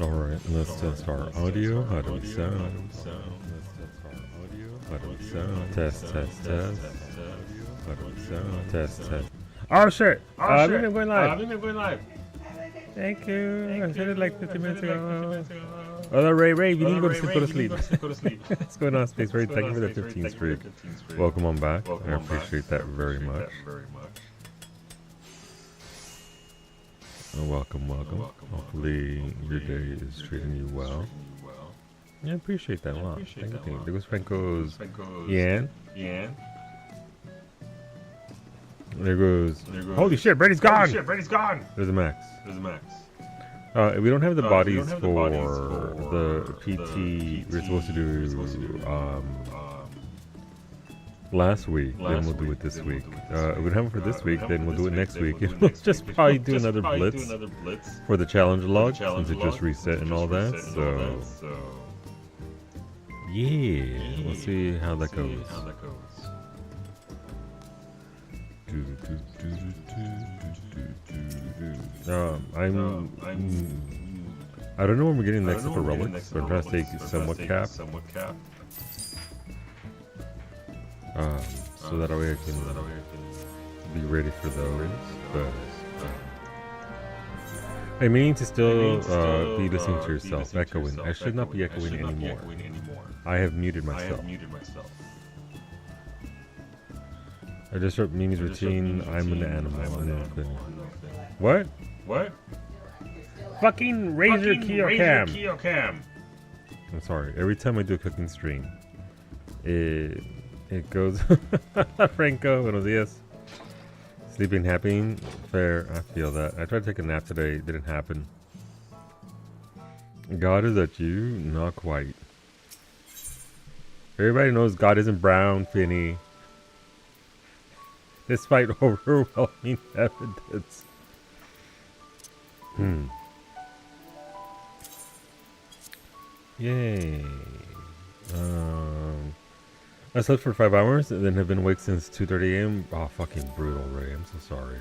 Alright, let's test our audio. How do we sound? How do we sound? Test, test, test. How do we sound? Test, test. Oh shit! I think I'm going live. Thank you. I said it like 50 minutes ago. Oh, Ray, you need to go to sleep. Go to sleep. What's going on, Space Ray? Thank you for the 15 streak. Welcome on back. I appreciate that very much. Welcome. Hopefully your day is treating you well. Yeah, I appreciate that a lot. Thank you. There goes Franco's Yan. There goes. Holy shit, Brady's gone! There's a Max. We don't have the bodies for the PT we're supposed to do last week. Then we'll do it this week. If we don't have it for this week, then we'll do it next week. We'll just probably do another blitz for the challenge log since it just reset and all that. So yeah, we'll see how that goes. I don't know when we're getting next up for relics, but I'm trying to stay somewhat cap. So that way I can be ready for those. But I mean to still be listening to yourself, echoing. I should not be echoing anymore. I have muted myself. I just wrote Mimi's routine. I'm an animal. What? Fucking Razor Keyocam. I'm sorry. Every time I do a cooking stream, it goes. Franco, buenos dias. Sleeping happy. Fair. I feel that. I tried to take a nap today. It didn't happen. God, is that you? Not quite. Everybody knows God isn't brown, Finny. Despite overwhelming evidence. Yay. I slept for 5 hours and then have been awake since 2:30 a.m. Oh, fucking brutal, Ray. I'm so sorry.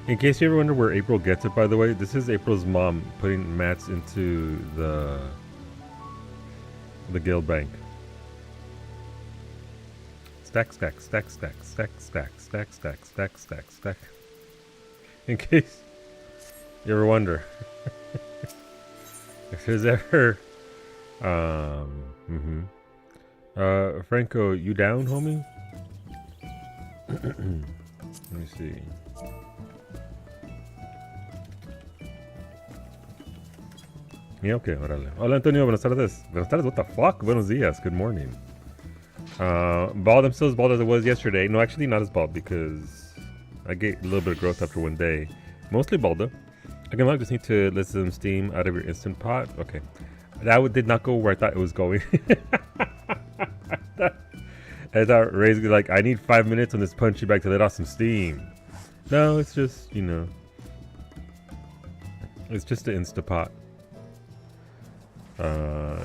In case you ever wonder where April gets it, by the way, this is April's mom putting mats into the guild bank. Stack. In case you ever wonder. If there's ever Franco, you down, homie? Let me see. Yeah, okay, órale. Hola, Antonio, buenas tardes. Buenas tardes, what the fuck? Buenos dias, good morning. Bald, I'm still as bald as I was yesterday. No, actually not as bald because I get a little bit of growth after one day. Mostly bald though. Okay, I just need to let some steam out of your Instant Pot. Okay. That did not go where I thought it was going. I thought Ray's like, I need 5 minutes on this punchy bag to let off some steam. No, it's just, you know. It's just an Instant Pot.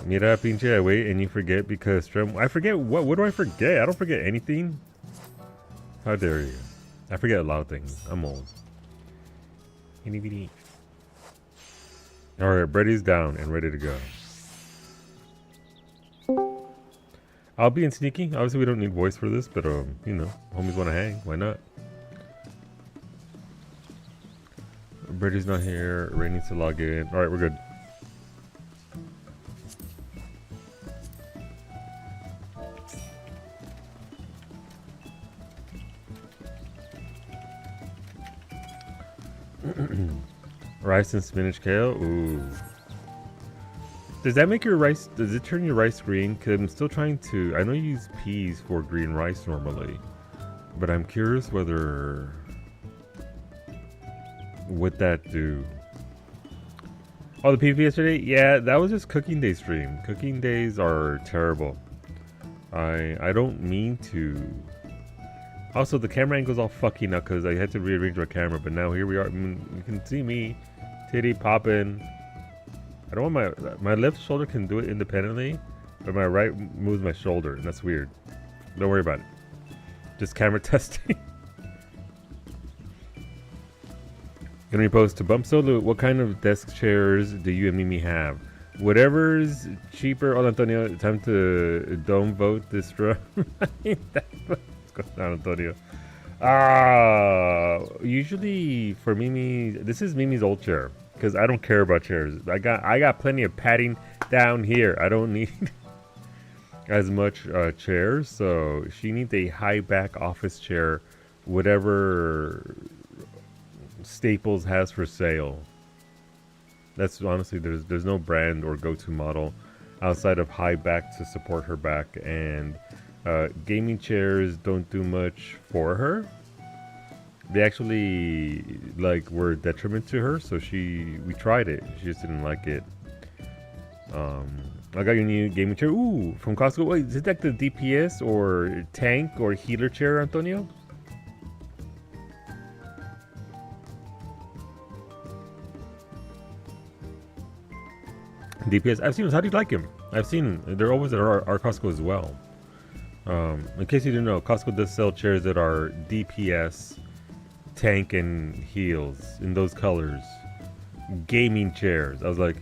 Mira, pinche, I wait and you forget because I forget what do I forget? I don't forget anything. How dare you? I forget a lot of things. I'm old. Alright, Brady's down and ready to go. I'll be in sneaky. Obviously we don't need voice for this, but you know, homies wanna hang. Why not? Brady's not here. Ray needs to log in. Alright, we're good. Rice and spinach kale. Ooh. Does that make your rice? Does it turn your rice green? Cause I'm still trying to. I know you use peas for green rice normally, but I'm curious whether would that do. Oh, the PvP yesterday? Yeah, that was just cooking day stream. Cooking days are terrible. I don't mean to. Also, the camera angle's all fucking up because I had to rearrange my camera, but now here we are. I mean, you can see me, titty popping. I don't want my left shoulder can do it independently, but my right moves my shoulder, and that's weird. Don't worry about it. Just camera testing. Gonna repost to Bump Solo. What kind of desk chairs do you and Mimi have? Whatever's cheaper. Oh, Antonio, time to don't vote this round. What's going on, Antonio? Usually for Mimi, this is Mimi's old chair because I don't care about chairs. I got plenty of padding down here. I don't need as much chairs, so she needs a high back office chair, whatever Staples has for sale. That's honestly, there's no brand or go-to model outside of high back to support her back, and gaming chairs don't do much for her. They actually were a detriment to her, so we tried it. She just didn't like it. I got your new gaming chair. Ooh, from Costco. Wait, is it like the DPS or tank or healer chair, Antonio? DPS. I've seen. How do you like him? I've seen. They're always at our Costco as well. In case you didn't know, Costco does sell chairs that are DPS, tank, and heals in those colors. Gaming chairs. I was like,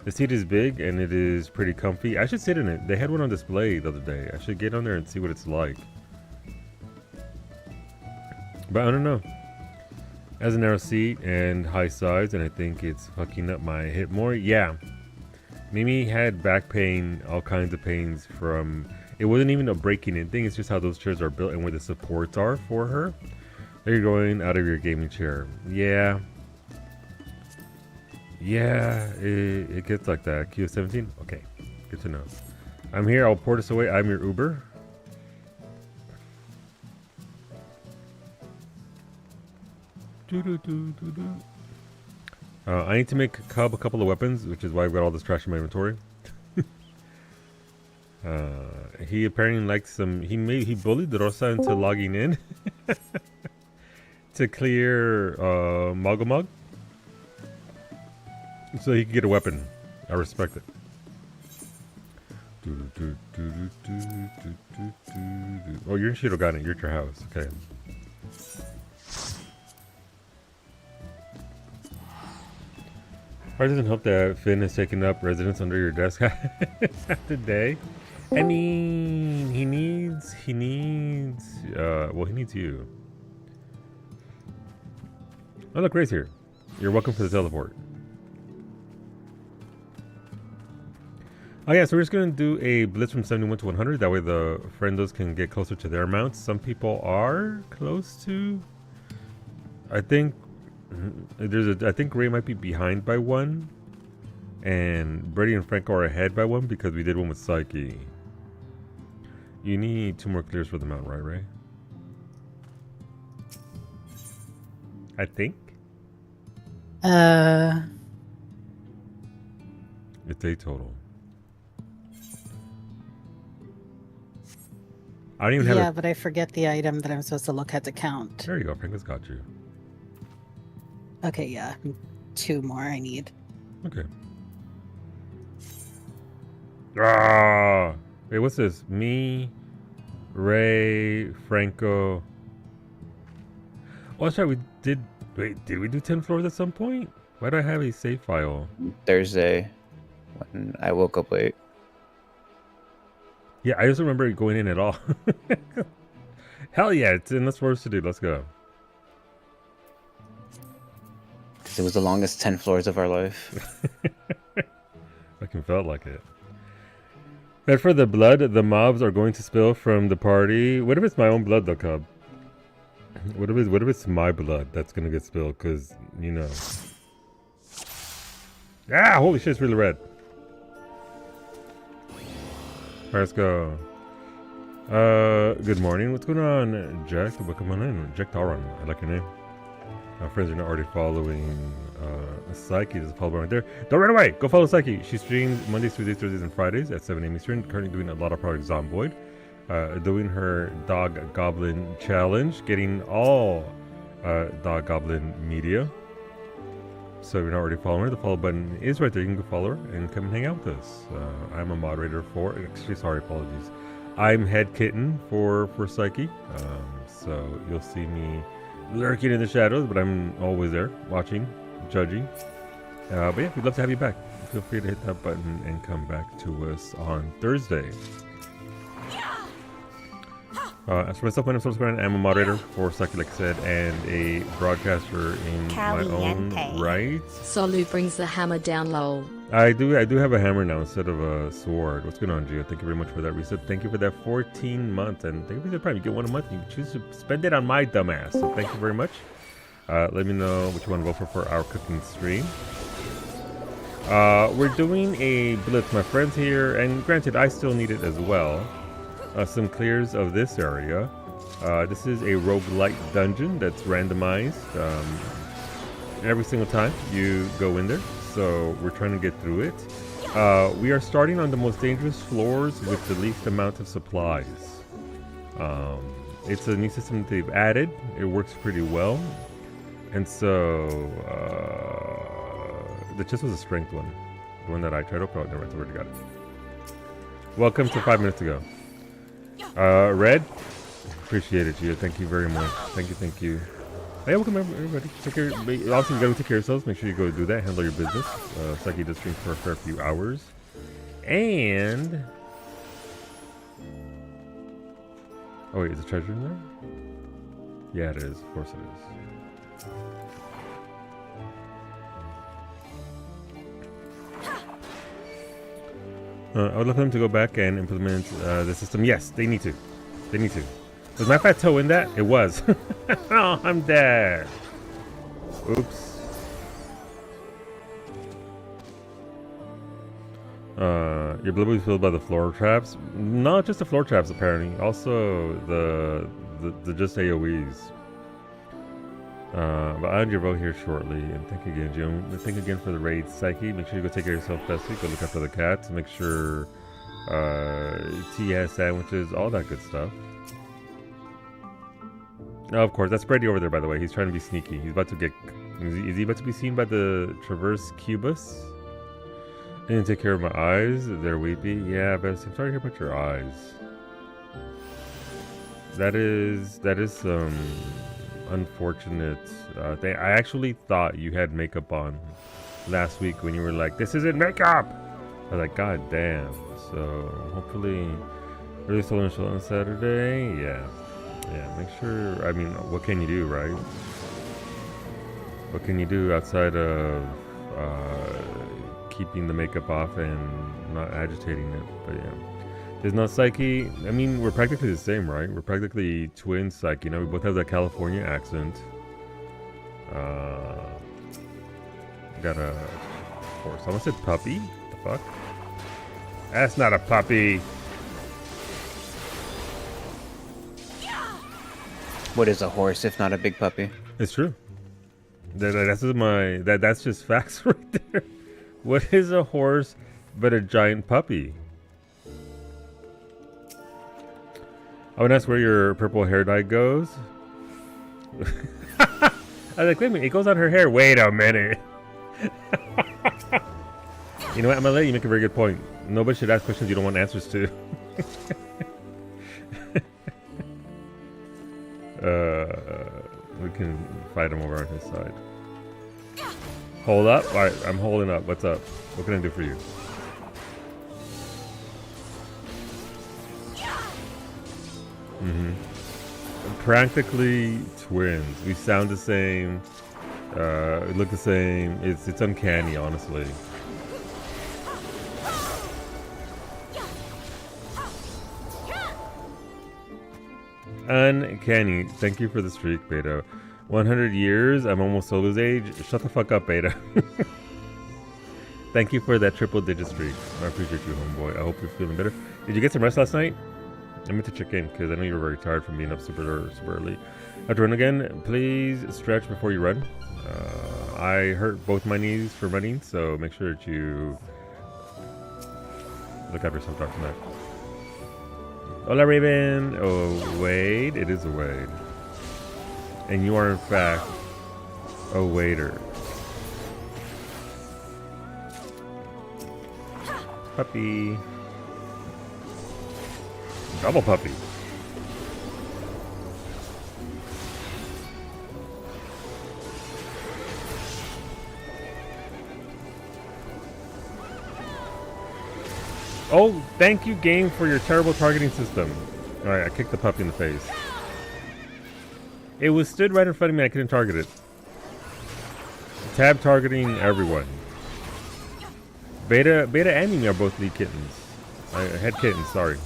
the seat is big and it is pretty comfy. I should sit in it. They had one on display the other day. I should get on there and see what it's like. But I don't know. It has a narrow seat and high sides, and I think it's fucking up my hip more. Yeah. Mimi had back pain, all kinds of pains from... It wasn't even a breaking in thing. It's just how those chairs are built and where the supports are for her. You're going out of your gaming chair. Yeah. Yeah, it gets like that. Q17? Okay, good to know. I'm here. I'll pour this away. I'm your Uber. I need to make Cub a couple of weapons, which is why I've got all this trash in my inventory. He apparently likes some... He bullied Rosa into logging in to clear Mogomog, so he can get a weapon. I respect it. Oh, you're in Shirogane. You're at your house. Okay. Probably doesn't help that Finn has taken up residence under your desk half the day. I mean, he needs, well, he needs you. Oh, look, Ray's here. You're welcome for the teleport. Oh yeah, so we're just going to do a blitz from 71 to 100. That way the friendos can get closer to their mounts. Some people are close to... I think Ray might be behind by one. And Brady and Franco are ahead by one because we did one with Psyche. You need 2 more clears for the mount, right, Ray? I think. It's a total. I don't even have. Yeah, but I forget the item that I'm supposed to look at to count. There you go. Franco's got you. Okay, yeah. 2 more I need. Okay. Ah! Wait, what's this? Me, Ray, Franco. Oh, that's right. We did. Wait, did we do 10 floors at some point? Why do I have a save file? Thursday, when I woke up late. Yeah, I just remember it going in at all. Hell yeah, it's in. That's what we're to do. Let's go. Because it was the longest 10 floors of our life. Fucking felt like it. But for the blood, the mobs are going to spill from the party. What if it's my own blood, though, Cub? What if it's my blood that's gonna get spilled? Because, you know. Ah, holy shit, it's really red. Alright, let's go. Good morning. What's going on, Jack? Welcome on in. Jack Taron. I like your name. My friends are not already following Psyche. There's a follow right there. Don't run away! Go follow Psyche. She streams Mondays, Tuesdays, Thursdays, and Fridays at 7 a.m. Eastern. Currently doing a lot of Project Zomboid. Doing her Dog Goblin challenge. Getting all Dog Goblin media. So if you're not already following her, the follow button is right there. You can go follow her and come and hang out with us. I'm a moderator for... Actually, sorry, apologies. I'm head kitten for Psyche. So you'll see me lurking in the shadows, but I'm always there, watching, judging. But yeah, we'd love to have you back. Feel free to hit that button and come back to us on Thursday. As for myself, my name is Subscribe. I'm a moderator for Saki, like I said, and a broadcaster in my own right. Solu brings the hammer down low. I do have a hammer now instead of a sword. What's going on, Gio? Thank you very much for that reset. Thank you for that 14 months, and thank you for the prime. You get one a month, and you can choose to spend it on my dumbass. So thank you very much. Let me know what you want to vote for our cooking stream. We're doing a blitz, my friends here, and granted, I still need it as well. Some clears of this area. This is a roguelite dungeon that's randomized every single time you go in there. So we're trying to get through it. We are starting on the most dangerous floors with the least amount of supplies. It's a new system that they've added. It works pretty well. And so the chest was a strength one. The one that I tried to open. Oh, never mind, I already got it. Welcome to 5 minutes ago. Red, appreciate it, Gio. Thank you very much. Thank you. Hey, welcome everybody. Take care. Also, you gotta take care of yourselves. Make sure you go do that. Handle your business. Saki does stream for a fair few hours. And oh wait, is the treasure in there? Yeah, it is. Of course it is. I would love them to go back and implement the system. Yes, they need to. They need to. Was my fat toe in that? It was. Oh, I'm dead. Oops. Your blood will be filled by the floor traps. Not just the floor traps, apparently. Also the just AoEs. But I'll end your vote here shortly. And thank you again, Jim. Thank you again for the raid, Psyche. Make sure you go take care of yourself, Bessie. Go look after the cats. Make sure T has sandwiches, all that good stuff. Oh, of course, that's Brady over there, by the way. He's trying to be sneaky. He's about to get... Is he about to be seen by the Traverse Cubus? I didn't take care of my eyes. They're weepy. Yeah, Bessie, I'm sorry to hear about your eyes. That is some... unfortunate thing. I actually thought you had makeup on last week when you were like, "This isn't makeup." I was like, "God damn!" So hopefully, early solar show on Saturday. Yeah. Make sure. I mean, what can you do, right? What can you do outside of keeping the makeup off and not agitating it? But yeah. There's no Psyche. I mean, we're practically the same, right? We're practically twin Psyche. You know, we both have that California accent. Got a horse. Someone said puppy? The fuck? That's not a puppy. What is a horse if not a big puppy? It's true. That's just facts right there. What is a horse but a giant puppy? I would ask where your purple hair dye goes. I was like, wait a minute, it goes on her hair. Wait a minute. You know what, I'm gonna let you make a very good point. Nobody should ask questions you don't want answers to. We can fight him over on his side. Hold up? Alright, I'm holding up. What's up? What can I do for you? Practically twins. We sound the same. We look the same. It's uncanny, honestly. Uncanny. Thank you for the streak, Beta. 100 years. I'm almost Solo's age. Shut the fuck up, Beta. Thank you for that triple-digit streak. I appreciate you, homeboy. I hope you're feeling better. Did you get some rest last night? I meant to check in because I know you were very tired from being up super early. Have to run again. Please stretch before you run. I hurt both my knees for running, so make sure that you look after yourself, Dr. Mac. Hola, Raven. Oh, Wade. It is a Wade. And you are, in fact, a waiter. Puppy. Double puppy. Oh, thank you, game, for your terrible targeting system. All right, I kicked the puppy in the face. It was stood right in front of me. I couldn't target it. Tab targeting everyone. Beta and Mimi are both lead kittens. Head kittens, sorry.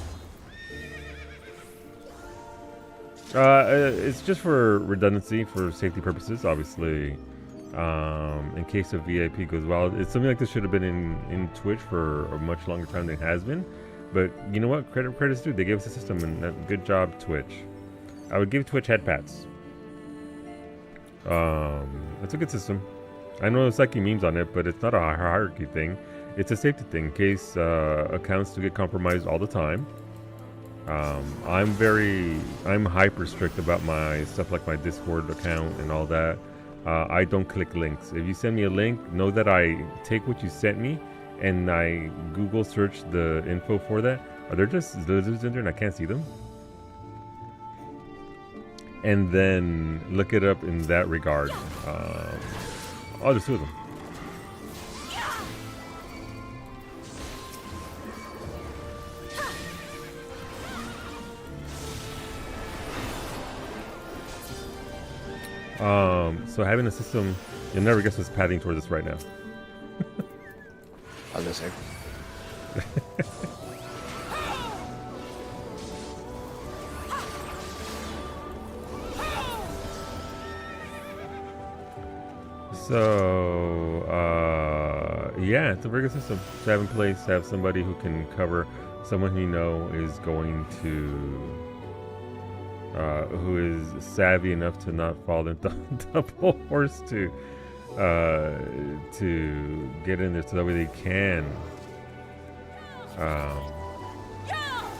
It's just for redundancy, for safety purposes, obviously. In case of VIP goes well, it's something like this should have been in Twitch for a much longer time than it has been. But you know what? Credit's due. They gave us a system, and good job, Twitch. I would give Twitch head pats. It's a good system. I know there's like memes on it, but it's not a hierarchy thing. It's a safety thing in case accounts do get compromised all the time. I'm hyper strict about my stuff like my Discord account and all that. I don't click links. If you send me a link, know that I take what you sent me and I Google search the info for that. Are there just lizards in there and I can't see them? And then look it up in that regard. I'll just do them. So having a system, you'll never guess what's padding towards us right now. I'll just say. So, yeah, it's a very good system to have in place, to have somebody who can cover someone who you know is going to, who is savvy enough to not fall into double horse to get in there so that way they can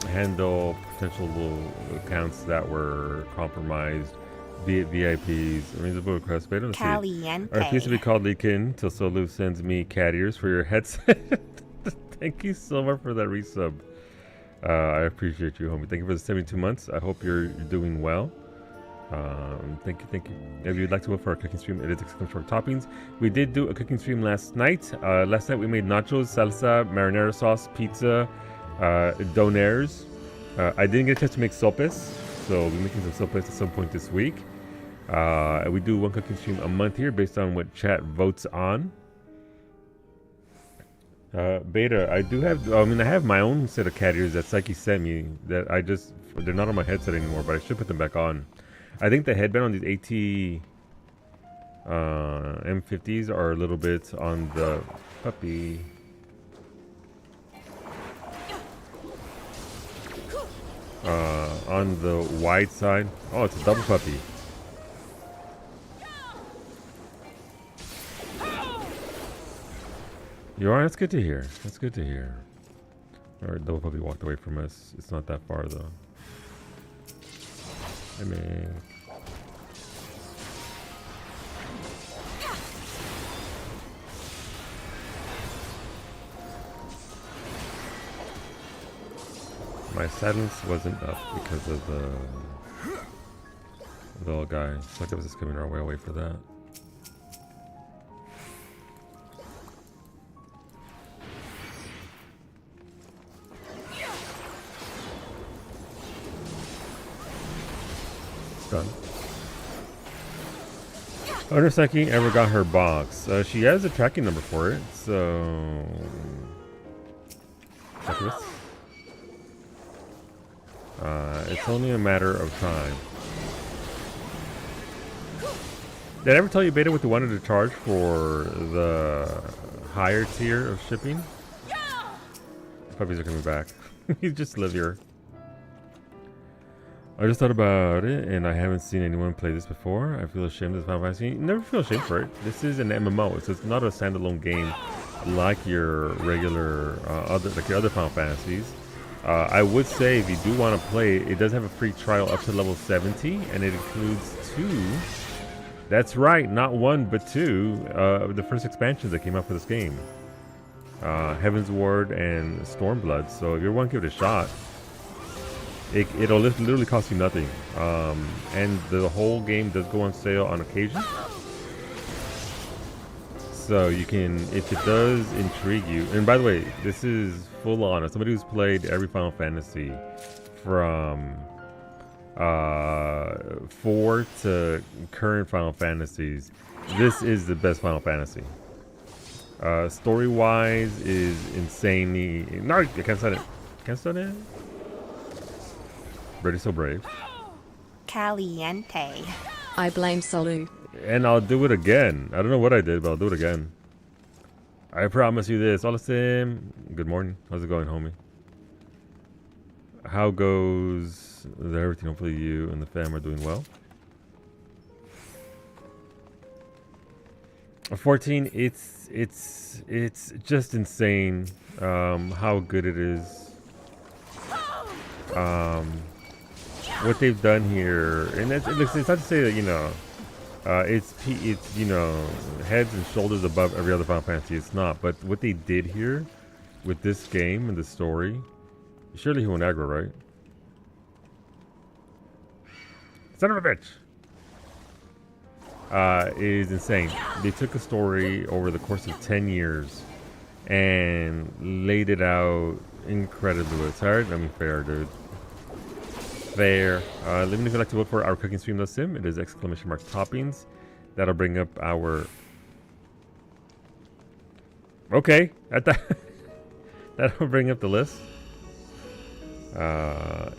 handle potential accounts that were compromised, be it VIPs. Reasonable request, but I don't see it. I refuse to be called Leakin till Solu sends me cat ears for your headset. Thank you so much for that resub. I appreciate you, homie. Thank you for the 72 months. I hope you're doing well. Thank you. If you'd like to go for our cooking stream, it is excellent for toppings. We did do a cooking stream last night. Last night we made nachos, salsa, marinara sauce, pizza, donaires. I didn't get a chance to make sopes, so we'll be making some sopes at some point this week. We do one cooking stream a month here based on what chat votes on. Beta, I do have, I have my own set of cat ears that Psyche sent me that they're not on my headset anymore, but I should put them back on. I think the headband on these AT M50s are a little bit on the puppy. On the wide side. Oh, it's a double puppy. You are? That's good to hear. That's good to hear. Alright, double puppy walked away from us. It's not that far though. I mean, my silence wasn't up because of the little guy. It's like I was just coming our way away for that. Done. I wonder if Psyche ever got her box. She has a tracking number for it, so it's only a matter of time. Did I ever tell you, Beta, what they wanted to charge for the higher tier of shipping? Puppies are coming back. You just live here. I just thought about it, and I haven't seen anyone play this before. I feel ashamed of this Final Fantasy. You never feel ashamed for it. This is an MMO, so it's not a standalone game like your regular other Final Fantasies. I would say if you do want to play it, it does have a free trial up to level 70, and it includes 2. That's right, not 1 but 2 of the first expansions that came out for this game. Heaven's Ward and Stormblood. So if you want to give it a shot, it'll literally cost you nothing. And the whole game does go on sale on occasion. So you can, if it does intrigue you, and by the way, this is full on. As somebody who's played every Final Fantasy from 4 to current Final Fantasies, this is the best Final Fantasy. Story-wise is insanely... No, I can't start it. Can't start it. Ready, so brave. Caliente. I blame Solu. And I'll do it again. I don't know what I did, but I'll do it again. I promise you this. Olasim, good morning. How's it going, homie? How goes everything? Hopefully you and the fam are doing well. 14, it's just insane how good it is. What they've done here, and it's not to say that, you know, it's you know, heads and shoulders above every other Final Fantasy. It's not, but what they did here with this game and the story, surely he won't aggro, right? Son of a bitch. Is insane. They took a story over the course of 10 years and laid it out incredibly well. It's hard. I mean, fair, dude. Fair. Let me know if you'd like to look for our cooking stream sim. It is ! Toppings. That'll bring up our... Okay. That'll bring up the list.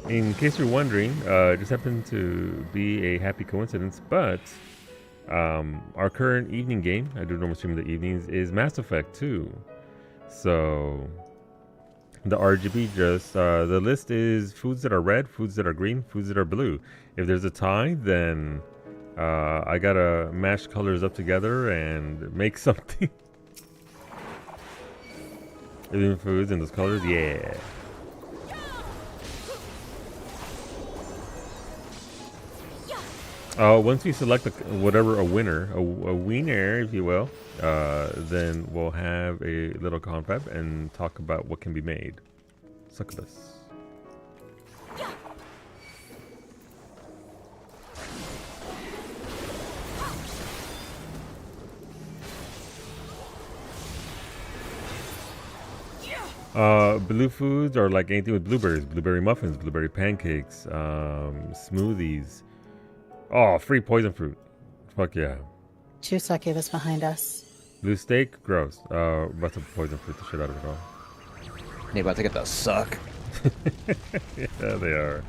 In case you're wondering, it just happened to be a happy coincidence, but our current evening game, I do normally stream in the evenings, is Mass Effect 2. So the RGB just, the list is foods that are red, foods that are green, foods that are blue. If there's a tie, then I gotta mash colors up together and make something. Living foods in those colors, yeah. Once we select a winner, if you will, then we'll have a little confab and talk about what can be made. Succubus. Blue foods are like anything with blueberries, blueberry muffins, blueberry pancakes, smoothies. Oh, free poison fruit. Fuck yeah. Two succubus behind us. Blue steak, gross. About to poison fruit the shit out of it all. They about to get the suck. Yeah, they are.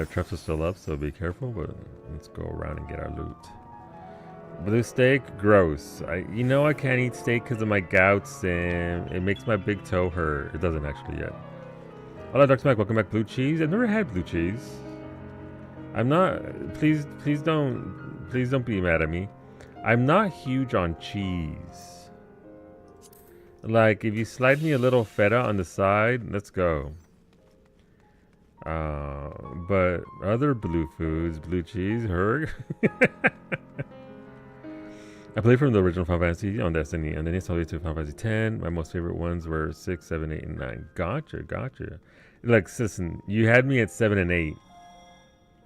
Traps are still up, so be careful, but let's go around and get our loot. Blue steak, gross. You know I can't eat steak because of my gouts and it makes my big toe hurt. It doesn't actually yet. Hello, Dark Smack. Welcome back. Blue cheese. I've never had blue cheese. I'm not. Please don't be mad at me. I'm not huge on cheese. Like, if you slide me a little feta on the side, let's go. But other blue foods, blue cheese, her. I played from the original Final Fantasy on Destiny, and then it's all the way to Final Fantasy X. My most favorite ones were 6, 7, 8, and 9. Gotcha. Like, listen, you had me at 7 and 8.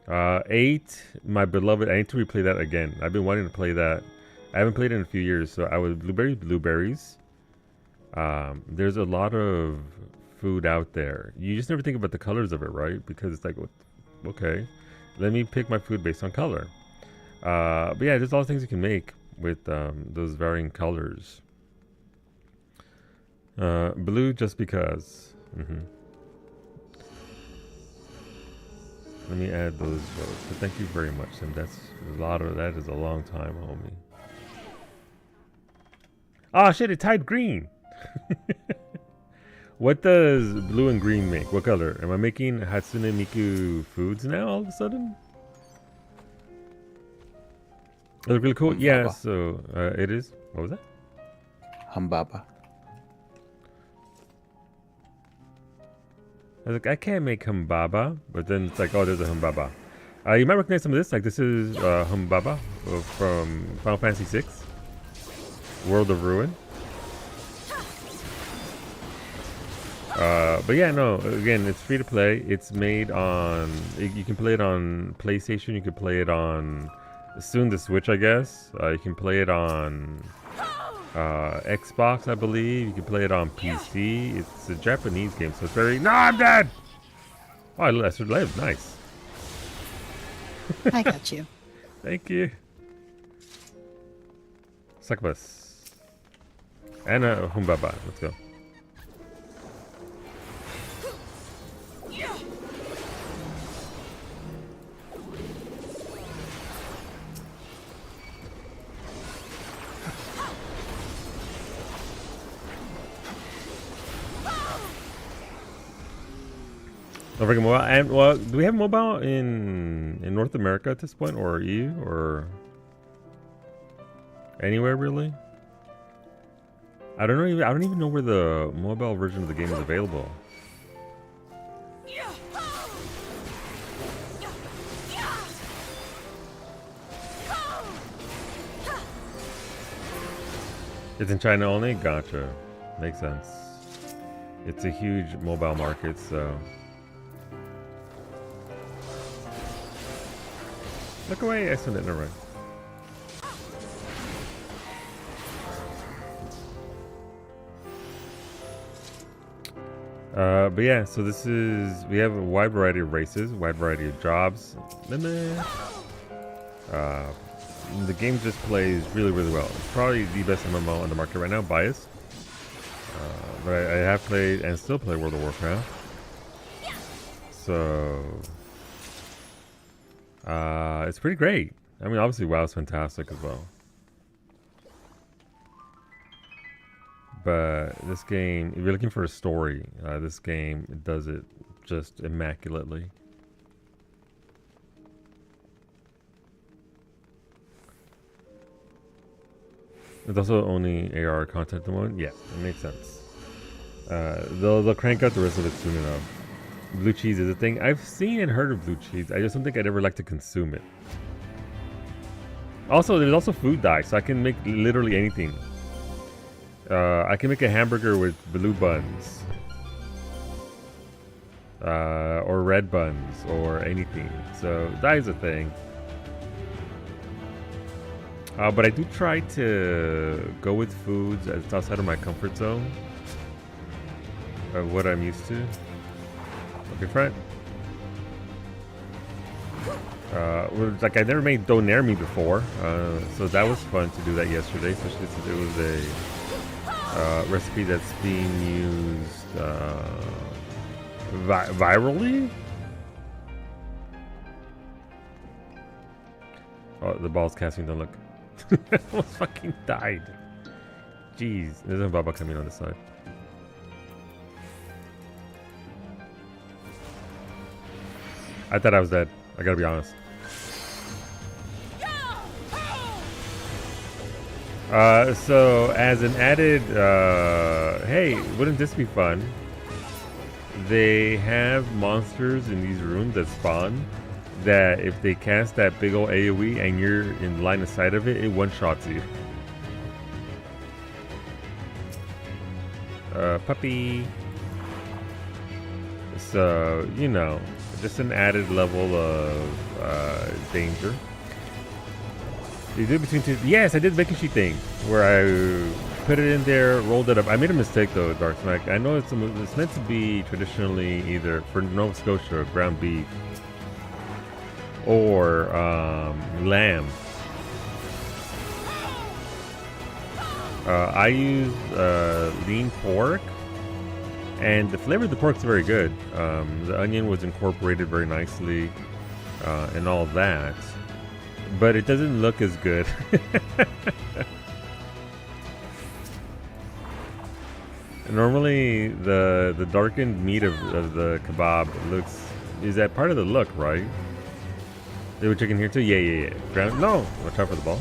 8, my beloved. I need to replay that again. I've been wanting to play that. I haven't played it in a few years, so I would blueberries. There's a lot of food out there. You just never think about the colors of it, right? Because it's like, okay, let me pick my food based on color. But yeah, there's a lot of things you can make with those varying colors. Blue just because. Let me add those votes. But thank you very much, Tim. That is a long time, homie. Oh shit, it tied green. What does blue and green make? What color? Am I making Hatsune Miku foods now all of a sudden? They look really cool. Humbaba. Yeah, so it is. What was that? Humbaba. I was like, I can't make Humbaba, but then it's like, oh, there's a Humbaba. You might recognize some of this. Like, this is Humbaba from Final Fantasy VI, World of Ruin. But yeah, no, again, it's free to play. It's made on, you can play it on PlayStation, you can play it on soon the Switch, I guess. You can play it on Xbox, I believe. You can play it on PC. It's a Japanese game, so it's very... No, I'm dead! Oh, I should live. Nice. I got you. Thank you. Succubus. And Humbaba. Let's go. Don't forget mobile. And well, do we have mobile in North America at this point, or EU, or anywhere really? I don't know. I don't even know where the mobile version of the game is available. It's in China only. Gotcha. Makes sense. It's a huge mobile market, so. Look away, excellent, never mind. But yeah, so this is, we have a wide variety of races, wide variety of jobs. The game just plays really, really well. It's probably the best MMO on the market right now, biased. But I have played and still play World of Warcraft. So... it's pretty great. I mean, obviously WoW's fantastic as well. But this game, if you're looking for a story, this game does it just immaculately. It's also only AR content at the moment. Yeah, it makes sense. They'll crank out the rest of it soon enough. Blue cheese is a thing. I've seen and heard of blue cheese. I just don't think I'd ever like to consume it. Also, there's also food dye, so I can make literally anything. I can make a hamburger with blue buns. Or red buns, or anything. So, dye is a thing. But I do try to go with foods that's outside of my comfort zone. Of what I'm used to. Okay, friend. Like I've never made Donair me before, so that was fun to do that yesterday, especially since it was a recipe that's being used virally. Oh, the ball's casting. Don't look. Almost fucking died. Jeez, there's a Baba coming on the side. I thought I was dead. I gotta be honest. So as an added, hey, wouldn't this be fun? They have monsters in these rooms that spawn that if they cast that big old AoE and you're in line of sight of it, it one-shots you. Puppy. So, you know, just an added level of danger. You did between two. Yes, I did the baking sheet thing where I put it in there, rolled it up. I made a mistake though, Dark Smack. I know it's meant to be traditionally either for Nova Scotia ground beef or lamb. I use lean pork. And the flavor of the pork is very good. The onion was incorporated very nicely and all that. But it doesn't look as good. Normally, the darkened meat of the kebab is that part of the look, right? They were chicken here too? Yeah. Ground? No! Watch out for the ball.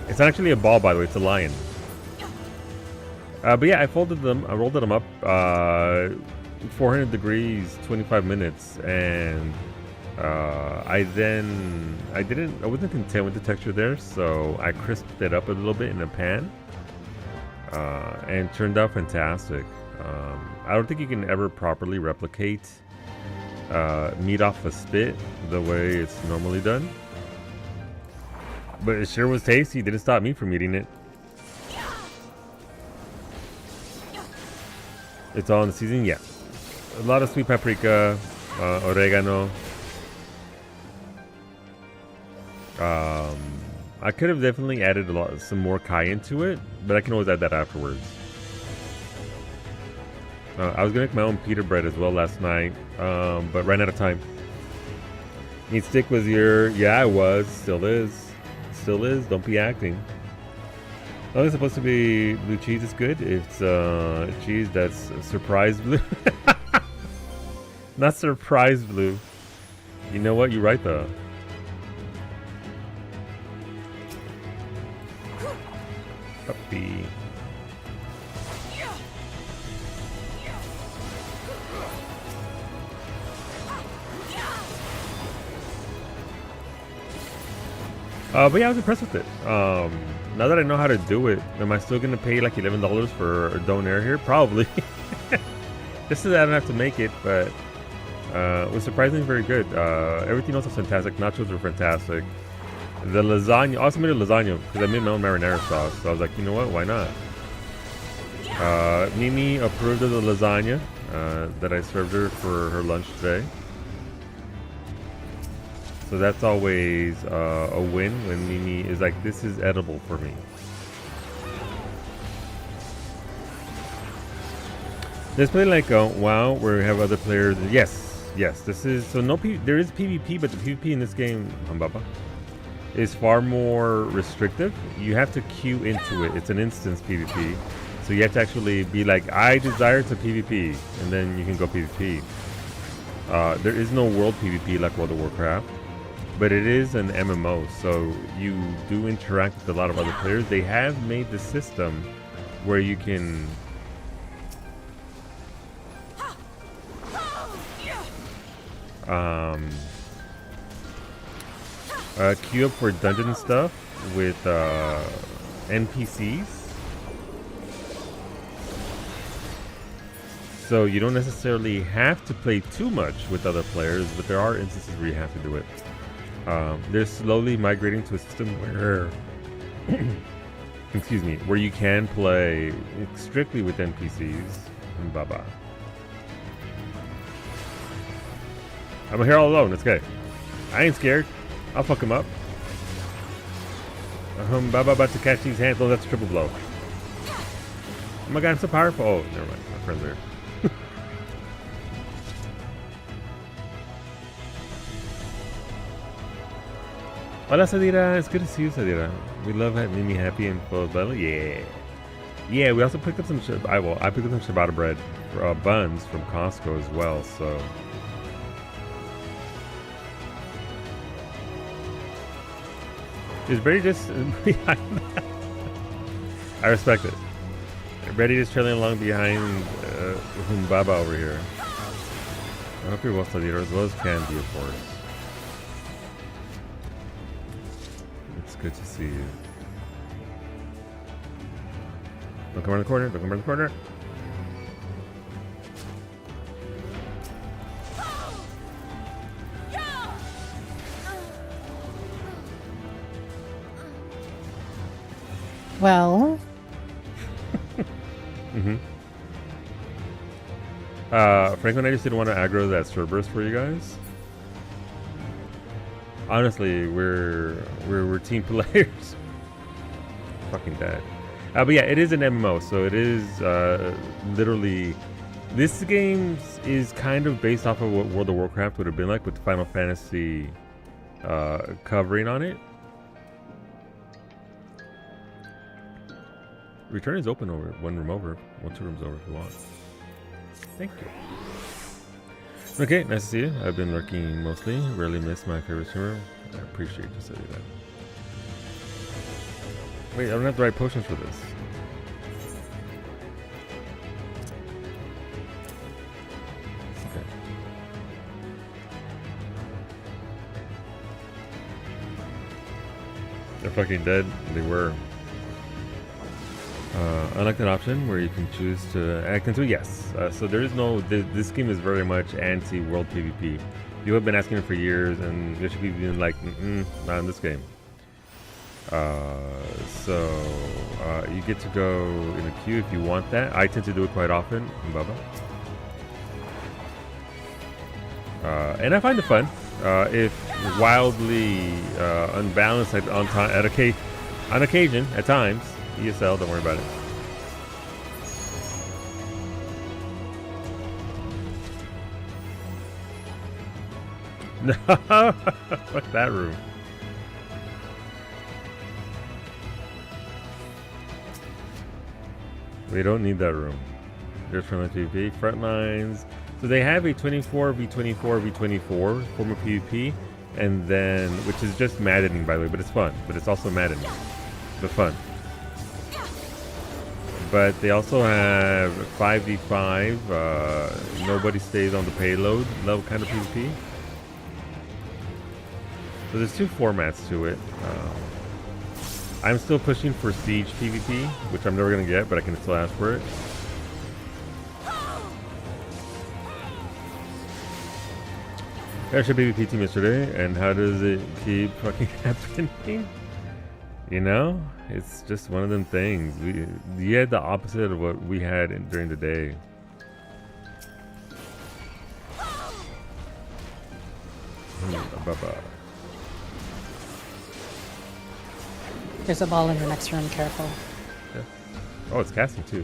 It's not actually a ball, by the way. It's a lion. But yeah, I rolled them up, 400 degrees, 25 minutes, and I wasn't content with the texture there, so I crisped it up a little bit in a pan, and turned out fantastic. I don't think you can ever properly replicate meat off a spit the way it's normally done. But it sure was tasty. Didn't stop me from eating it. It's all in the season? Yeah. A lot of sweet paprika, oregano. I could have definitely added some more cayenne to it, but I can always add that afterwards. I was gonna make my own pita bread as well last night, but ran out of time. Meat stick was yeah, I was, still is. Still is, don't be acting. Oh, it's supposed to be blue cheese is good. It's cheese that's surprise blue. Not surprise blue. You know what? You're right though. Puppy. But yeah, I was impressed with it. Now that I know how to do it, am I still gonna pay like $11 for a donair here? Probably. Just so that I don't have to make it, but it was surprisingly very good. Everything else was fantastic. Nachos were fantastic. The lasagna, I also made a lasagna because I made my own marinara sauce. So I was like, you know what? Why not? Mimi approved of the lasagna that I served her for her lunch today. So that's always a win when Mimi is like, this is edible for me. Let's play like WoW where we have other players. Yes, this is, so there is PvP, but the PvP in this game, Hambaba, is far more restrictive. You have to queue into it. It's an instance PvP. So you have to actually be like, I desire to PvP, and then you can go PvP. There is no world PvP like World of Warcraft. But it is an MMO, so you do interact with a lot of other players. They have made the system where you can queue up for dungeon stuff with NPCs. So you don't necessarily have to play too much with other players, but there are instances where you have to do it. They're slowly migrating to a system where, excuse me, where you can play strictly with NPCs. Baba. I'm here all alone. It's okay. I ain't scared. I'll fuck him up. Baba about to catch these hands. Oh, that's a triple blow. Oh my god, I'm so powerful. Oh, never mind. My friends are here. Hola Sadira, it's good to see you Sadira. We love having me happy and full of belly. Yeah. Yeah, we also picked up some I picked up some ciabatta bread buns from Costco as well, so is Brady just behind that? I respect it. Brady just trailing along behind Baba over here. I hope you're well Sadira, as well as can be, of course. Good to see you. Don't come around the corner. Don't come around the corner. Well. Franklin, I just didn't want to aggro that Cerberus for you guys. Honestly, we're team players. Fucking dead. But yeah, it is an MMO, so it is literally. This game is kind of based off of what World of Warcraft would have been like with the Final Fantasy covering on it. Return is open over one room over, well, 2 rooms over if you want. Thank you. Okay, nice to see you. I've been lurking mostly. Rarely miss my favorite streamer. I appreciate you saying that. Wait, I don't have the right potions for this. Okay. They're fucking dead. They were. Unlocked an option where you can choose to act into yes. So there is no. This game is very much anti-world PvP. People have been asking it for years, and there should be being like, not in this game. So you get to go in a queue if you want that. I tend to do it quite often. Bubba. And I find it fun. If wildly unbalanced on occasion, at times, ESL, don't worry about it. No, fuck that room. We don't need that room. There's Frontline PvP, Frontlines. So they have a 24v24v24 form of PvP, and then, which is just maddening by the way, but it's fun. But it's also maddening, but fun. But they also have 5v5, nobody stays on the payload level kind of PvP. So there's two formats to it. I'm still pushing for Siege PvP, which I'm never going to get, but I can still ask for it. I should PvP team yesterday, and how does it keep fucking happening? You know, it's just one of them things. We had the opposite of what we had during the day. There's a ball in the next room, careful. Yeah. Oh, it's casting too.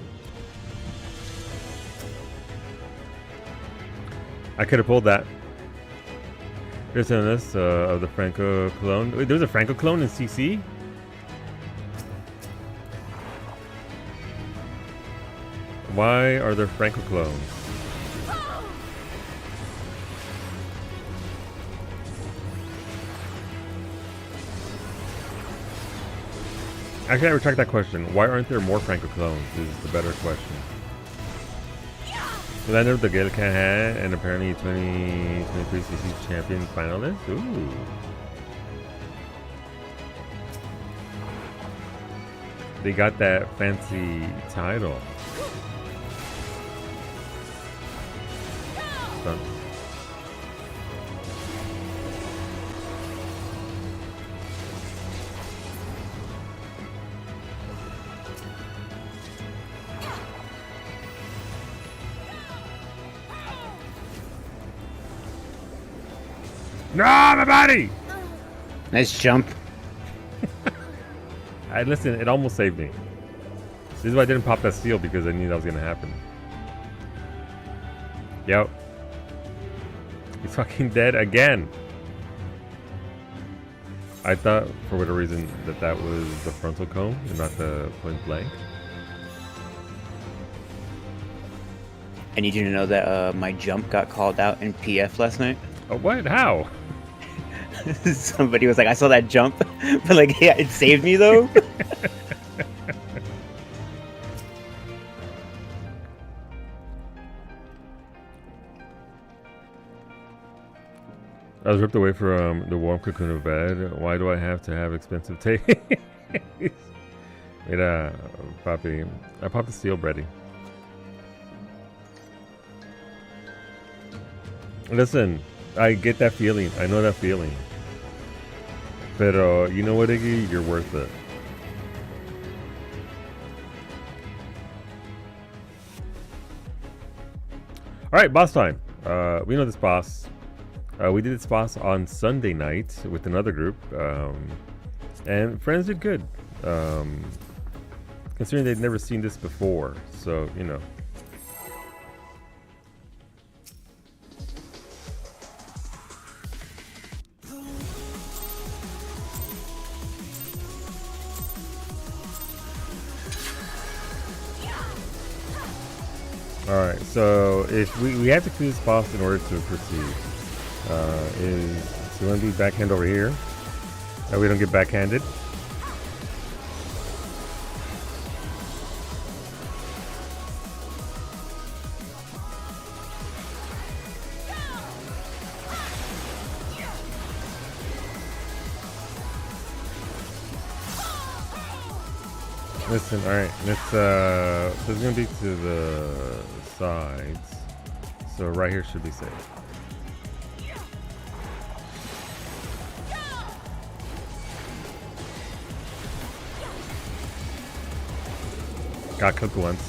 I could have pulled that. Here's a list of the Franco clone. Wait, there's a Franco clone in CC? Why are there Franco clones? Actually, I retract that question. Why aren't there more Franco clones is the better question. Land of the Gale Cat hat and apparently 2023 CC champion finalist. Ooh. They got that fancy title. Done. No, my body! Nice jump. Listen, it almost saved me. This is why I didn't pop that seal, because I knew that was gonna happen. Yep. He's fucking dead again. I thought, for whatever reason, that was the frontal cone and not the point blank. I need you to know that my jump got called out in PF last night. Oh, what? How? Somebody was like, I saw that jump, but like, yeah, it saved me though. I was ripped away from the warm cocoon of bed. Why do I have to have expensive taste? Mira, papi. I popped the steel bready. Listen, I get that feeling. I know that feeling. Pero, you know what, Iggy? You're worth it. Alright, boss time. We know this boss. We did this boss on Sunday night with another group. And friends did good. Considering they'd never seen this before. So, you know. Alright, so if we have to clear this boss in order to proceed. So we want to be backhand over here. We don't get backhanded. Listen, alright, let's so it's gonna be to the sides. So right here should be safe. Got cooked once.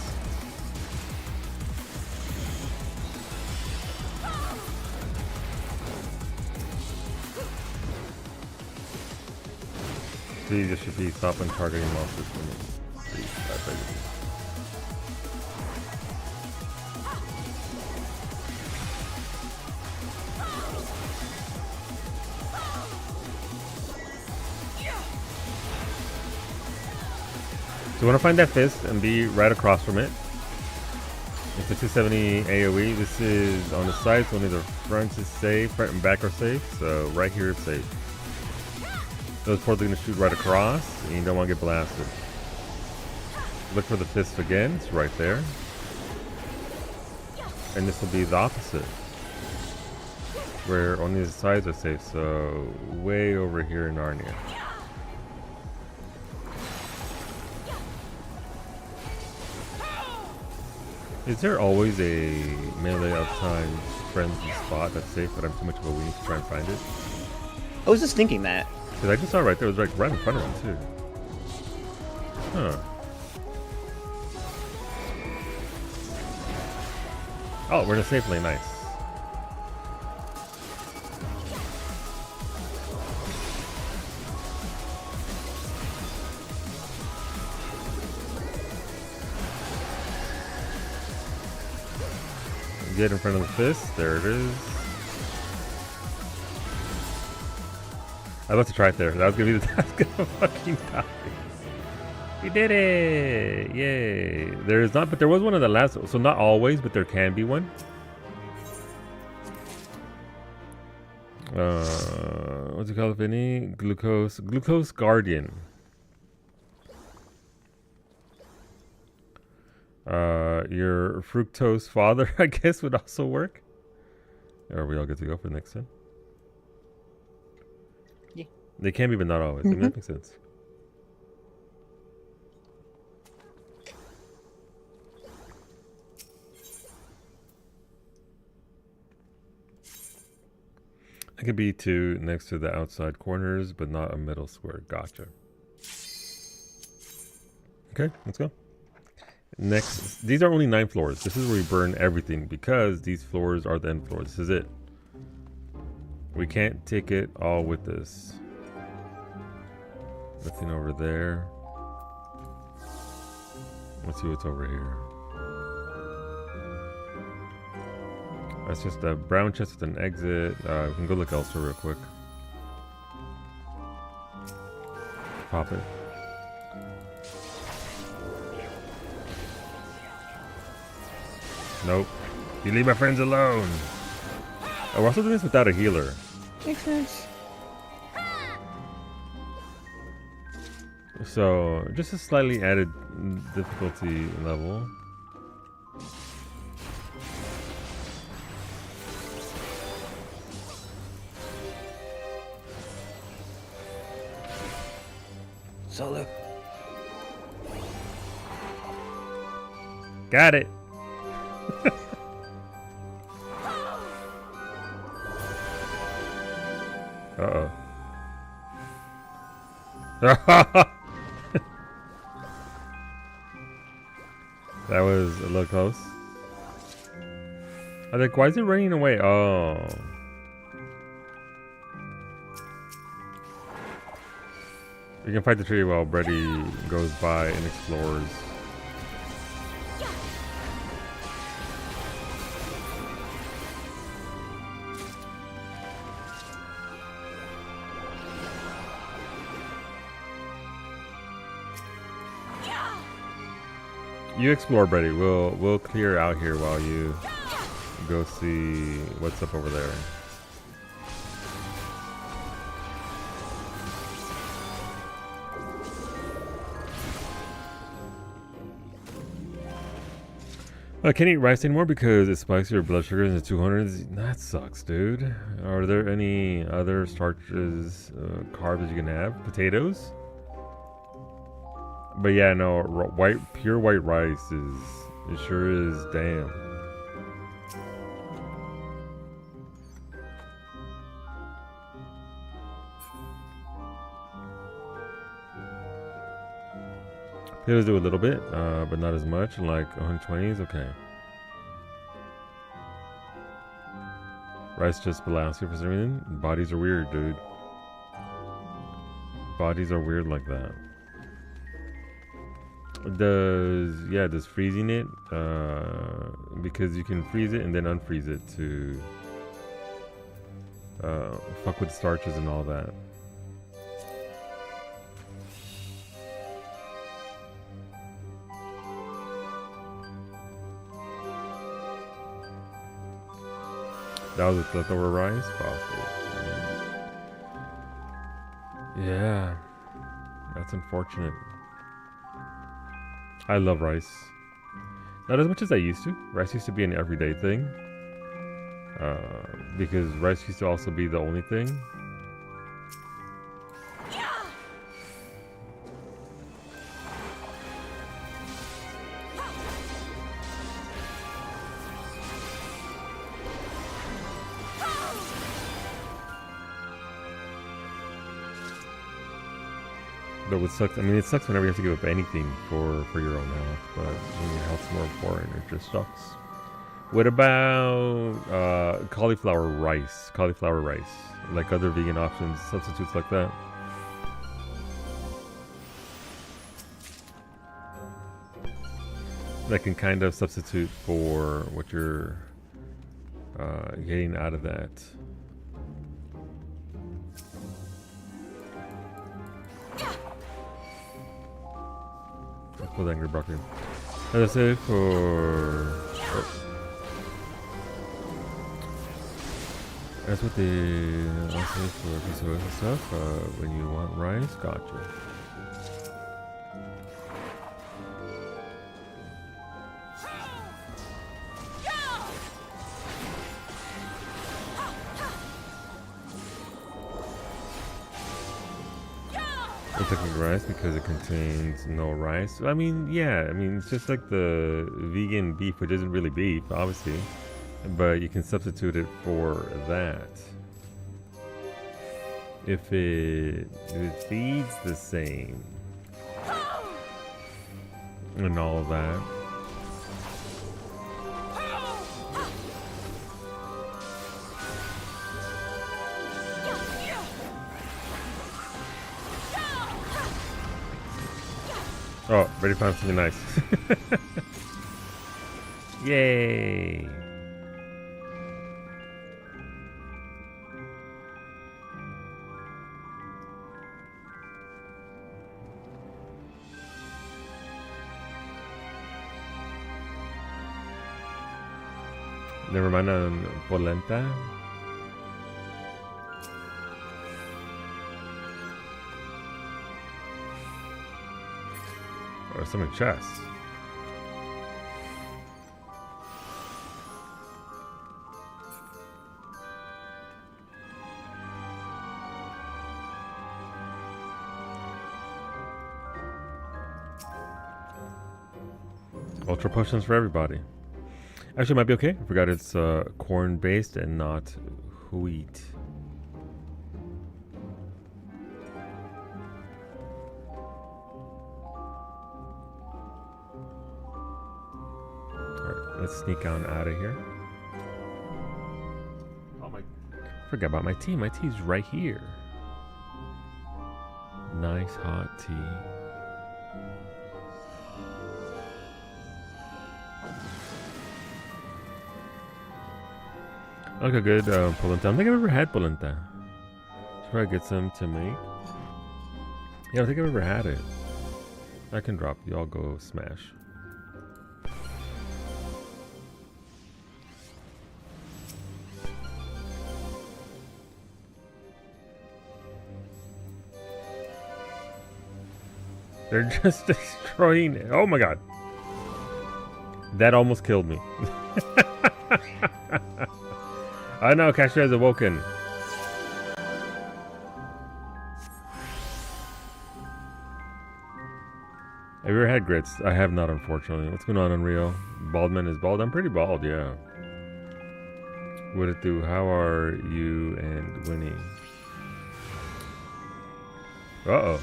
See, this should be stop and targeting monsters for me. See, that's like it. So you want to find that fist and be right across from it. It's a 270 AoE. This is on the sides, only the front is safe, front and back are safe. So right here is safe. Those portals are going to shoot right across, and you don't want to get blasted. Look for the fist again, it's right there. And this will be the opposite, where only the sides are safe, so way over here in Narnia. Is there always a melee uptime friendly spot that's safe, but I'm too much of a weenie to try and find it? I was just thinking that. Because I just saw it right there, it was like right in front of him too. Huh. Oh, we're in a safe lane, nice. Get in front of the fist, there it is. I'd love to try it there. That was gonna be the task gonna fucking die. We did it! Yay! There is not, but there was one in the last. So not always, but there can be one. What's it called, Vinny? Glucose Guardian. Your fructose father, I guess, would also work. Are we all good to go for the next one? Yeah. They can be, but not always. I mean, that makes sense. It could be two next to the outside corners, but not a middle square. Gotcha. Okay, let's go. Next, these are only 9 floors. This is where we burn everything because these floors are the end floors. This is it. We can't take it all with us. Nothing over there. Let's see what's over here. That's just a brown chest with an exit. We can go look elsewhere real quick. Pop it. Nope. You leave my friends alone. Oh, we're also doing this without a healer. Makes sense. So, just a slightly added difficulty level. Solo. Got it. Uh-oh. That was a little close. I was like, why is it running away? Oh. You can fight the tree while Brady goes by and explores. You explore, Brady. We'll clear out here while you go see what's up over there. I can't eat rice anymore because it spikes your blood sugar in the 200s. That sucks, dude. Are there any other starches, carbs that you can have? Potatoes? But yeah, no, pure white rice it sure is damn. Potatoes do a little bit, but not as much. Like 120s, okay. Rice just balance for some reason. Bodies are weird, dude. Bodies are weird like that. Does freezing it, because you can freeze it and then unfreeze it to fuck with starches and all that. That was with leftover rice? Possible. Yeah. That's unfortunate. I love rice. Not as much as I used to. Rice used to be an everyday thing. Because rice used to also be the only thing. But what sucks, I mean, it sucks whenever you have to give up anything for your own health, but when your health's more important, it just sucks. What about cauliflower rice? Cauliflower rice, like other vegan options, substitutes like that. That can kind of substitute for what you're getting out of that. With angry broccoli. As I say that's what I say for a piece of other stuff. When you want rice, gotcha. Technically rice because it contains no rice. I mean, yeah, I mean, it's just like the vegan beef, which isn't really beef, obviously, but you can substitute it for that. If it feeds the same and all of that. Oh, ready to find something nice. Yay! Never mind on polenta. Or some in chests. Ultra potions for everybody. Actually, it might be okay. I forgot it's corn based and not wheat. Let's sneak on out of here. Oh my! Forgot about my tea. My tea's right here. Nice hot tea. Look a good polenta. I don't think I've ever had polenta. Should probably get some to make. Yeah, I don't think I've ever had it. I can drop you. I'll go smash. They're just destroying it. Oh my god. That almost killed me. I know, Casher has awoken. Have you ever had grits? I have not, unfortunately. What's going on, Unreal? Baldman is bald? I'm pretty bald, yeah. What it do? How are you and Winnie? Uh-oh.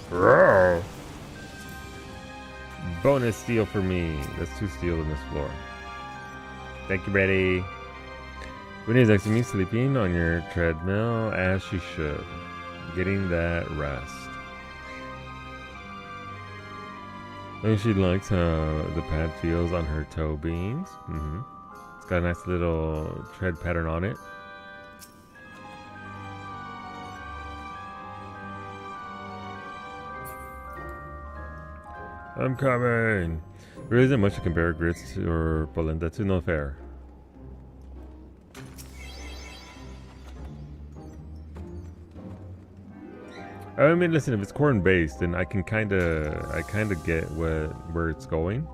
Roar. Bonus steel for me. That's 2 steel in this floor. Thank you, Betty. Winnie's next to me, sleeping on your treadmill as she should. Getting that rest. I think she likes how the pad feels on her toe beans. It's got a nice little tread pattern on it. I'm coming. There isn't much to compare grits to or polenta to, no fair. I mean, listen, if it's corn based, then I kind of get where it's going.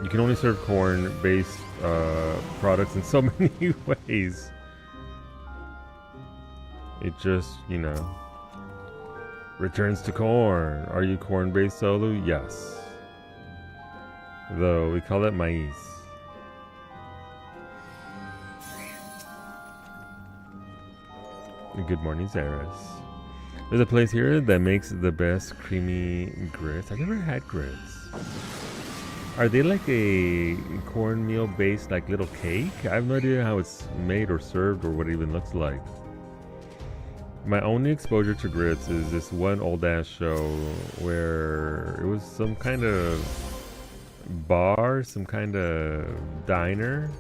You can only serve corn based products in so many ways. It just, you know, returns to corn. Are you corn based, Solo? Yes. Though we call it maize. Good morning, Zaris. There's a place here that makes the best creamy grits. I've never had grits. Are they like a cornmeal based like little cake? I have no idea how it's made or served or what it even looks like. My only exposure to grits is this one old ass show where it was some kind of bar, some kind of diner,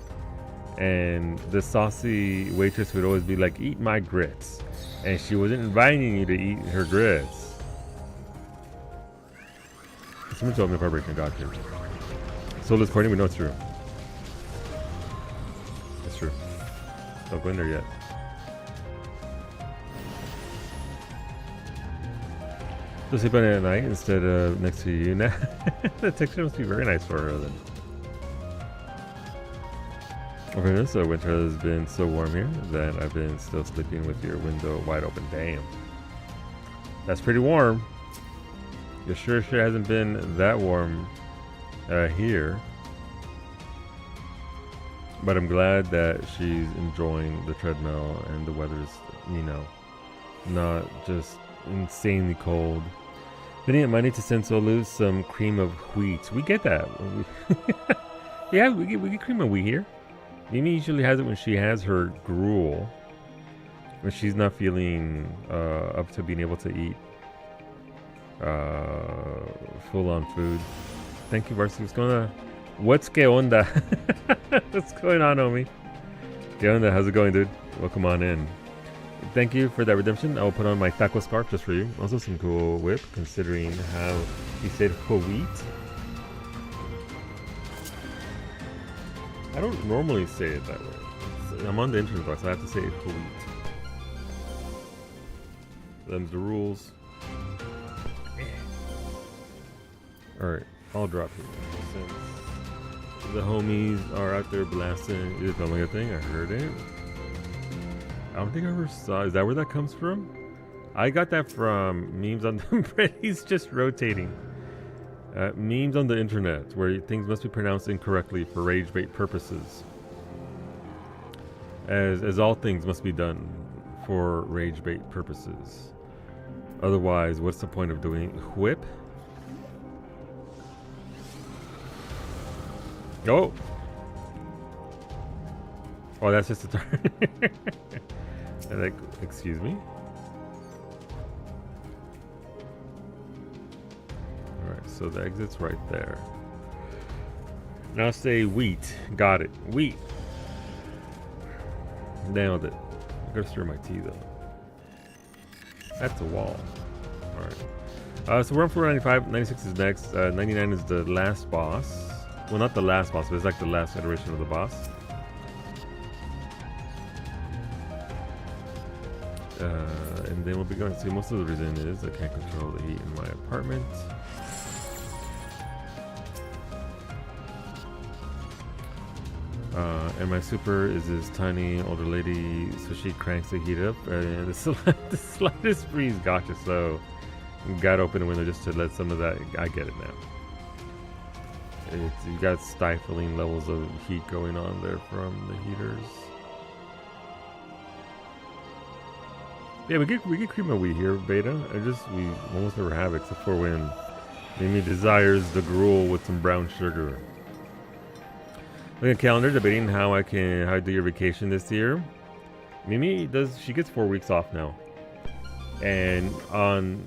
and the saucy waitress would always be like, "Eat my grits." And she wasn't inviting you to eat her grits. Someone told me if I break a doctor. Soulless Courtney, we know it's true. It's true. Don't go in there yet. So sleep on it at night instead of next to you. Now, the texture must be very nice for her then. Okay, this winter has been so warm here that I've been still sleeping with your window wide open. Damn. That's pretty warm. It sure hasn't been that warm here. But I'm glad that she's enjoying the treadmill and the weather's, you know, not just insanely cold. Then it might need to send Solu some cream of wheat. We get that. Yeah, we get cream of wheat here. Mimi usually has it when she has her gruel, when she's not feeling up to being able to eat full-on food. Thank you, Varsity. What's que onda? What's going on, Omi? Que onda? How's it going, dude? Welcome on in. Thank you for that redemption. I will put on my taco scarf just for you. Also some cool whip, considering how he said wheat. I don't normally say it that way. I'm on the internet box, so I have to say it wheat. Them's the rules. Alright, I'll drop here. Since the homies are out there blasting, you're filming a thing, I heard it. I don't think I ever saw. Is that where that comes from? I got that from memes on the He's just rotating. Memes on the internet where things must be pronounced incorrectly for rage bait purposes. As all things must be done for rage bait purposes. Otherwise, what's the point of doing whip? Oh! Oh, that's just a turn. Like, excuse me? Alright, so the exit's right there. Now say wheat. Got it. Wheat. Nailed it. I gotta stir my tea though. That's a wall. Alright. So we're on floor 95. 96 is next. 99 is the last boss. Well, not the last boss, but it's like the last iteration of the boss. And then we'll be going to see most of the reason is I can't control the heat in my apartment. And my super is this tiny older lady, so she cranks the heat up. And the slightest breeze, gotcha. So Got to open the window just to let some of that. I get it now. You got stifling levels of heat going on there from the heaters. Yeah, we get cream of wheat here, beta. We almost never have it except for when Mimi desires the gruel with some brown sugar. Look at calendar, debating how I do your vacation this year. Mimi she gets 4 weeks off now, and on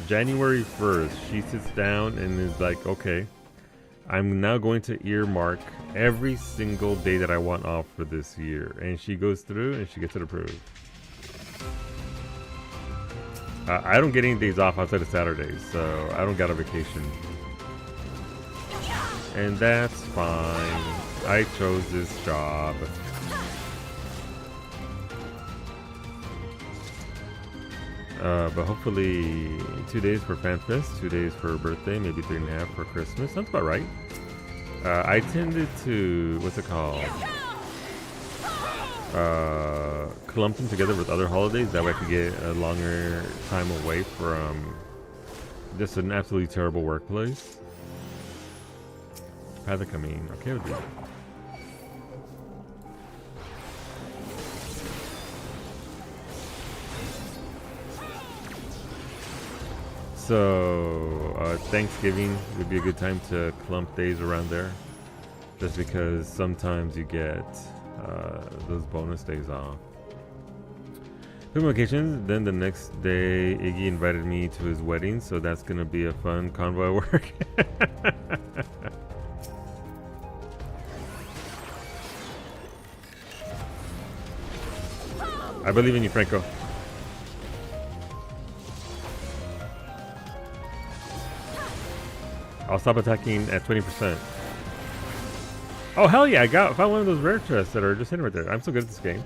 January 1st, she sits down and is like, okay, I'm now going to earmark every single day that I want off for this year, and she goes through and she gets it approved. I don't get any days off outside of Saturdays, so I don't got a vacation. And that's fine. I chose this job. But hopefully 2 days for FanFest, 2 days for birthday, maybe 3.5 for Christmas. Sounds about right. I tended to, what's it called? Clump them together with other holidays. That way I could get a longer time away from just an absolutely terrible workplace. How'd they come in? Okay with that. So, Thanksgiving would be a good time to clump days around there. Just because sometimes you get those bonus days off. Vacations. Then the next day, Iggy invited me to his wedding, so that's gonna be a fun convoy work. I believe in you, Franco. I'll stop attacking at 20%. Oh hell yeah! I found one of those rare chests that are just hidden right there. I'm so good at this game.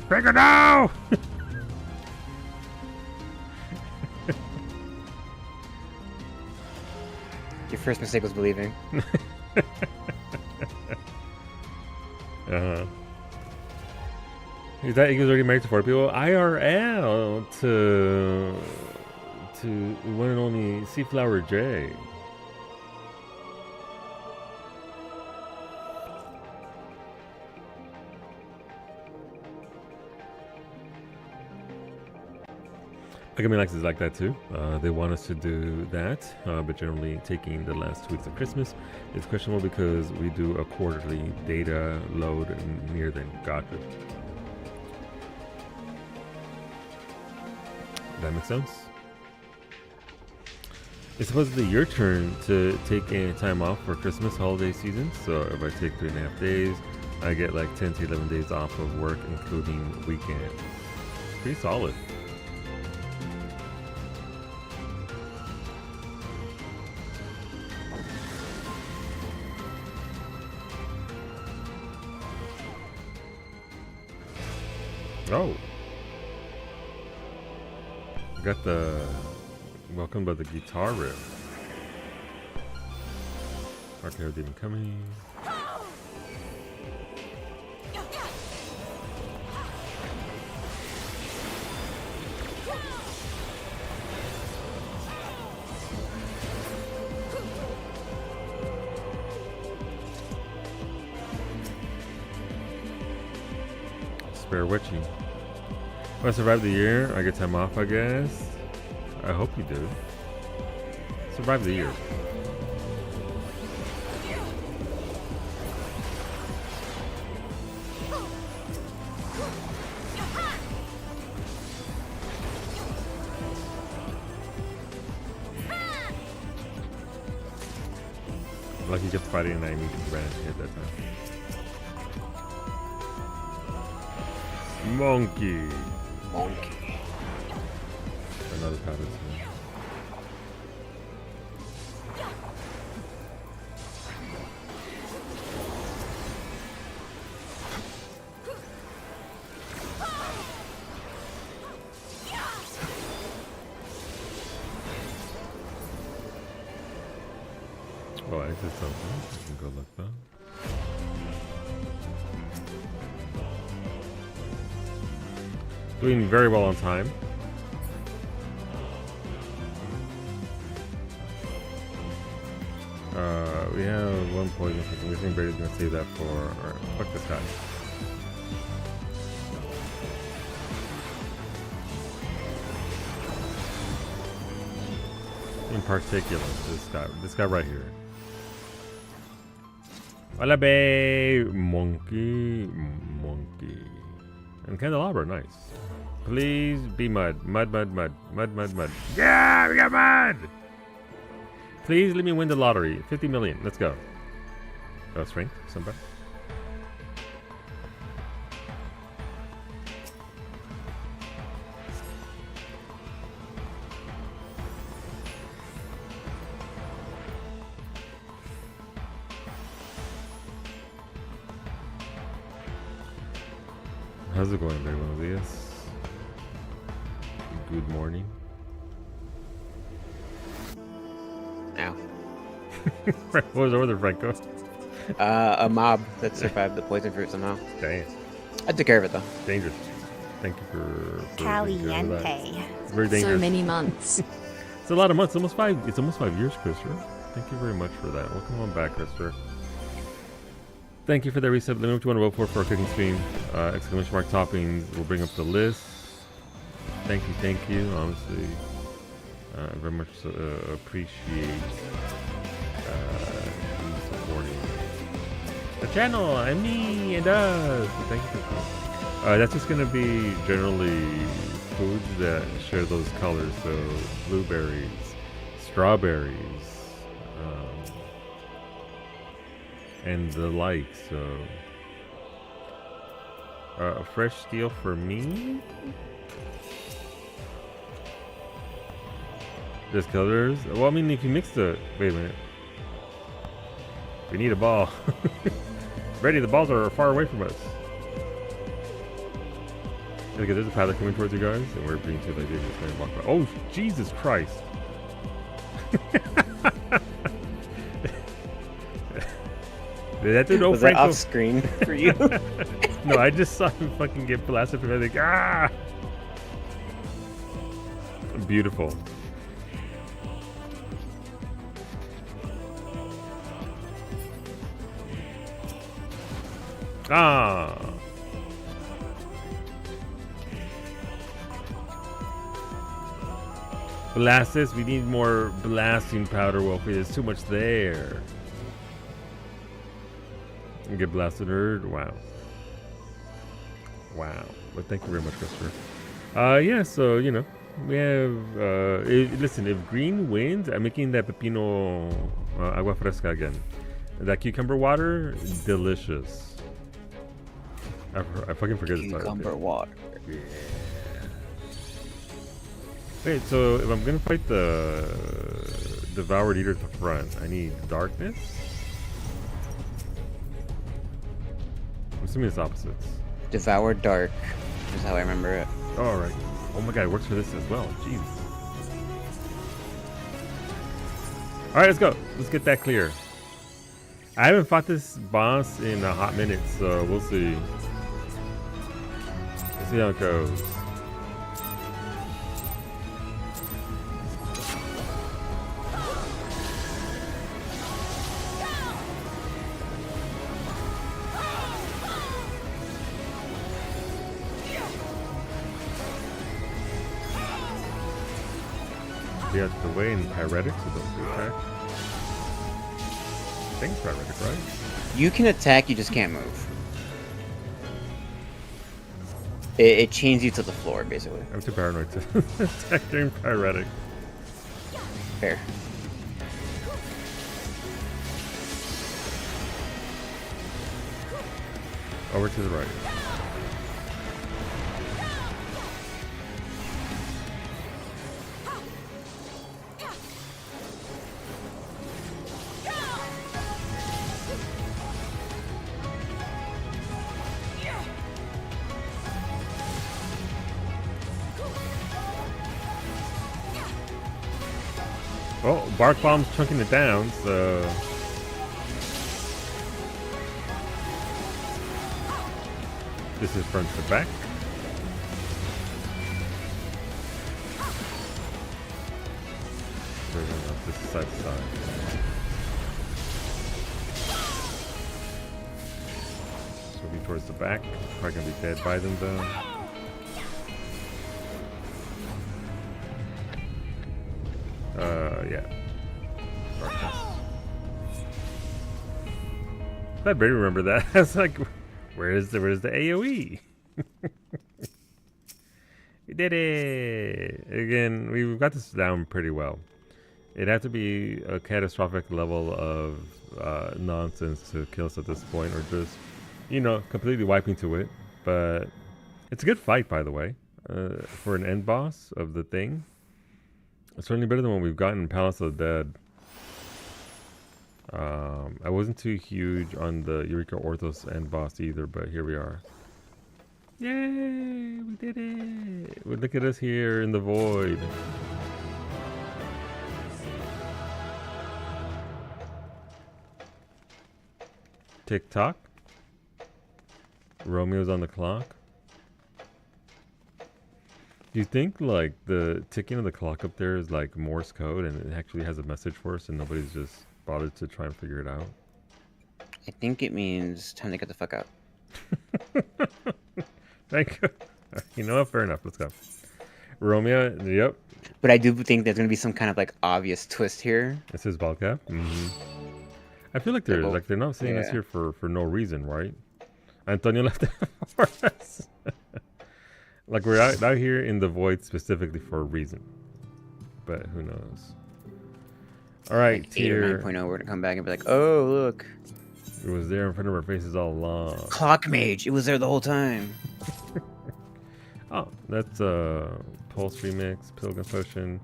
Franco, no! Your first mistake was believing. He thought he was already married to 4 people. IRL to one and only Seaflower J. Akami likes is like that too. They want us to do that, but generally taking the last 2 weeks of Christmas is questionable because we do a quarterly data load near then. Gotcha. That makes sense. It's supposedly your turn to take any time off for Christmas holiday season. So if I take 3.5 days, I get like 10 to 11 days off of work, including weekend. Pretty solid. Oh. Got the welcome by the guitar riff. Arcade even coming. Spare witchy. If I survive the year, I get time off, I guess. I hope you do. Survive the year. Lucky kept Friday and I immediately ran into at that time. Monkey. Another pattern. Oh, I did something. I can go like that. Doing very well on time. We have 1 poison. We think Brady's gonna save that for. Alright, fuck this guy. In particular, this guy right here. Hola, babe. Monkey. And candelabra, nice. Please be mud. Mud. Yeah, we got mud! Please let me win the lottery. 50 million. Let's go. Oh, strength. Somebody. How's it going, very buenos dias. Good morning. Ow. What was over there, Franco? A mob that survived the poison fruit somehow. Damn. I took care of it though. Dangerous. Thank you for Caliente. It's very dangerous. So many months. It's a lot of months. Almost 5. It's almost 5 years, Christopher. Thank you very much for that. Welcome on back, Christopher. Thank you for the reset. Let me know what you want to vote for our cooking stream. Exclamation mark toppings. We'll bring up the list. Thank you. Honestly, I very much appreciate you supporting the channel and me and us. Thank you for that. That's just gonna be generally foods that share those colors. So blueberries, strawberries. And the like, so a fresh steel for me. Just colors. Well, I mean, if you mix the wait a minute, we need a ball. Ready? The balls are far away from us. Okay, there's a paddle coming towards you guys, and we're being too lazy. Just gonna walk by. Oh, Jesus Christ! That dude, Was that off screen for you? No, I just saw him fucking get blasted from everything. Ah! Beautiful. Ah! Blast this. We need more blasting powder, Wolfie. There's too much there. Get blasted, nerd. Wow. But thank you very much, Christopher. Yeah, so, you know, we have, listen, if green wins, I'm making that pepino agua fresca again. That cucumber water, delicious. I fucking forget the title. Cucumber water. Yeah. Wait, so if I'm gonna fight the devoured eater at the front, I need darkness? I'm assuming it's opposites. Devoured dark is how I remember it. Oh, all right. Oh my god, it works for this as well. Jeez. All right, let's go. Let's get that clear. I haven't fought this boss in a hot minute, so we'll see. Let's see how it goes. Be out the way and pyretic, so don't do attack. I think it's pyretic, right? You can attack, you just can't move. It chains you to the floor, basically. I'm too paranoid to attack during pyretic. Fair. Over to the right. Well, Bark Bomb's chunking it down, so... This is front to back. Just side to side. Moving towards the back. Probably gonna be dead by them though. Yeah. Darkness. I barely remember that. I was like, where's the AoE? We did it! Again, we've got this down pretty well. It'd have to be a catastrophic level of nonsense to kill us at this point, or just, you know, completely wiping to it. But it's a good fight, by the way, for an end boss of the thing. It's certainly better than what we've gotten in Palace of the Dead. I wasn't too huge on the Eureka Orthos end boss either, but here we are. Yay! We did it! Well, look at us here in the void. Tick tock. Romeo's on the clock. Do you think like the ticking of the clock up there is like Morse code and it actually has a message for us and nobody's just bothered to try and figure it out? I think it means time to get the fuck out. Thank you. You know what? Fair enough. Let's go. Romeo, yep. But I do think there's gonna be some kind of like obvious twist here. This is ball cap. I feel like there is. Like they're not saying this Yeah. here for no reason, right? Antonio left it for us. Like we're out here in the void specifically for a reason. But who knows? All right, Like 8 or tier. 9.0, we're gonna come back and be like, oh look, It was there in front of our faces all along. Clock Mage, it was there the whole time. Oh, that's Pulse Remix, Pilgrim Potion,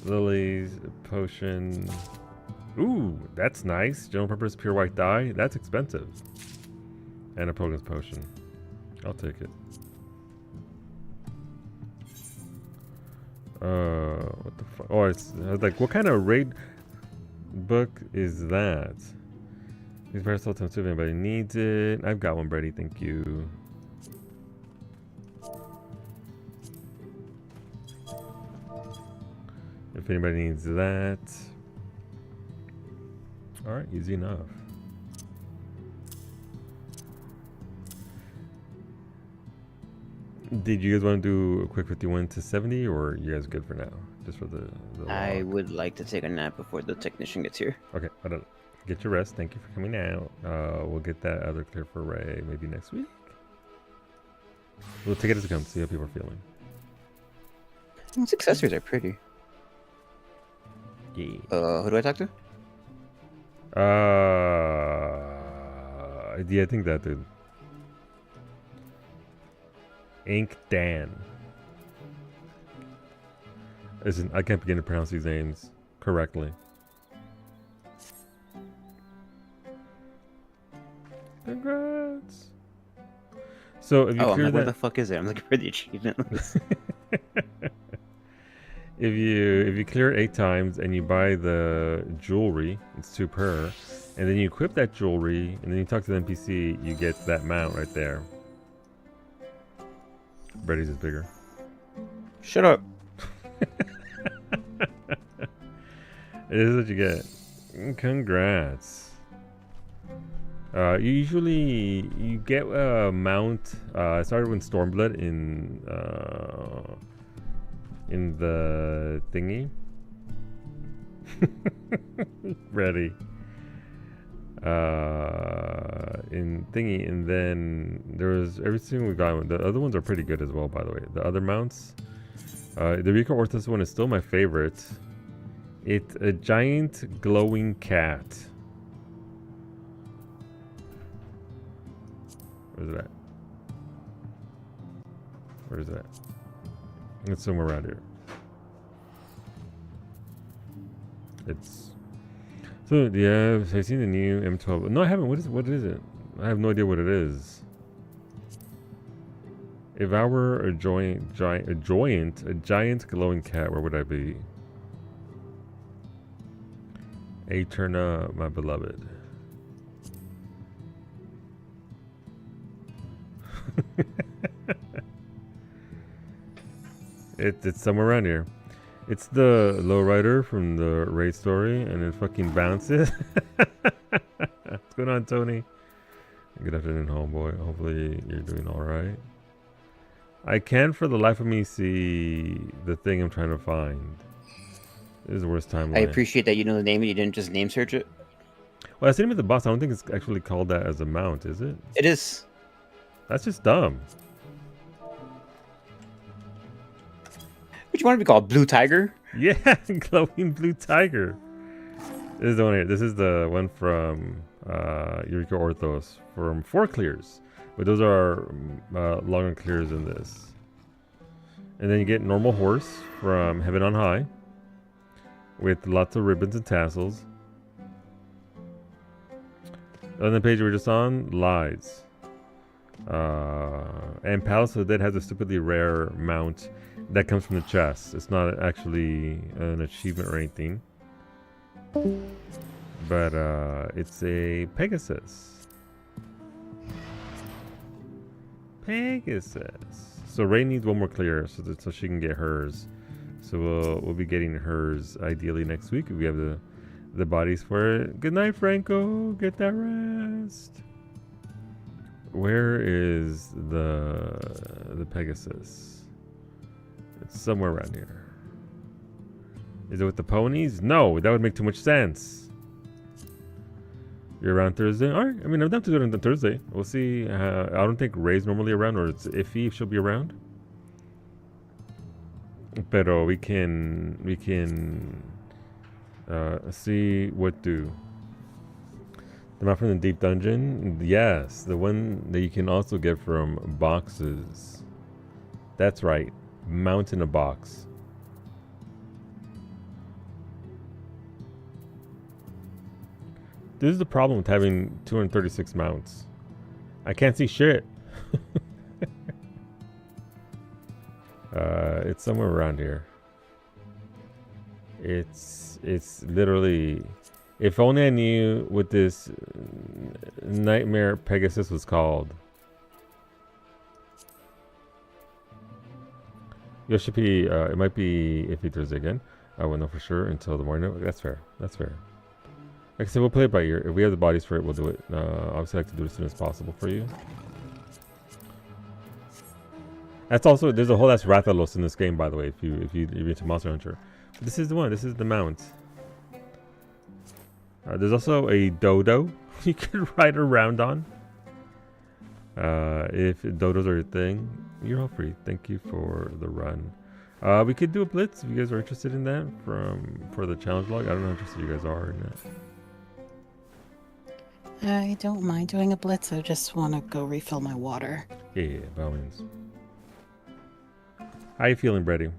Lily's Potion. Ooh, that's nice. General Purpose Pure White Dye. That's expensive. And a Pilgrim's Potion. I'll take it. What the fuck? Oh, it's I was like, what kind of raid book is that? These better still if anybody needs it. I've got one, Brady. Thank you. If anybody needs that. Alright, easy enough. Did you guys want to do a quick 51 to 70 or are you guys good for now? Just for the I log? would like to take a nap before the technician gets here. Okay, hold on. Get your rest. Thank you for coming out. We'll get that other clear for Ray maybe next week. We'll take it as it comes, see how people are feeling. These accessories are pretty. Yeah. Who do I talk to? Yeah, I think that dude. Ink Dan. Listen, I can't begin to pronounce these names correctly. Congrats. So if you Oh, I'm clear like, where that, the fuck is it? I'm looking for the achievement list. if you clear it 8 times and you buy the jewelry, it's 2 per, and then you equip that jewelry and then you talk to the NPC, you get that mount right there. Brady's is bigger. Shut up. It is what you get. Congrats. You get a mount. I started with Stormblood in the thingy. Ready. In thingy, and then there was every single we got. The other ones are pretty good as well, by the way. The other mounts. The Rico Orthos one is still my favorite. It's a giant glowing cat. Where's it at? Where is it at? It's somewhere around here. It's so yeah. I've seen the new M12. No, I haven't. What is it? I have no idea what it is. If I were a giant glowing cat, where would I be? Aeterna, my beloved. It's somewhere around here. It's the lowrider from the raid story, and it fucking bounces. What's going on, Tony? Good afternoon, homeboy. Hopefully you're doing all right. I can't for the life of me see the thing I'm trying to find. This is the worst timeline. I appreciate that you know the name and you didn't just name search it. Well, I seen him at the boss. I don't think it's actually called that as a mount, is it? It is. That's just dumb. What you want to be called? Blue Tiger? Yeah, glowing blue tiger. This is the one here. This is the one from Eureka Orthos from 4 clears. But those are longer clears than this. And then you get normal horse from Heaven on High with lots of ribbons and tassels. On the page we're just on, lies. And Palace of the Dead has a stupidly rare mount that comes from the chest. It's not actually an achievement or anything. But it's a Pegasus. Pegasus. So Ray needs one more clear so she can get hers. So we'll be getting hers ideally next week if we have the bodies for it. Good night, Franco. Get that rest. Where is the Pegasus? It's somewhere around here. Is it with the ponies? No, that would make too much sense. You're around Thursday? Alright, I mean, I'm down to do it on Thursday. We'll see. I don't think Ray's normally around, or it's iffy if she'll be around. Pero we can see what do. The map from the deep dungeon? Yes, the one that you can also get from boxes. That's right. Mount in a box. This is the problem with having 236 mounts. I can't see shit. It's somewhere around here. It's literally... If only I knew what this Nightmare Pegasus was called. Yoshipi, it might be iffy Thursday again. I won't know for sure until the morning. That's fair. That's fair. Like I said, we'll play it by ear. If we have the bodies for it, we'll do it. Obviously, I like to do it as soon as possible for you. That's also, there's a whole ass Rathalos in this game, by the way, if you're into Monster Hunter. But this is the one. This is the mount. There's also a dodo you can ride around on. If dodos are your thing, you're all free. Thank you for the run. We could do a blitz if you guys are interested in that for the challenge log. I don't know how interested you guys are in that. I don't mind doing a blitz. I just want to go refill my water. Yeah, by all means. How you feeling, Brady?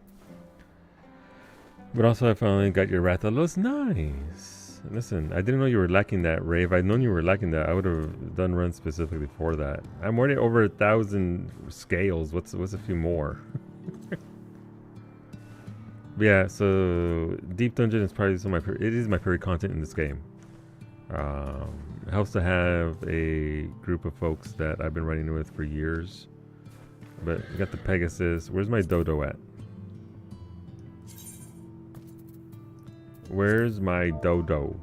But also, I finally got your Rathalos. Nice. Listen, I didn't know you were lacking that, Ray. If I'd known you were lacking that, I would have done runs specifically for that. I'm already over 1,000 scales. What's a few more? But yeah, so Deep Dungeon is probably some of my it is my favorite content in this game. It helps to have a group of folks that I've been running with for years. But we got the Pegasus. Where's my dodo at? Where's my dodo?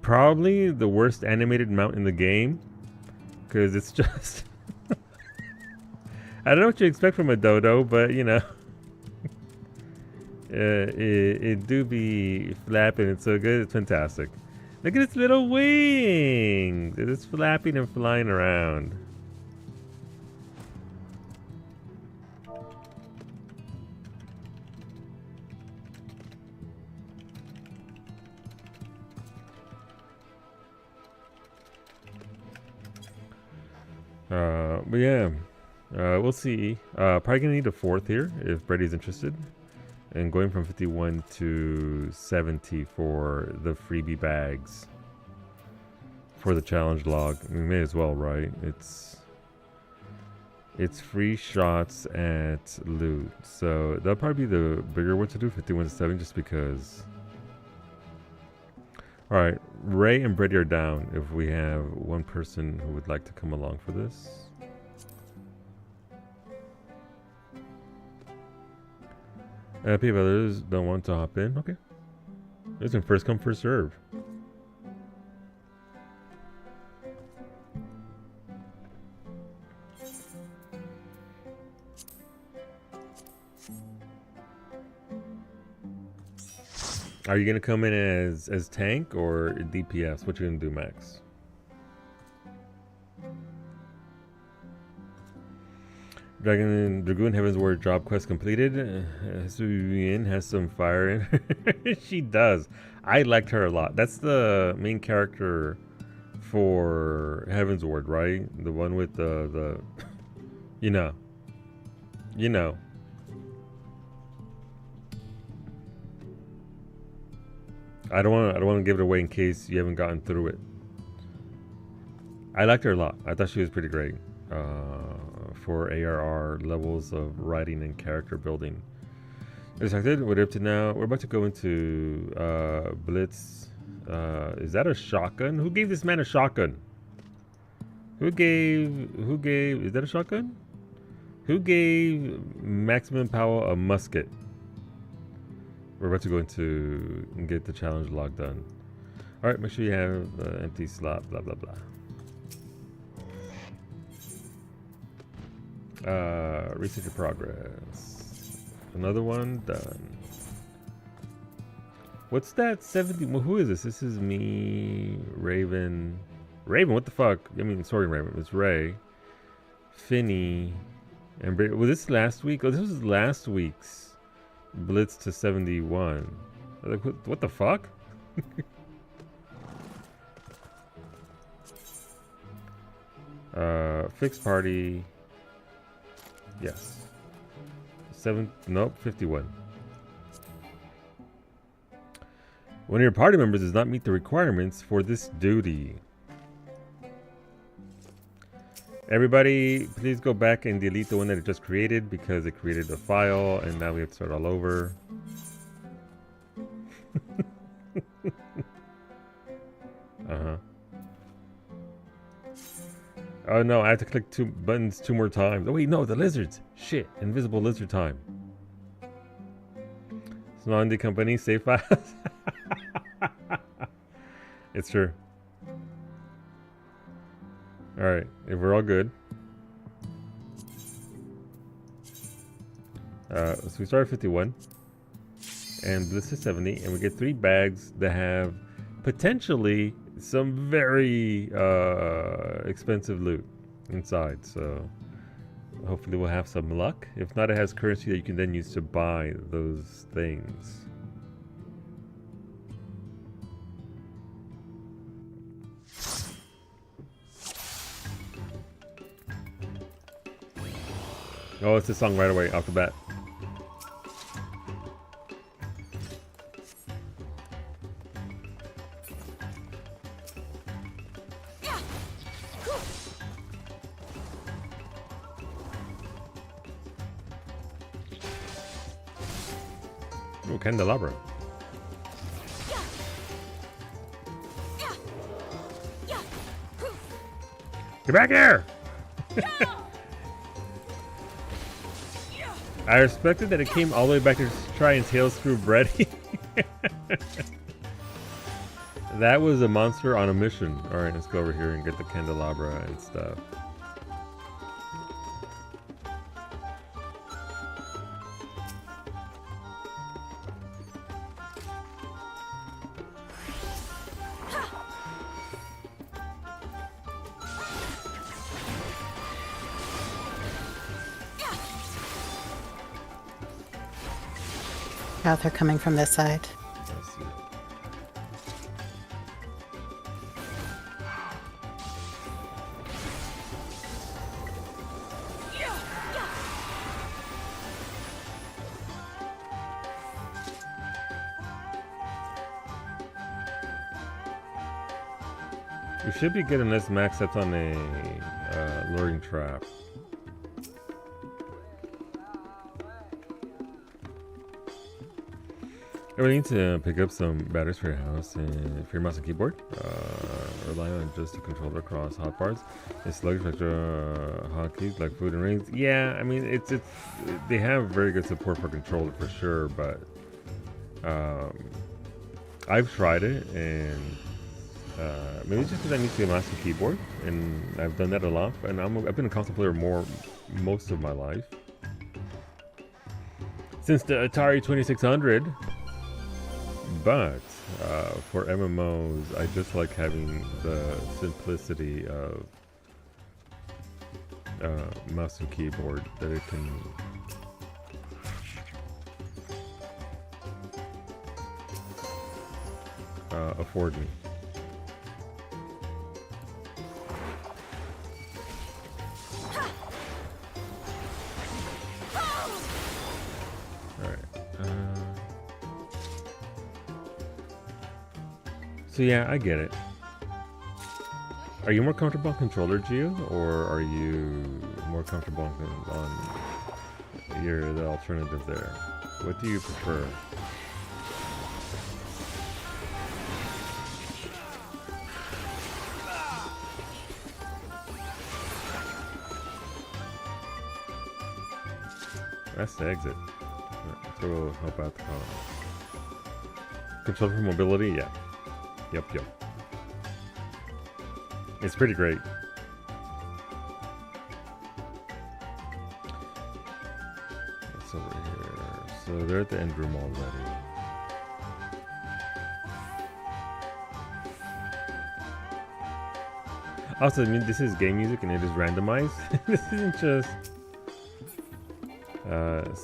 Probably the worst animated mount in the game. Because it's just... I don't know what you expect from a dodo, but you know. It do be flapping. It's so good. It's fantastic. Look at its little wings. It's flapping and flying around. But yeah, we'll see. Probably gonna need a 4th here if Brady's interested. And going from 51 to 70 for the freebie bags for the challenge log. We may as well, right? It's free shots at loot. So that'll probably be the bigger one to do, 51 to 7, just because. Alright, Ray and Brady are down if we have one person who would like to come along for this. People others don't want to hop in. Okay. Listen, first come, first serve. Are you gonna come in as tank or DPS? What you gonna do, Max? Dragoon Heaven's Word job quest completed. Suyin has some fire in her. She does. I liked her a lot. That's the main character for Heaven's Word, right? The one with the you know. I don't want to give it away in case you haven't gotten through it. I liked her a lot. I thought she was pretty great for ARR levels of writing and character building. Expected. We're up to now. We're about to go into Blitz. Is that a shotgun? Who gave this man a shotgun? Who gave? Is that a shotgun? Who gave Maximum Powell a musket? We're about to go into and get the challenge log done. All right, make sure you have the empty slot. Blah blah blah. Research your progress. Another one done. What's that 70? Well, who is this? This is me, Raven. Raven, what the fuck? I mean, sorry, Raven. It's Ray, Finny, and was this last week? Oh, this was last week's Blitz to 71. Like, what the fuck? Fixed party. Yes. 51. One of your party members does not meet the requirements for this duty. Everybody, please go back and delete the one that it just created because it created a file and now we have to start all over. Oh no, I have to click 2 buttons 2 more times. Oh wait, no, the lizards. Shit, invisible lizard time. It's not in the company, save files. It's true. Alright, if we're all good. So we start at 51. And this is 70. And we get 3 bags that have potentially some very expensive loot inside. So hopefully we'll have some luck. If not, it has currency that you can then use to buy those things. Oh, it's this song right away, off the bat. Oh, candelabra. Get back here! I respected that it came all the way back to try and tail screw Brady. That was a monster on a mission. Alright, let's go over here and get the candelabra and stuff. They're coming from this side. Let's see. We should be getting this max up on a luring trap. I really need to pick up some batteries for your house and for your mouse and keyboard. Rely on just to control it across hotbars. It's sluggish extra hotkeys like food and rings. Yeah, I mean it's they have very good support for controller for sure, but I've tried it and maybe it's just because I need to get a mouse and keyboard, and I've done that a lot. And I've been a console player most of my life since the Atari 2600. But for MMOs, I just like having the simplicity of mouse and keyboard that it can afford me. So yeah, I get it. Are you more comfortable on controller, Gio, or are you more comfortable on the alternative there? What do you prefer? That's the exit. Let's go help out the column. Control for mobility, yeah. Yep. It's pretty great. What's over here? So they're at the end room already. Also, I mean, this is game music and it is randomized. This isn't just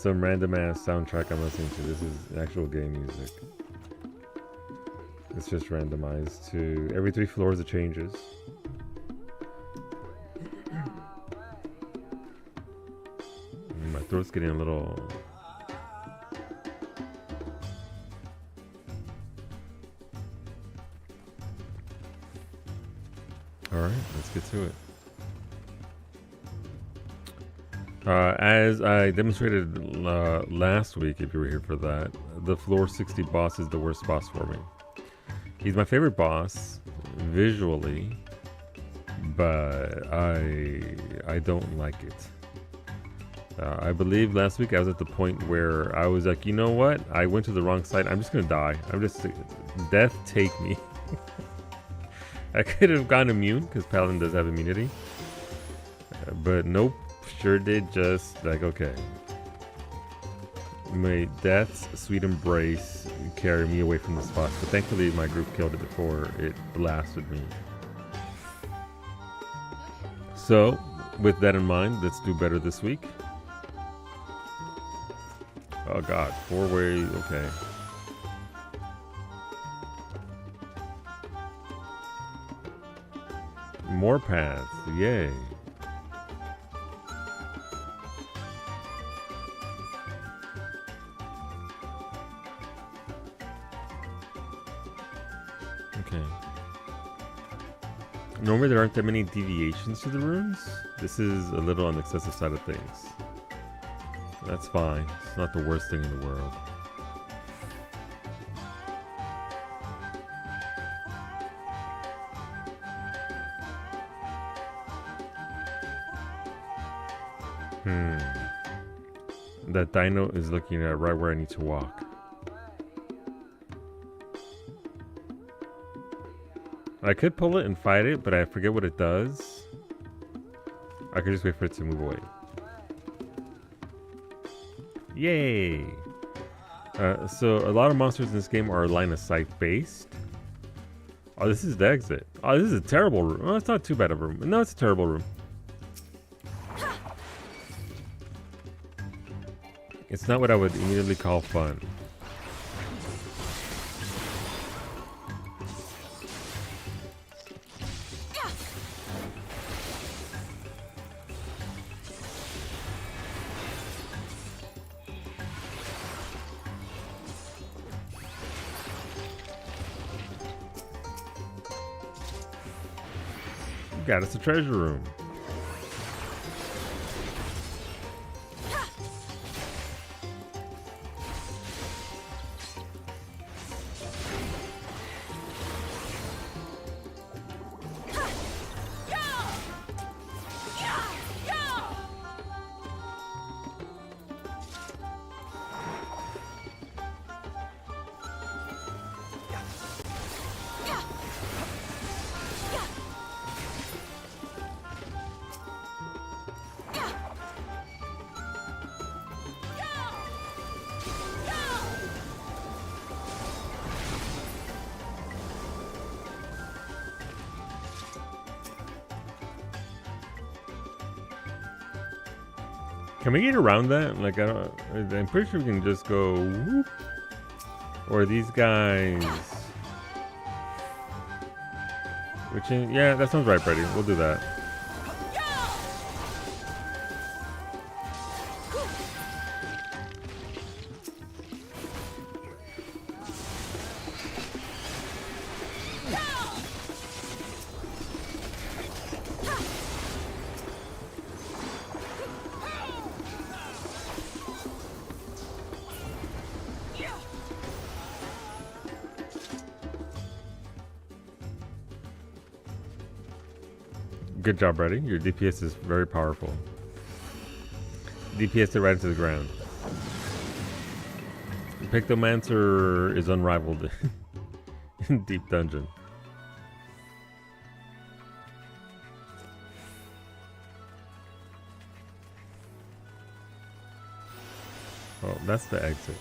some random ass soundtrack I'm listening to. This is actual game music. It's just randomized to every 3 floors it changes. My throat's getting a little... Alright, let's get to it. As I demonstrated last week, if you were here for that, the floor 60 boss is the worst boss for me. He's my favorite boss visually, but I don't like it. I believe last week I was at the point where I was like, you know what? I went to the wrong side. I'm just gonna die. Death take me. I could have gone immune because Paladin does have immunity, but nope. Sure did just like, okay. May death's sweet embrace carry me away from the spot, but thankfully my group killed it before it blasted me. So, with that in mind, let's do better this week. Oh god, 4-way, okay. More paths, yay. Normally there aren't that many deviations to the rooms. This is a little on the excessive side of things. That's fine. It's not the worst thing in the world. That dino is looking at right where I need to walk. I could pull it and fight it, but I forget what it does. I could just wait for it to move away. Yay! So a lot of monsters in this game are line of sight based. Oh, this is the exit. Oh, this is a terrible room. Oh, it's not too bad of a room. No, it's a terrible room. It's not what I would immediately call fun. God, it's a treasure room. Can we get around that? Like, I'm pretty sure we can just go whoop. Or these guys. Yeah, that sounds right, Freddy. We'll do that. Good job, Brady. Your DPS is very powerful. DPS it right into the ground. Pictomancer is unrivaled in Deep Dungeon. Oh, that's the exit.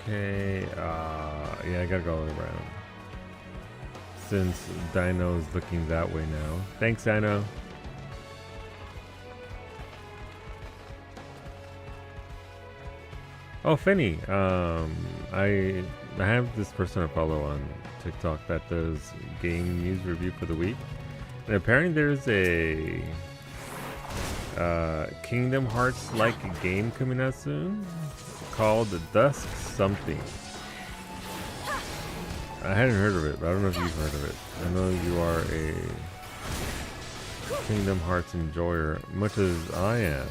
Okay, yeah, I gotta go around. Since Dino's looking that way now. Thanks, Dino. Oh, Finny. I have this person I follow on TikTok that does game news review for the week. And apparently there's a Kingdom Hearts-like game coming out soon called Dusk Something. I hadn't heard of it, but I don't know if you've heard of it. I know you are a Kingdom Hearts enjoyer, much as I am.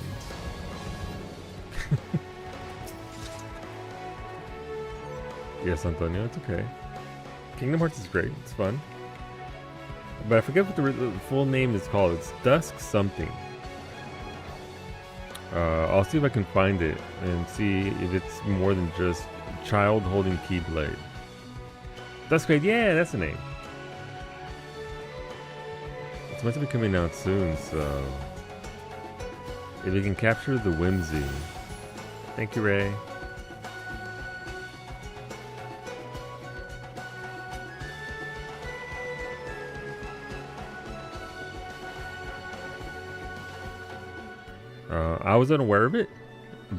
Yes, Antonio, it's okay. Kingdom Hearts is great, it's fun. But I forget what the full name is called. It's Dusk Something. I'll see if I can find it and see if it's more than just child holding Keyblade. That's great. Yeah, that's the name. It's meant to be coming out soon, so if we can capture the whimsy. Thank you, Ray. I was unaware of it,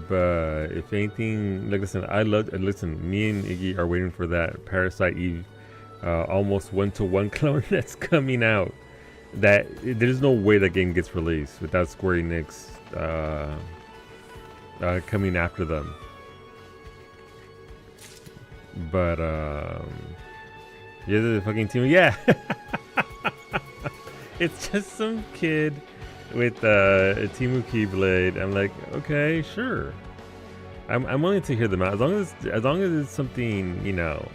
but if anything, like listen, me and Iggy are waiting for that Parasite Eve almost one-to-one clone that's coming out. That there's no way that game gets released without Square Enix coming after them. But yeah, the fucking team, yeah. It's just some kid with a Timu Keyblade. I'm like, okay, sure. I'm willing to hear them out as long as it's something, you know.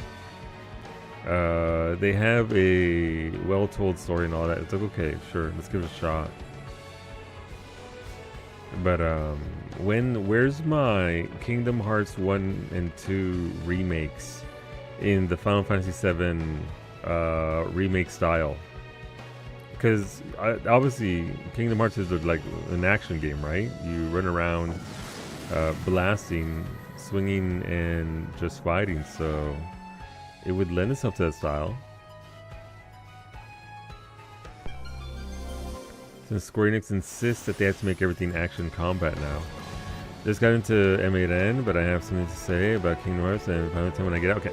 They have a well-told story and all that. It's like, okay, sure, let's give it a shot. But where's my Kingdom Hearts 1 and 2 remakes in the Final Fantasy VII remake style? Because obviously Kingdom Hearts is like an action game, right? You run around blasting, swinging, and just fighting, so it would lend itself to that style. Since Square Enix insists that they have to make everything action combat now. Just got into M8N, but I have something to say about Kingdom Hearts and Final Fantasy when I get out. Okay.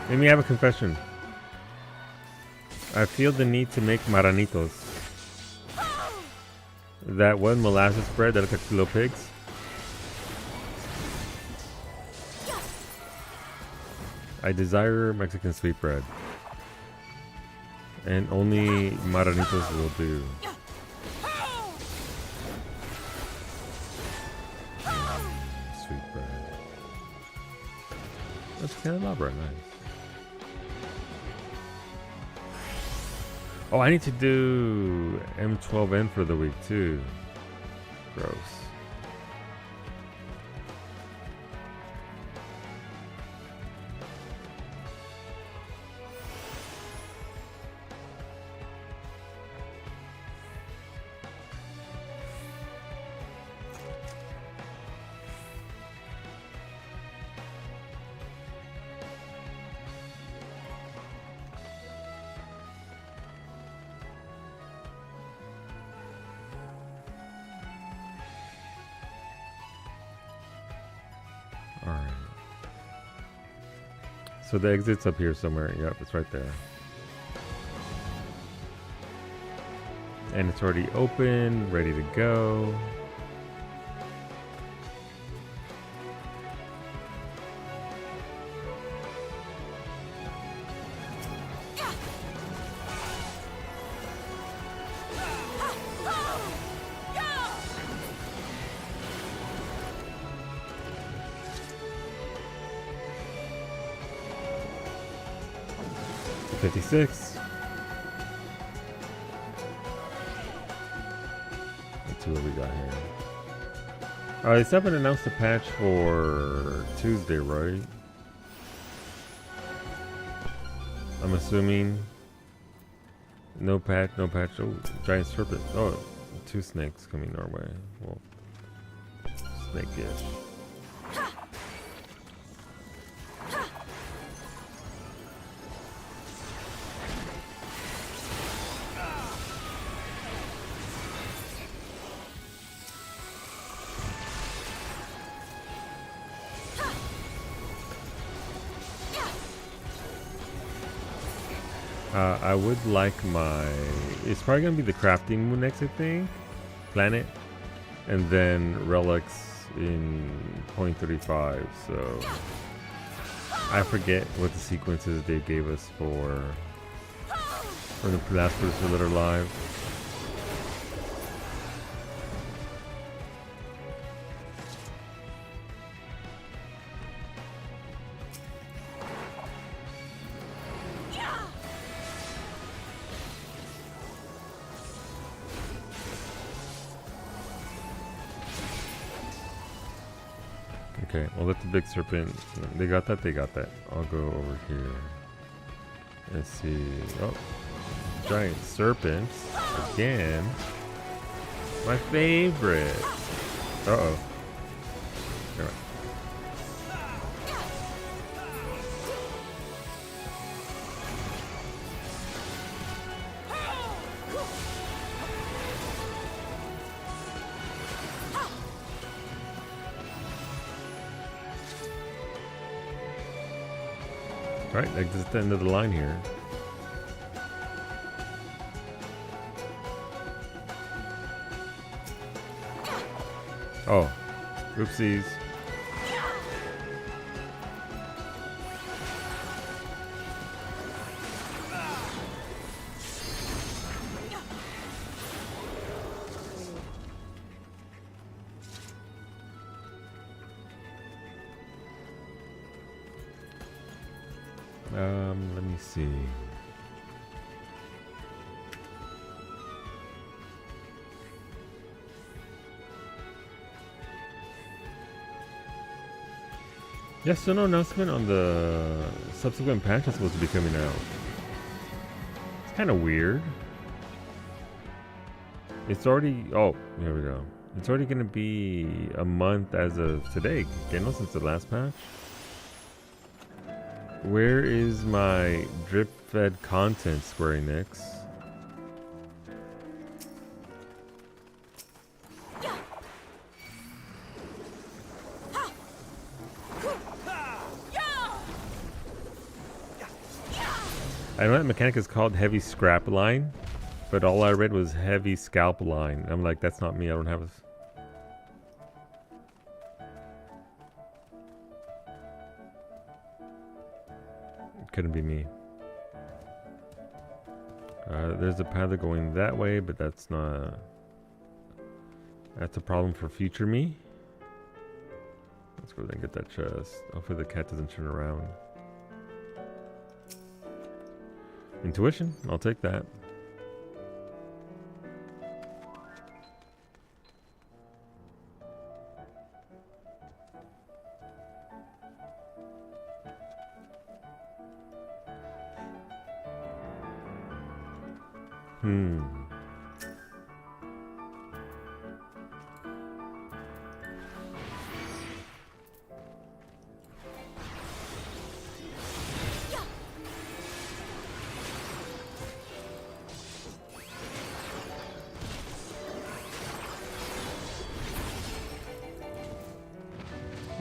Let me have a confession. I feel the need to make maranitos. That one molasses bread that look like little pigs. I desire Mexican sweetbread. And only marranitos will do. Sweetbread. That's candelabra, nice. Oh, I need to do M12N for the week too. Gross. Alright. So the exit's up here somewhere. Yep, it's right there. And it's already open, ready to go. $56. Let's see what we got here. They still haven't announced the patch for Tuesday, right? I'm assuming. No patch, no patch. Oh, giant serpent. Oh, 2 snakes coming our way. Well, snake-ish. I would like my... It's probably going to be the crafting moon next, I think. Planet. And then relics in 0.35. So... I forget what the sequences they gave us for the last person that are live. Okay, well let the big serpent, they got that, they got that. I'll go over here. Let's see, oh, giant serpents, again. My favorite. Uh-oh. All right. Alright, that's the end of the line here. Oh, oopsies. Let me see. Yes, so no announcement on the subsequent patch that's supposed to be coming out. It's kind of weird. It's already, oh, here we go. It's already going to be a month as of today, you know, since the last patch. Where is my drip-fed content, Square Enix? I know that mechanic is called heavy scrap line. But all I read was heavy scalp line. I'm like, that's not me. I don't have a... It couldn't be me. There's a path going that way, but that's not... That's a problem for future me. Let's go and get that chest. Hopefully the cat doesn't turn around. Intuition, I'll take that.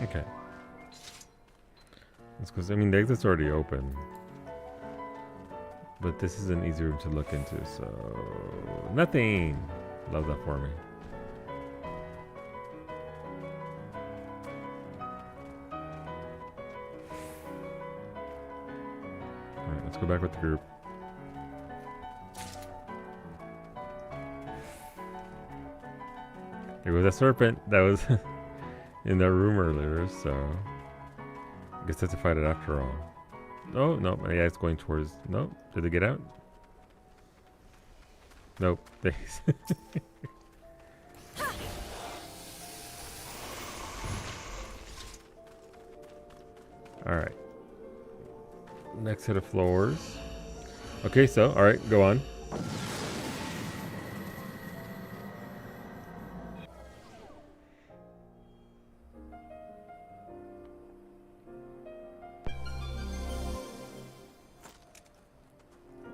Okay. That's because, I mean, the exit's already open. But this is an easy room to look into, so... Nothing! Love that for me. Alright, let's go back with the group. It was a serpent that was in that room earlier, so... I guess that's to fight it after all. Oh, no, yeah, it's going towards... Nope. Did they get out? Nope. Alright. Next set of floors. Okay, so, alright, go on.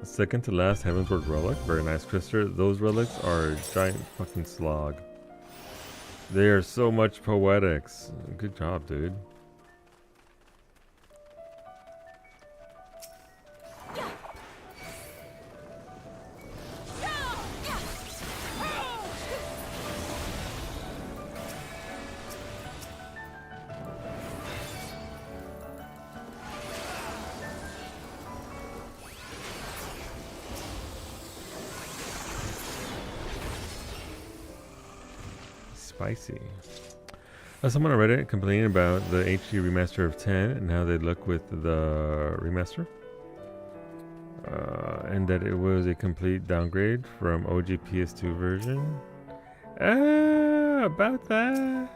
Second to last Heavensward relic. Very nice, Krister. Those relics are a giant fucking slog. They are so much poetics. Good job, dude. Spicy. Someone on Reddit complaining about the HD remaster of 10 and how they look with the remaster. And that it was a complete downgrade from OG PS2 version. About that.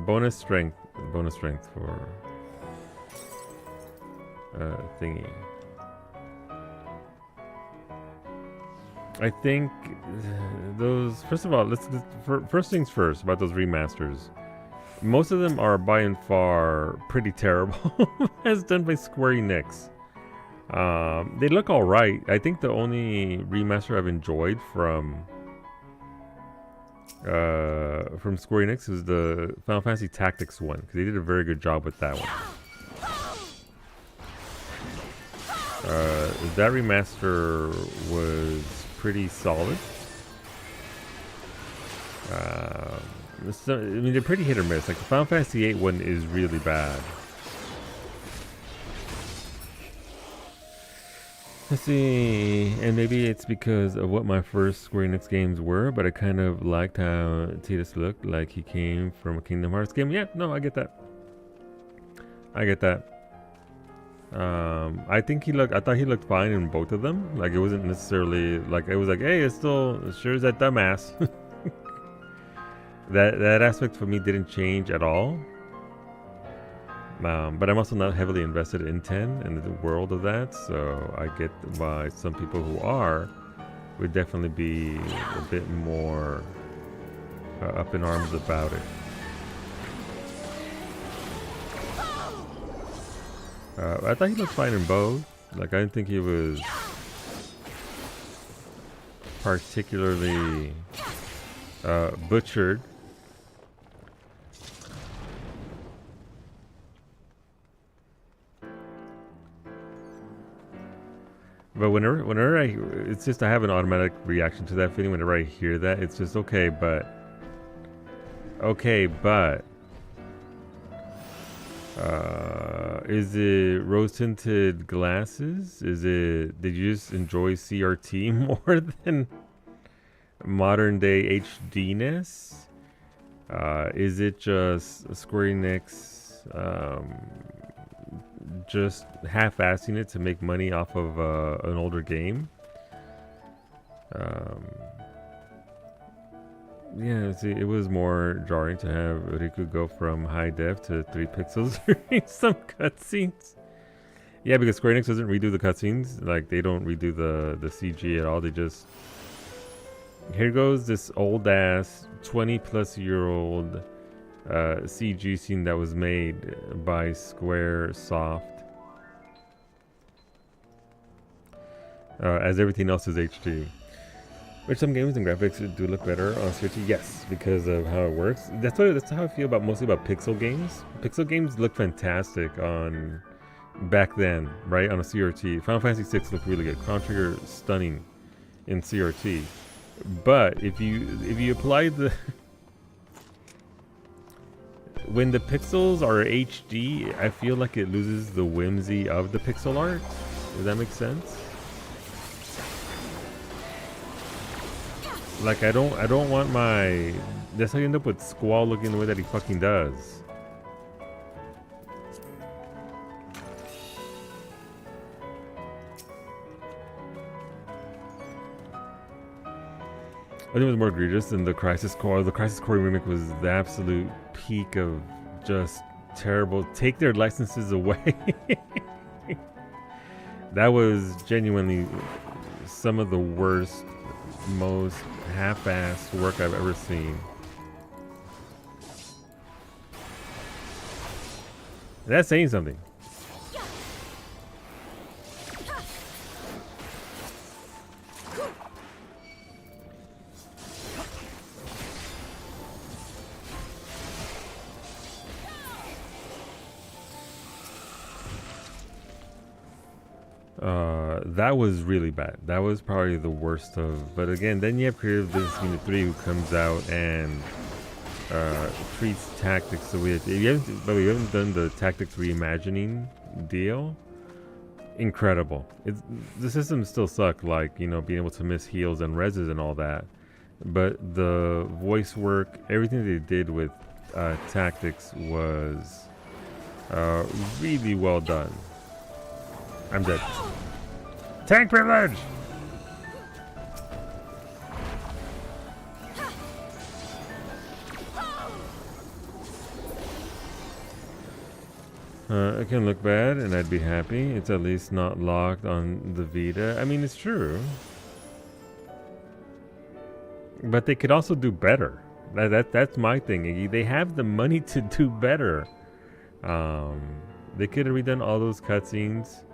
Bonus strength for thingy. I think those, first of all, first things first about those remasters. Most of them are by and far pretty terrible as done by Square Enix. They look alright. I think the only remaster I've enjoyed from Square Enix is the Final Fantasy Tactics one, because they did a very good job with that one. That remaster was pretty solid. I mean, they're pretty hit or miss. Like the Final Fantasy VIII one is really bad. Let's see, and maybe it's because of what my first Square Enix games were, but I kind of liked how Tidus looked, like he came from a Kingdom Hearts game. Yeah, no, I get that. I get that. I thought he looked fine in both of them. Like it wasn't necessarily like it was like, hey, it sure is that dumbass. that aspect for me didn't change at all. But I'm also not heavily invested in 10 and the world of that, so I get why some people who are would definitely be a bit more up in arms about it. I thought he looked fine in both. Like, I didn't think he was particularly butchered. But whenever it's just I have an automatic reaction to that feeling whenever I hear that. It's just okay, but is it rose tinted glasses? Did you just enjoy CRT more than modern day HDness? Is it just Square Enix just half-assing it to make money off of an older game? Yeah, see, it was more jarring to have Riku go from high def to 3 pixels during some cutscenes. Yeah, because Square Enix doesn't redo the cutscenes. Like, they don't redo the CG at all. They just... Here goes this old-ass, 20-plus-year-old CG scene that was made by Square Soft. As everything else is HD. Which some games and graphics do look better on CRT, yes, because of how it works. That's how I feel mostly about pixel games. Pixel games look fantastic on back then, right? On a CRT. Final Fantasy VI looked really good. Chrono Trigger stunning in CRT. But if you apply the when the pixels are HD, I feel like it loses the whimsy of the pixel art. Does that make sense? Like I don't want my... That's how you end up with Squall looking the way that he fucking does. I think it was more egregious than the Crisis Core. The Crisis Core remake was the absolute peak of just terrible. Take their licenses away. That was genuinely some of the worst, most half-assed work I've ever seen. That's saying something. That was really bad. That was probably the worst of. But again, then you have Creative Business Unit 3 who comes out and treats tactics the way it. You haven't done the tactics reimagining deal. Incredible. The systems still suck, like being able to miss heals and reses and all that. But the voice work, everything they did with tactics was really well done. I'm dead. Tank privilege! It can look bad and I'd be happy. It's at least not locked on the Vita. I mean, it's true. But they could also do better. That's my thing. They have the money to do better. They could have redone all those cutscenes.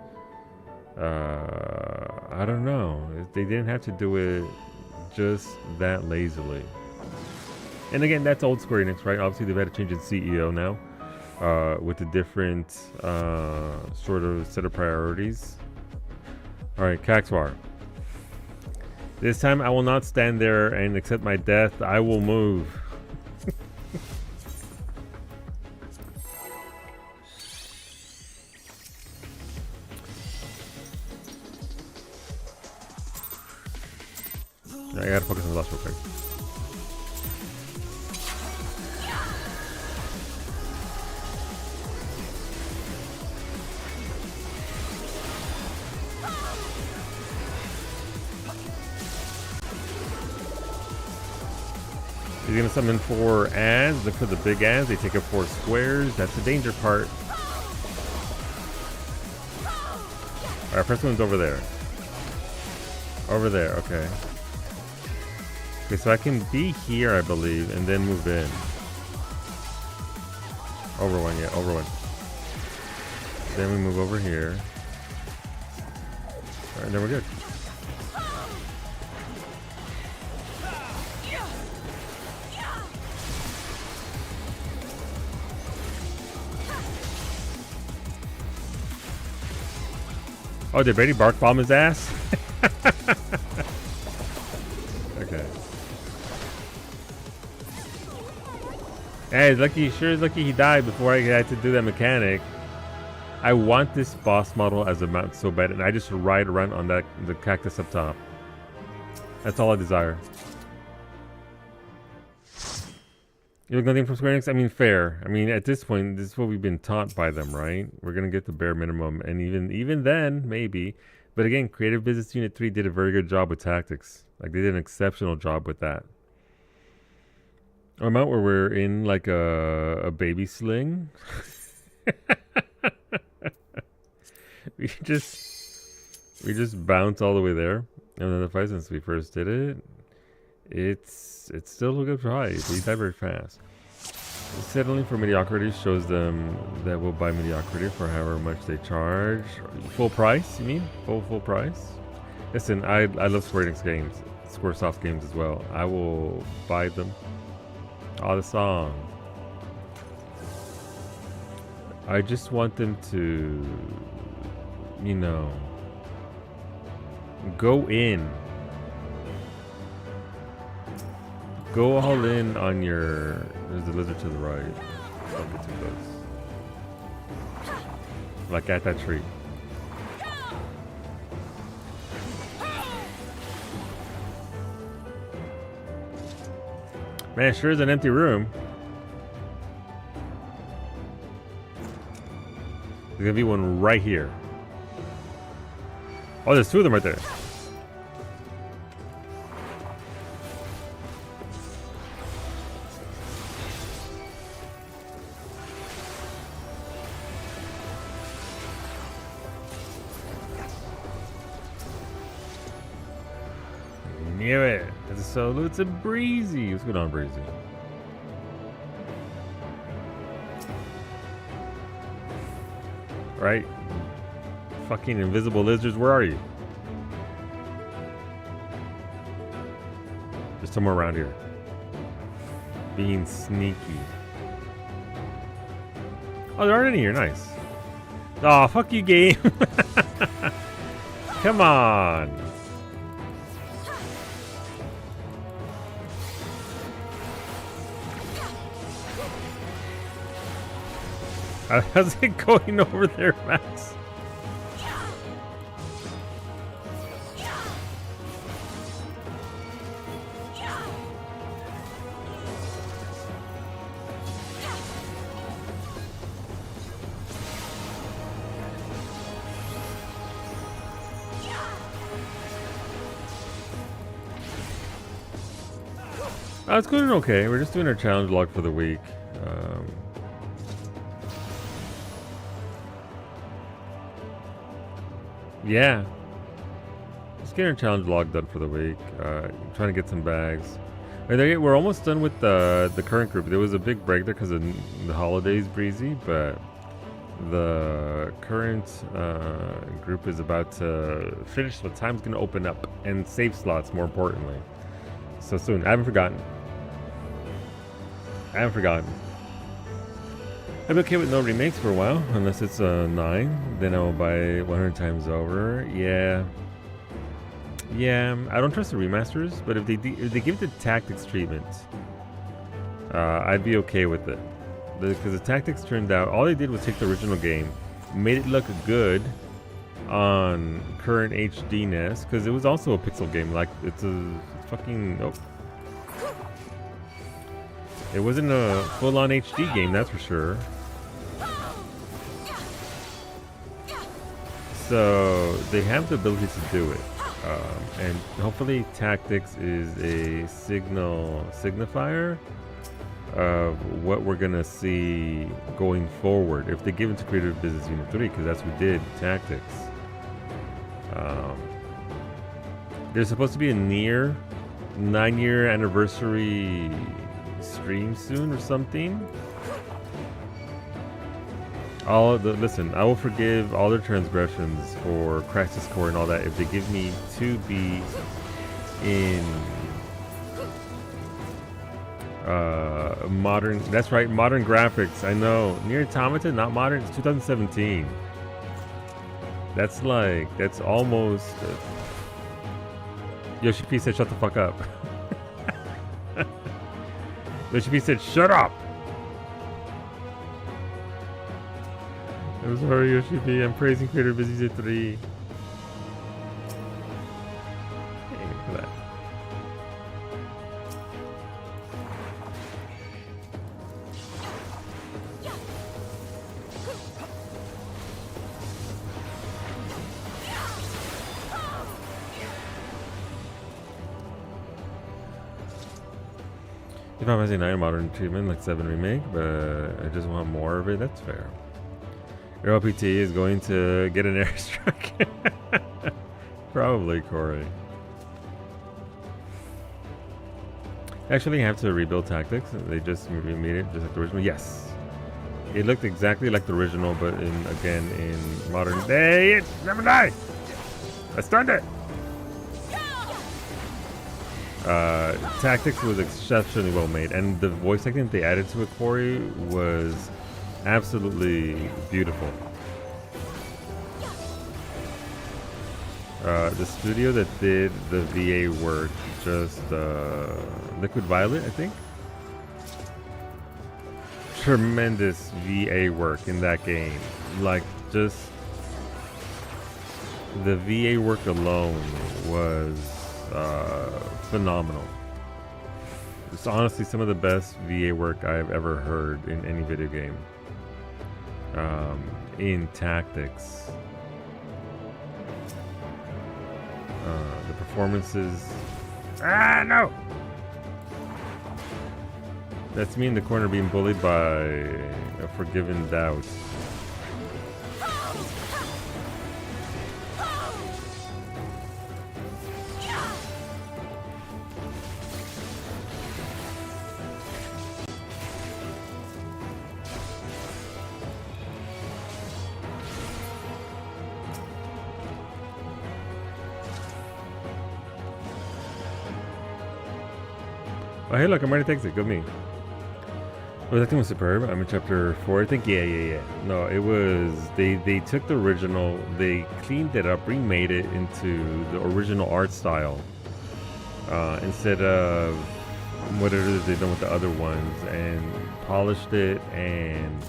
I don't know. They didn't have to do it just that lazily. And again, that's old Square Enix, right? Obviously, they've had a change in CEO now, with a different sort of set of priorities. All right, Caxwar. This time, I will not stand there and accept my death. I will move. I gotta focus on the last real quick. He's gonna summon 4 ads. Look for the big ads. They take up 4 squares. That's the danger part. Alright, first one's over there. Over there, okay. Okay, so I can be here, I believe, and then move in. Over one, yeah, over one. Then we move over here. Alright, then we're good. Oh, did Brady bark bomb his ass? Okay. Hey, it's lucky, sure is lucky he died before I had to do that mechanic. I want this boss model as a mount so bad, and I just ride around on the cactus up top. That's all I desire. You look nothing from Square Enix? I mean, fair. I mean, at this point, this is what we've been taught by them, right? We're gonna get the bare minimum, and even then, maybe. But again, Creative Business Unit 3 did a very good job with tactics. Like, they did an exceptional job with that. I'm out where we're in like a baby sling. we just bounce all the way there, and then the fight since we first did it, it's still a good try. We die very fast. Settling for mediocrity shows them that we'll buy mediocrity for however much they charge. Full price? You mean full price? Listen, I love Square Enix games, Squaresoft games as well. I will buy them. Oh, the song. I just want them to, you know, go in. Go all in on your... There's a lizard to the right. Don't get too close. Like at that tree. Man, it sure is an empty room. There's gonna be one right here. Oh, there's two of them right there. Knew it. It's a solo. It's a breezy. What's going on, breezy? Right? Fucking invisible lizards. Where are you? Just somewhere around here. Being sneaky. Oh, there aren't any here. Nice. Oh, fuck you, game. Come on. How's it going over there, Max? Oh, it's going okay. We're just doing our challenge log for the week. Yeah. Just getting our challenge log done for the week. Trying to get some bags. We're almost done with the current group. There was a big break there because of the holidays, breezy, but the current group is about to finish. So time's going to open up, and save slots, more importantly. So soon. I haven't forgotten. I'm okay with no remakes for a while, unless it's a 9. Then I will buy 100 times over. Yeah, I don't trust the remasters, but if they give the tactics treatment, I'd be okay with it. Because the tactics turned out, all they did was take the original game, made it look good on current HDness, because it was also a pixel game. Like it's fucking. Oh. It wasn't a full-on HD game, that's for sure. So they have the ability to do it, and hopefully tactics is a signifier of what we're gonna see going forward if they give it to Creative Business Unit 3, because that's what we did, tactics. There's supposed to be a near 9-year anniversary stream soon or something. Listen, I will forgive all their transgressions for Crisis Core and all that if they give me 2B in modern. That's right, modern graphics. I know. Near Automata, not modern. It's 2017. That's almost. Yoshi P said, "Shut the fuck up." Yoshi P said, "Shut up." I'm sorry, Yoshi P. I'm praising Creator Busy 3. Hey, look at that. Final Fantasy 9 modern treatment like 7 remake, but I just want more of it. That's fair. Your LPT is going to get an airstrike. Probably, Corey. Actually, I have to rebuild tactics. They just remade it just like the original. Yes. It looked exactly like the original, but again in modern day. It's never die. I stunned it. Tactics was exceptionally well made, and the voice acting they added to it, Corey, was absolutely beautiful. The studio that did the VA work, just Liquid Violet, I think. Tremendous VA work in that game. Like, just the VA work alone was phenomenal. It's honestly some of the best VA work I've ever heard in any video game. In tactics, the performances. No! That's me in the corner being bullied by a forgiven doubt. Oh, hey, look, I'm already texting. Good me. Oh, that thing was superb. I'm in chapter 4, I think. Yeah. No, it was... They took the original, they cleaned it up, remade it into the original art style. Instead of what it is they've done with the other ones, and polished it, and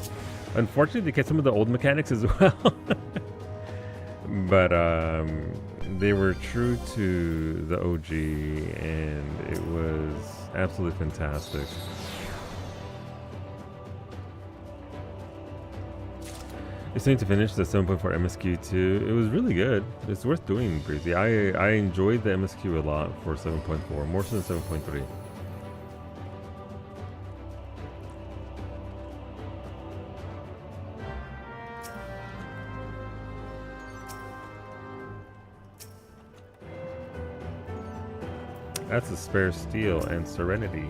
unfortunately they kept some of the old mechanics as well. But they were true to the OG, and it was absolutely fantastic. It's time to finish the 7.4 MSQ2. It was really good. It's worth doing, Breezy. I enjoyed the MSQ a lot for 7.4, more so than 7.3. That's a spare steel and serenity.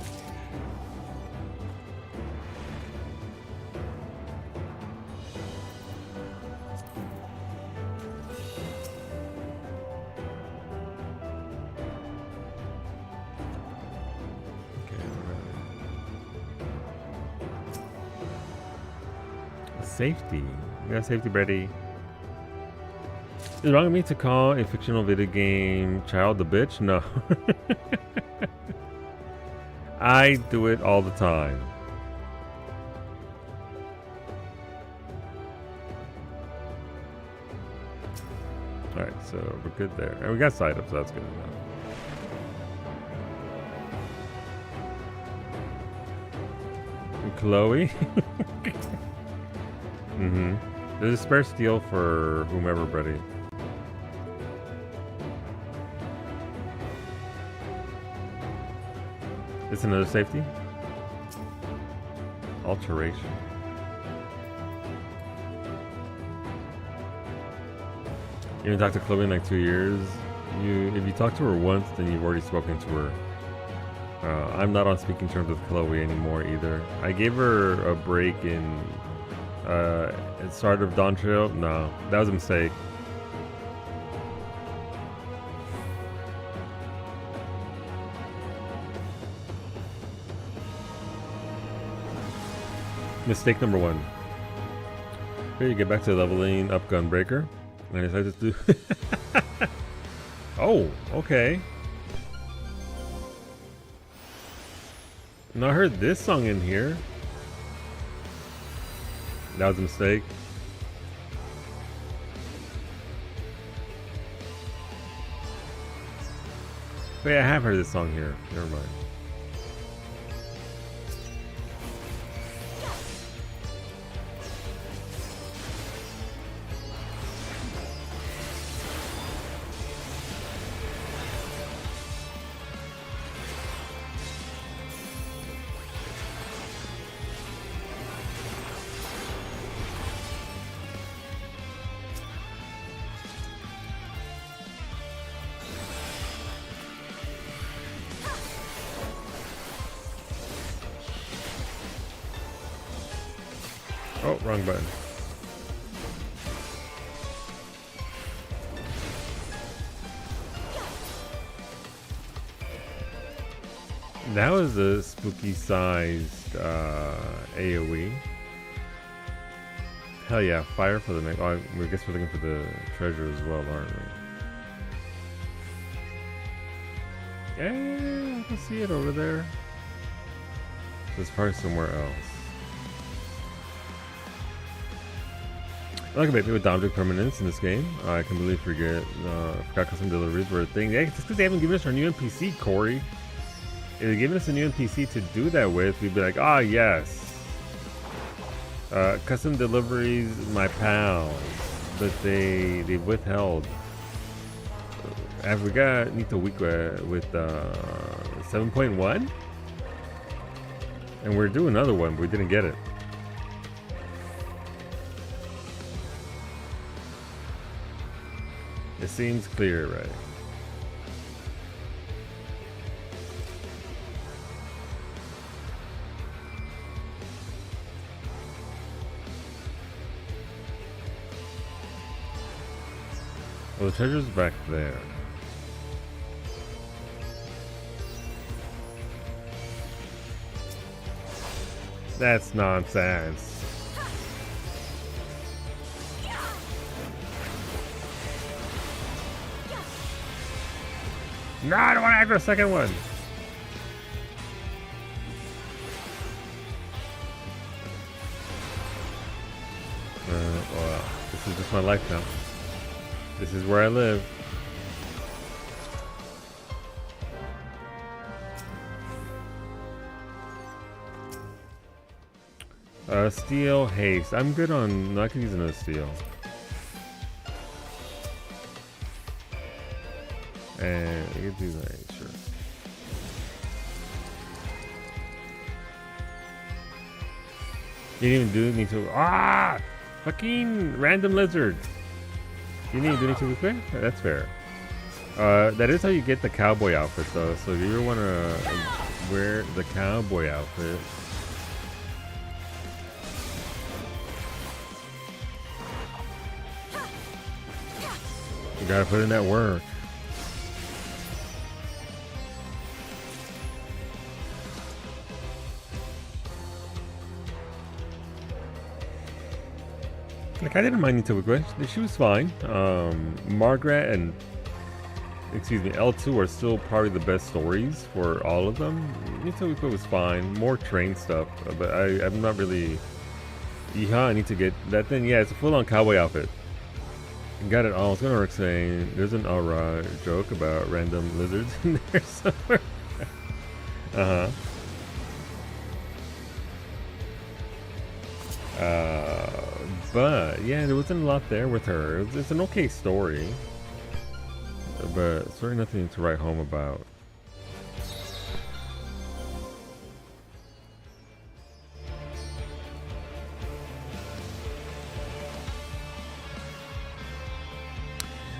Safety. We got safety ready. Is it wrong of me to call a fictional video game child the bitch? No. I do it all the time. Alright, so we're good there. And we got side up, so that's good enough. And Chloe? There's a spare steel for whomever, buddy. It's another safety? Alteration. You haven't talked to Chloe in like 2 years. If you talk to her once, then you've already spoken to her. I'm not on speaking terms with Chloe anymore either. I gave her a break in start of Dawn Trail. No, that was a mistake. Mistake number 1. Here you get back to leveling up Gunbreaker. I decided to do. Oh, okay. No, I heard this song in here. That was a mistake. Wait, I have heard this song here. Never mind. Oh, wrong button. That was a spooky sized AoE. Hell yeah, fire for the next. Oh, I guess we're looking for the treasure as well, aren't we? Yeah, I can see it over there. There's probably somewhere else. I like a bit with object permanence in this game. I completely forgot custom deliveries were a thing. Yeah, it's because they haven't given us our new NPC, Corey. If they'd given us a new NPC to do that with, we'd be like, ah, yes. Custom deliveries, my pals. But they withheld. Have we got Nito Week with 7.1? And we're doing another one, but we didn't get it. It seems clear, right? Well, the treasure's back there. That's nonsense. No, I don't want to act for a second one. Well, this is just my life now. This is where I live. Steel haste. I'm good on. No, I can use another steel. And I can do that, sure. You didn't even need to. Ah! Fucking random lizard. You need to do anything quick? That's fair. That is how you get the cowboy outfit, though. So if you ever want to wear the cowboy outfit, you gotta put in that work. Like, I didn't mind Nito Week. She was fine. Margaret and, excuse me, L2 are still probably the best stories for all of them. Nito Week was fine. More train stuff, but I'm not really. Yeah, I need to get that thing. Yeah, it's a full-on cowboy outfit. Got it all. I was gonna work saying there's an aura joke about random lizards in there somewhere. But yeah, there wasn't a lot there with her. It's an okay story, but certainly nothing to write home about.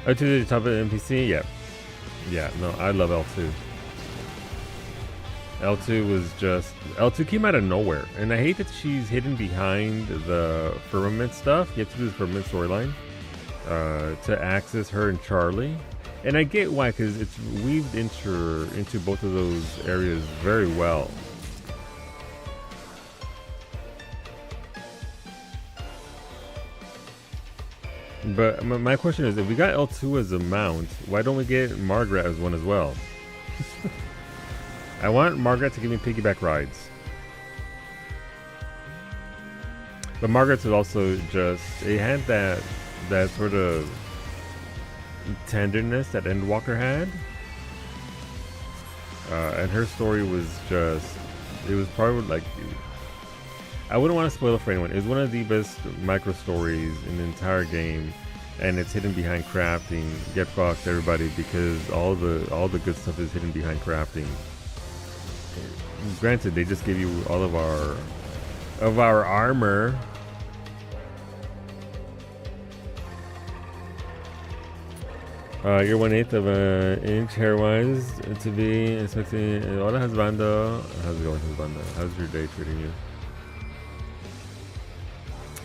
Oh, to the top of the NPC? Yeah. Yeah, no, I love L2. L2 was just... L2 came out of nowhere. And I hate that she's hidden behind the firmament stuff. You have to do the firmament storyline to access her and Charlie. And I get why, because it's weaved into both of those areas very well. But my question is, if we got L2 as a mount, why don't we get Margaret as one as well? I want Margaret to give me piggyback rides. But Margaret's was also just, it had that sort of tenderness that Endwalker had. And her story was just, it was probably like, I wouldn't want to spoil it for anyone. It was one of the best micro stories in the entire game, and it's hidden behind crafting. Get fucked, everybody, because all the good stuff is hidden behind crafting. Granted, they just give you all of our armor. You're 1/8 of an inch hair-wise to be expecting. Hola, husbando. How's it going, husbando? How's your day treating you?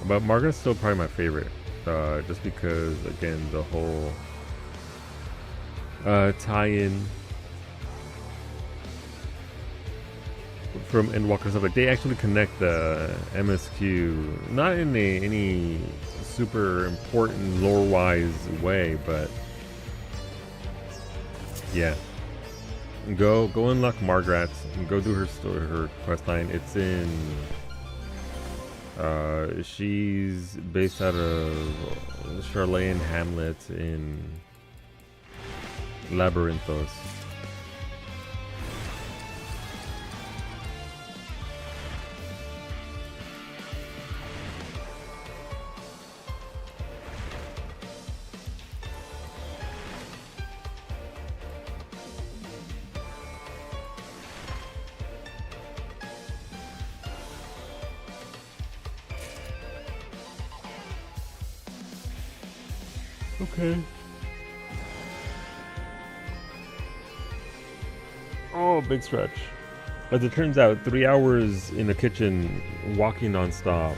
But Margaret's still probably my favorite, just because, again, the whole tie-in from Endwalker stuff. Like, they actually connect the MSQ, not in any super important lore-wise way, but yeah. Go unlock Margaret and go do her quest line. It's in. She's based out of Charlene Hamlet in Labyrinthos. Okay. Oh, big stretch. As it turns out, 3 hours in the kitchen, walking non-stop,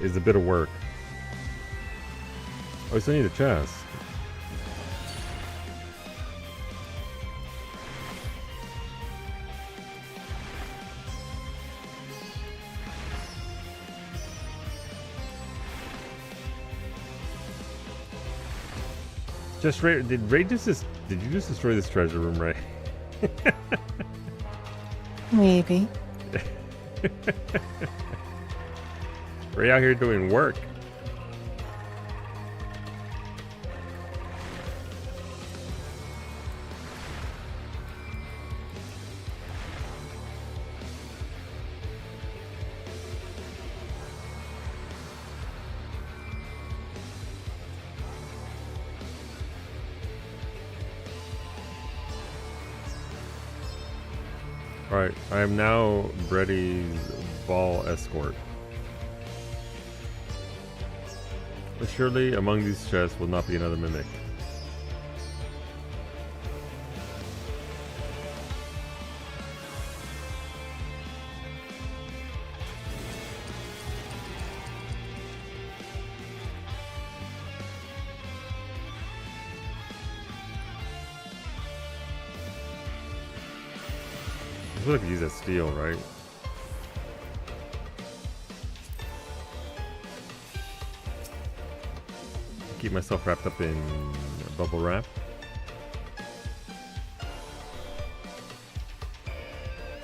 is a bit of work. Oh, I still need a chest. Just Ray, did you just destroy this treasure room, Ray? Maybe. Ray out here doing work. Alright, I am now Bretty's ball escort. But surely among these chests will not be another mimic. I feel like I could use that steel, right? Keep myself wrapped up in bubble wrap.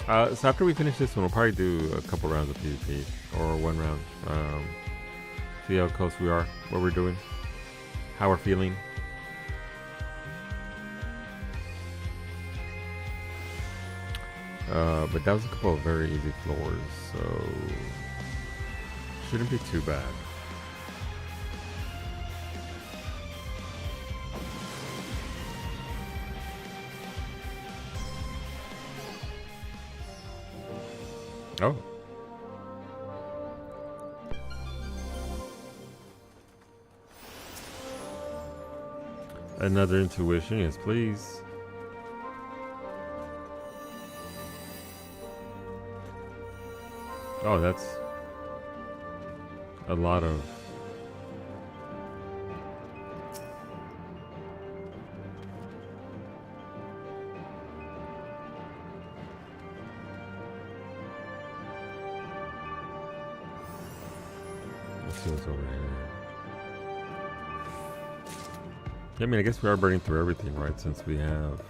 So after we finish this one, we'll probably do a couple rounds of PvP, or one round. See how close we are, what we're doing, how we're feeling. But that was a couple of very easy floors, so shouldn't be too bad. Oh. Another intuition, yes please. Oh, that's a lot of... see what's over here. I mean, I guess we are burning through everything, right? Since we have...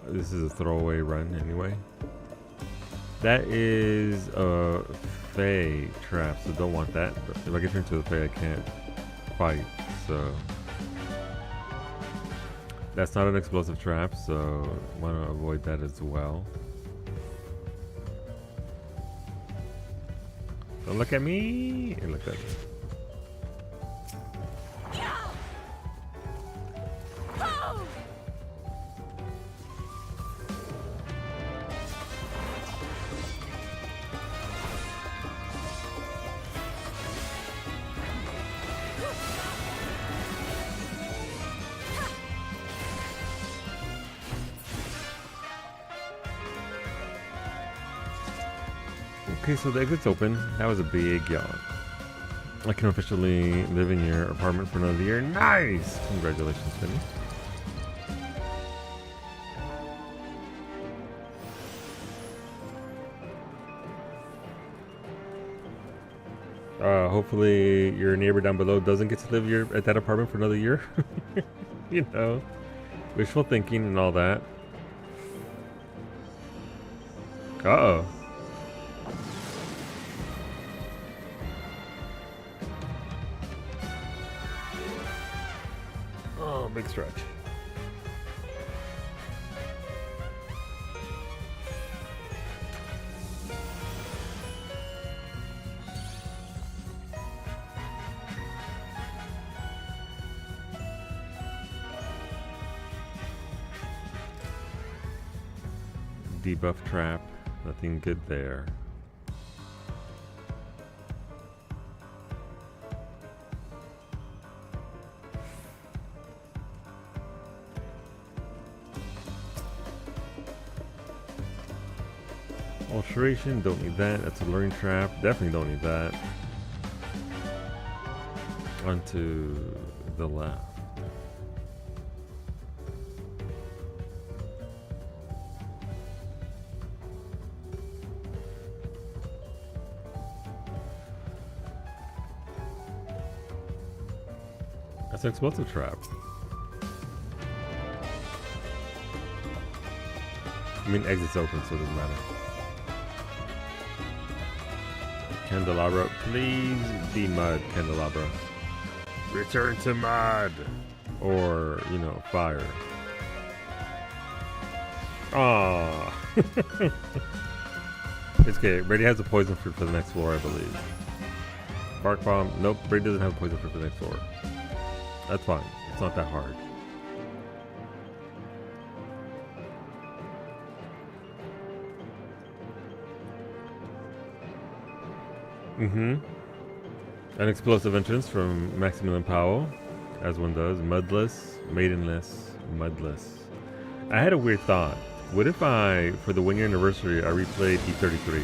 this is a throwaway run anyway. That is a Fae trap, so don't want that. But if I get into the Fae, I can't fight, so... That's not an explosive trap, so I want to avoid that as well. Don't look at me! And look at me. Okay, so the exit's open. That was a big yawn. I can officially live in your apartment for another year. Nice! Congratulations, Finny. Hopefully your neighbor down below doesn't get to live at that apartment for another year. You know, wishful thinking and all that. Uh-oh. Oh, big stretch. Debuff trap, nothing good there. Alteration, don't need that. That's a luring trap, definitely don't need that. Onto the left. That's an explosive trap. I mean, exit's open, so it doesn't matter. Candelabra, please be mud, Candelabra. Return to mud! Or, you know, fire. Aww. It's okay. Brady has a poison fruit for the next floor, I believe. Bark bomb. Nope, Brady doesn't have a poison fruit for the next floor. That's fine. It's not that hard. An explosive entrance from Maximilian Powell, as one does. Mudless, maidenless, mudless. I had a weird thought. What if I, for the 1 year anniversary, I replayed E33?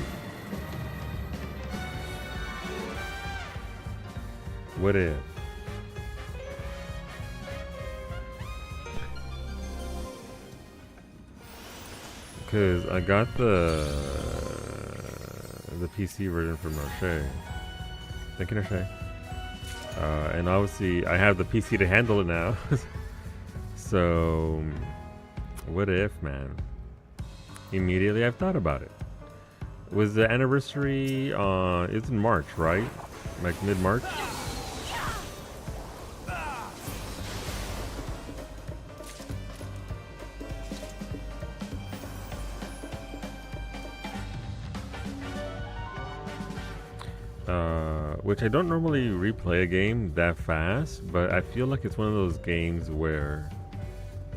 What if? Because I got the PC version from Narche. Thank you, Narche. And obviously, I have the PC to handle it now. So, what if, man? Immediately, I've thought about it. Was the anniversary? It's in March, right? Like mid-March. Which I don't normally replay a game that fast, but I feel like it's one of those games where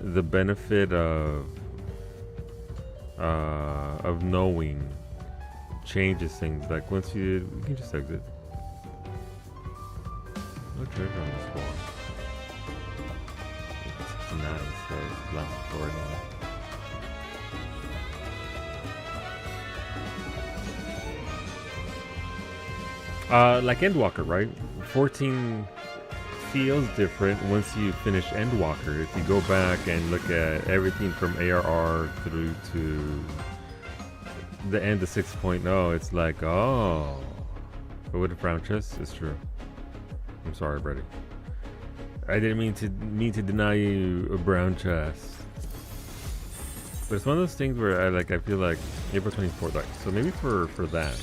the benefit of knowing changes things. Like once you can just exit. No treasure on this floor. It's nice, so it's last floor now. Like Endwalker, right? 14 feels different once you finish Endwalker. If you go back and look at everything from ARR through to the end of 6.0, it's like, oh. But with a brown chest, it's true. I'm sorry, Brady. I didn't mean to deny you a brown chest. But it's one of those things where I feel like April 24th, like, so maybe for that.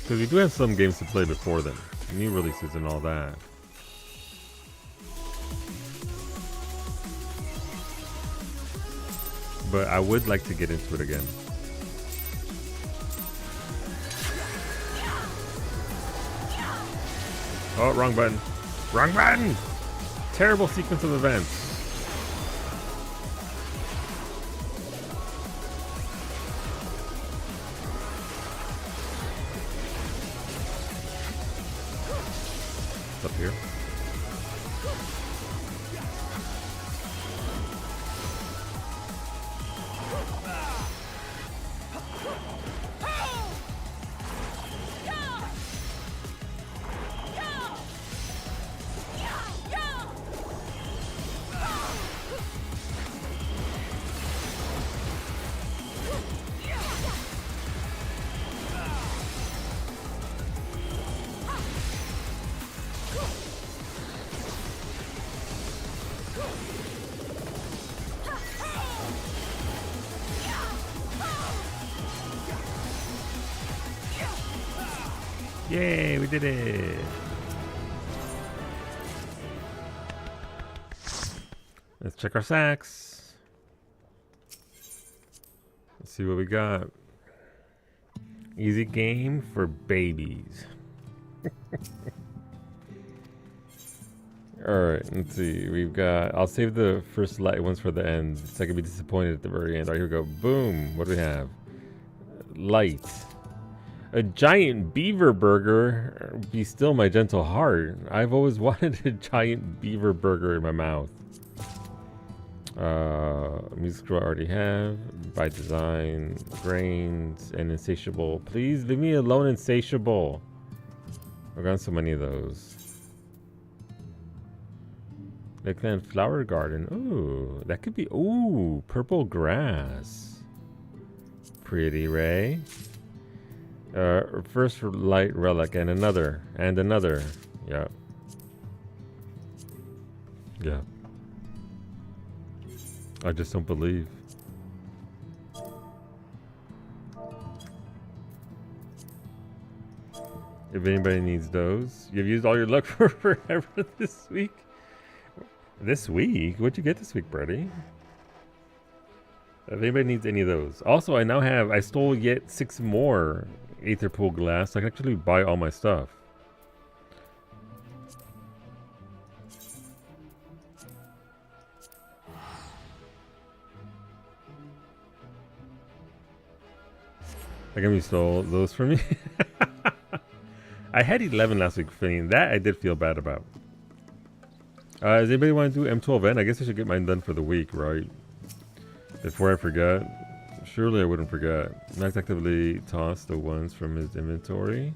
Because we do have some games to play before then. New releases and all that. But I would like to get into it again. Oh, wrong button. Wrong button! Terrible sequence of events. It's up here. Yay, we did it! Let's check our sacks. Let's see what we got. Easy game for babies. Alright, let's see. We've got... I'll save the first light ones for the end, so I can be disappointed at the very end. Alright, here we go. Boom! What do we have? Light. A giant beaver burger. Be still my gentle heart. I've always wanted a giant beaver burger in my mouth. Music scroll I already have. By design. Grains. And insatiable. Please leave me alone, insatiable. I've gotten so many of those. Lakeland Flower Garden. Ooh, that could be... Ooh, purple grass. Pretty, Ray. First light relic and another. Yeah. Yeah. I just don't believe. If anybody needs those. You've used all your luck for forever this week. This week? What'd you get this week, Brady? If anybody needs any of those. Also, I stole yet 6 more Aether Pool glass. I can actually buy all my stuff. I can you stole those from me. I had 11 last week, Finn. That I did feel bad about. Does anybody want to do M12N? I guess I should get mine done for the week, right? Before I forget. Surely I wouldn't forget. Max actively tossed the ones from his inventory.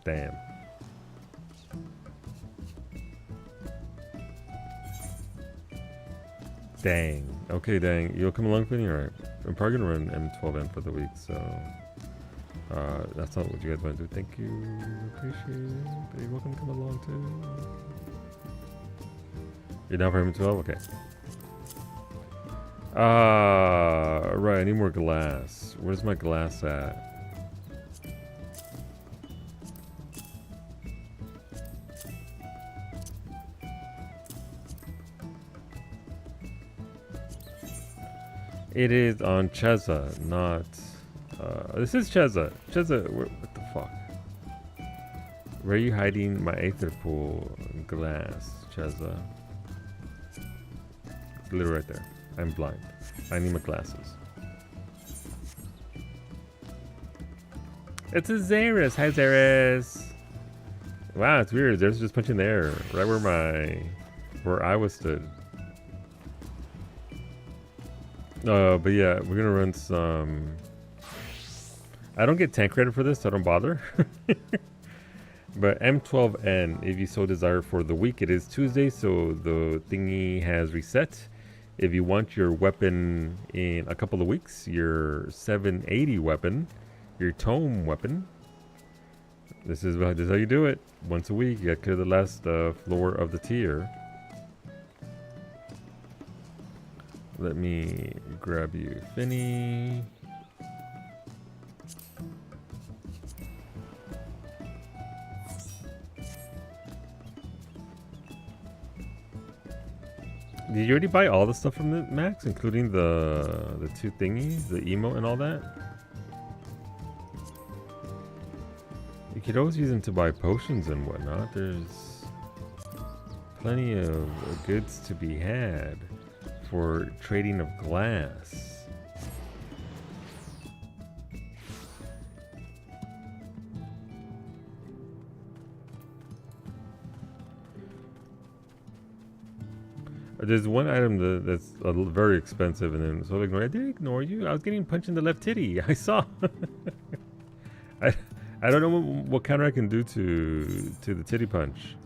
Damn. Dang. Okay, dang. You'll come along, Finny? Alright. I'm probably gonna run M12N for the week, so... that's not what you guys want to do. Thank you. Appreciate it. But you're welcome to come along, too. You're down for M12? Okay. Right, I need more glass. Where's my glass at? It is on Cheza, not... this is Cheza. Cheza, what the fuck? Where are you hiding my Aether Pool glass, Cheza? Literally right there. I'm blind. I need my glasses. It's a Xeris. Hi, Xeris. Wow, it's weird. Xeris just punching the air right where I was stood. But yeah, we're gonna run some. I don't get tank credit for this, so I don't bother. But M12N, if you so desire, for the week. It is Tuesday, so the thingy has reset. If you want your weapon in a couple of weeks, your 780 weapon, your tome weapon, this is how you do it. Once a week, you gotta clear the last floor of the tier. Let me grab you, Finny. Did you already buy all the stuff from the Max, including the two thingies, the emote and all that? You could always use them to buy potions and whatnot. There's plenty of goods to be had for trading of glass. There's one item that's very expensive, and then so I did ignore you. I was getting punched in the left titty. I saw. I don't know what counter I can do to the titty punch.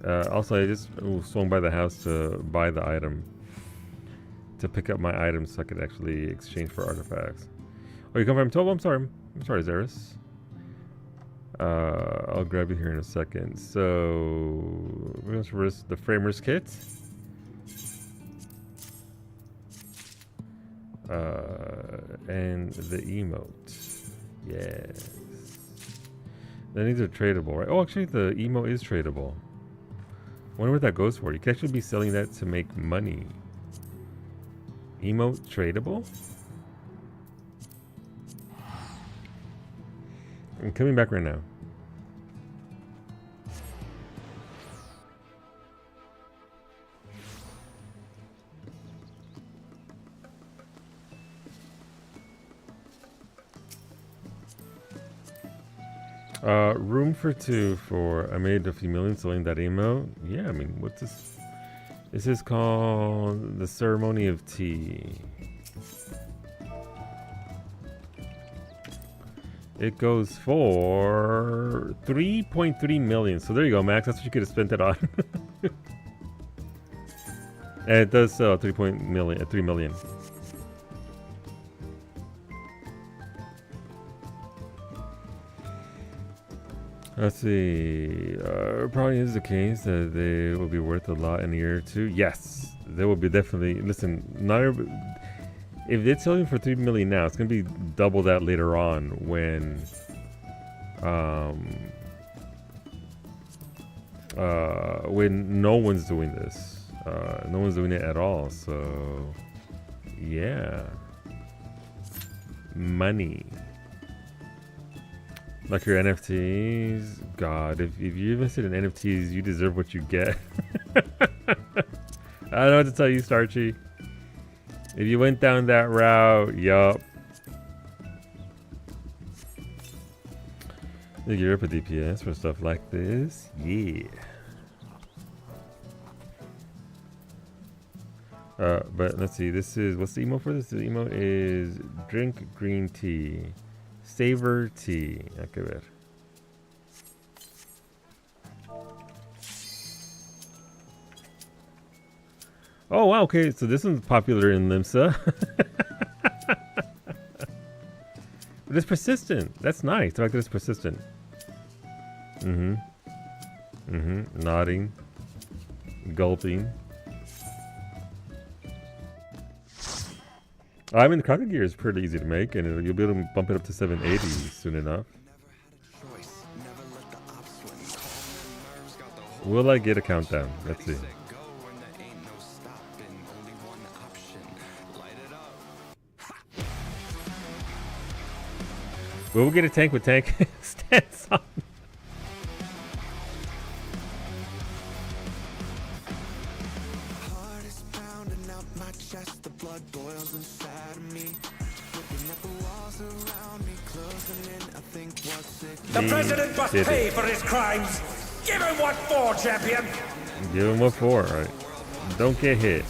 Also, I just swung by the house to buy the item, to pick up my items so I could actually exchange for artifacts. Oh, you come from 12? I'm sorry, Zeris. I'll grab you here in a second. So we're going to risk the framers kit. And the emote. Yes. Then these are tradable, right? Oh, actually the emote is tradable. I wonder what that goes for. You could actually be selling that to make money. Emote tradable? I'm coming back right now. Room for two for I made a few million selling that emote. Yeah, I mean, what's this? This is called the Ceremony of Tea. It goes for 3.3 million. So there you go, Max. That's what you could have spent it on. And it does sell 3 million. Let's see. Probably is the case that they will be worth a lot in a year or two. Yes, they will be definitely. Listen, not everybody. If they're selling for 3 million now, it's gonna be double that later on when no one's doing this. No one's doing it at all. So yeah, money. Like your NFTs. God, if you invested in NFTs, you deserve what you get. I don't know what to tell you, Starchy. If you went down that route, yup. You gear up a DPS for stuff like this? Yeah. But let's see, this is, what's the emo for this? The emo is drink green tea. Savor tea. Okay, ver. Oh wow, okay, so this one's popular in Limsa. But it's persistent. That's nice. The fact that it's persistent. Nodding. Gulping. I mean, the Crockett gear is pretty easy to make, and you'll be able to bump it up to 780 soon enough. Will I get a countdown? Let's see. We'll get a tank with tank stance on. The president must pay for his crimes. Give him what for, champion. Give him what for, right? Don't get hit.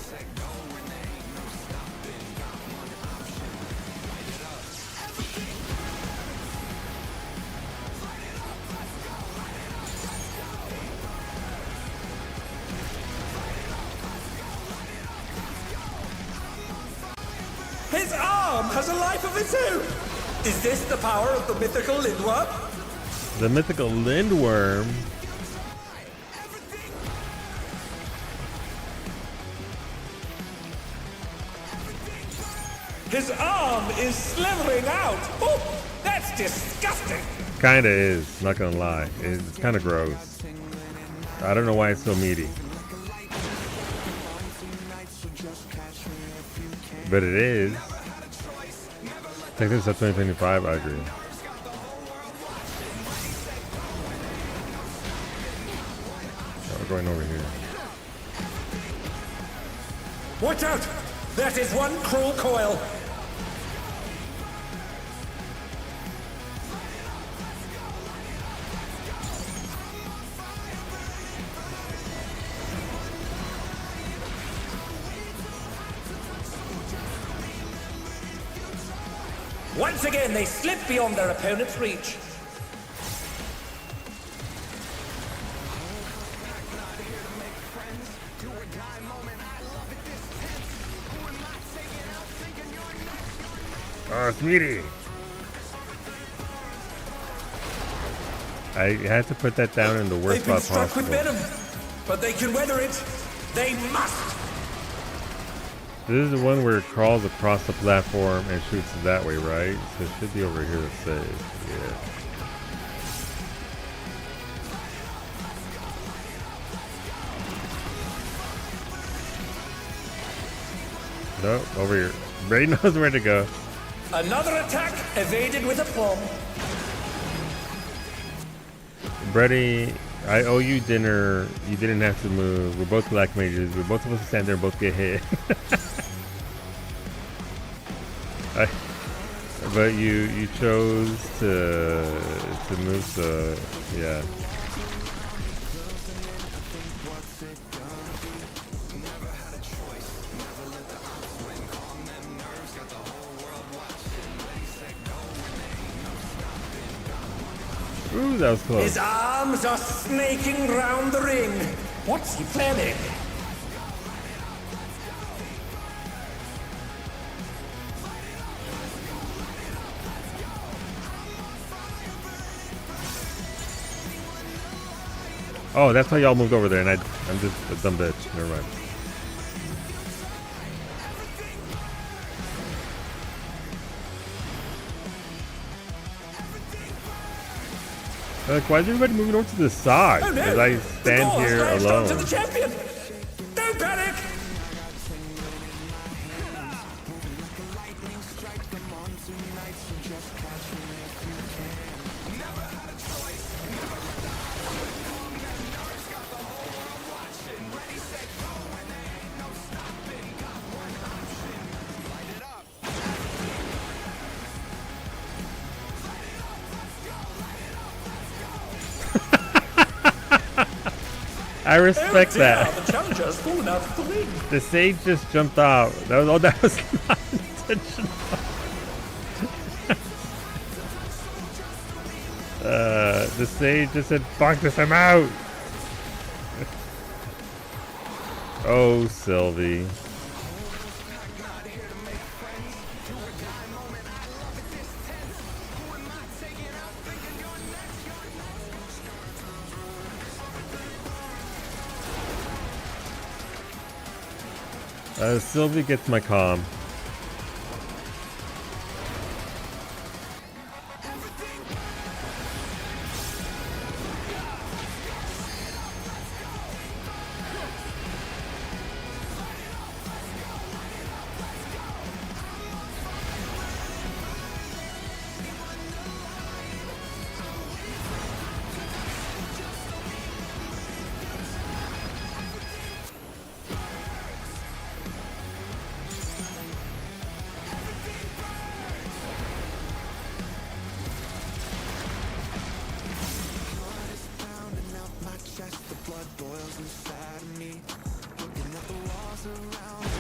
His arm has a life of its own! Is this the power of the mythical Lindworm? The mythical Lindworm. His arm is slithering out! Oh, that's disgusting! Kinda is, not gonna lie. It's kinda gross. I don't know why it's so meaty. But it is. Take this up 2025, I agree. Oh, we're going over here. Watch out! That is one cruel coil! Once again, they slip beyond their opponent's reach. Oh, it's meaty. I had to put that down in the worst They've been spot struck with possible. venom, but they can weather it. They must! This is the one where it crawls across the platform and shoots that way, right? So it should be over here to save. Yeah. Nope, over here. Ray knows where to go. Another attack evaded with aplomb. Brady, I owe you dinner. You didn't have to move. We're both black mages. We're both supposed to stand there and both get hit. But you chose to move, so yeah. Ooh, that was close. His arms are snaking round the ring. What's he planning? Oh, that's how y'all moved over there, and I'm just a dumb bitch. Never mind. Like, why is everybody moving over to the side? Oh no! As I The stand ball has here lashed alone. onto the champion! Don't panic! I respect Oh dear, that. the challenger's fallen out of the ring. The sage just jumped out. That was not intentional. The sage just said, "Fuck this, I'm out." Oh, Sylvie. Sylvie gets my comm.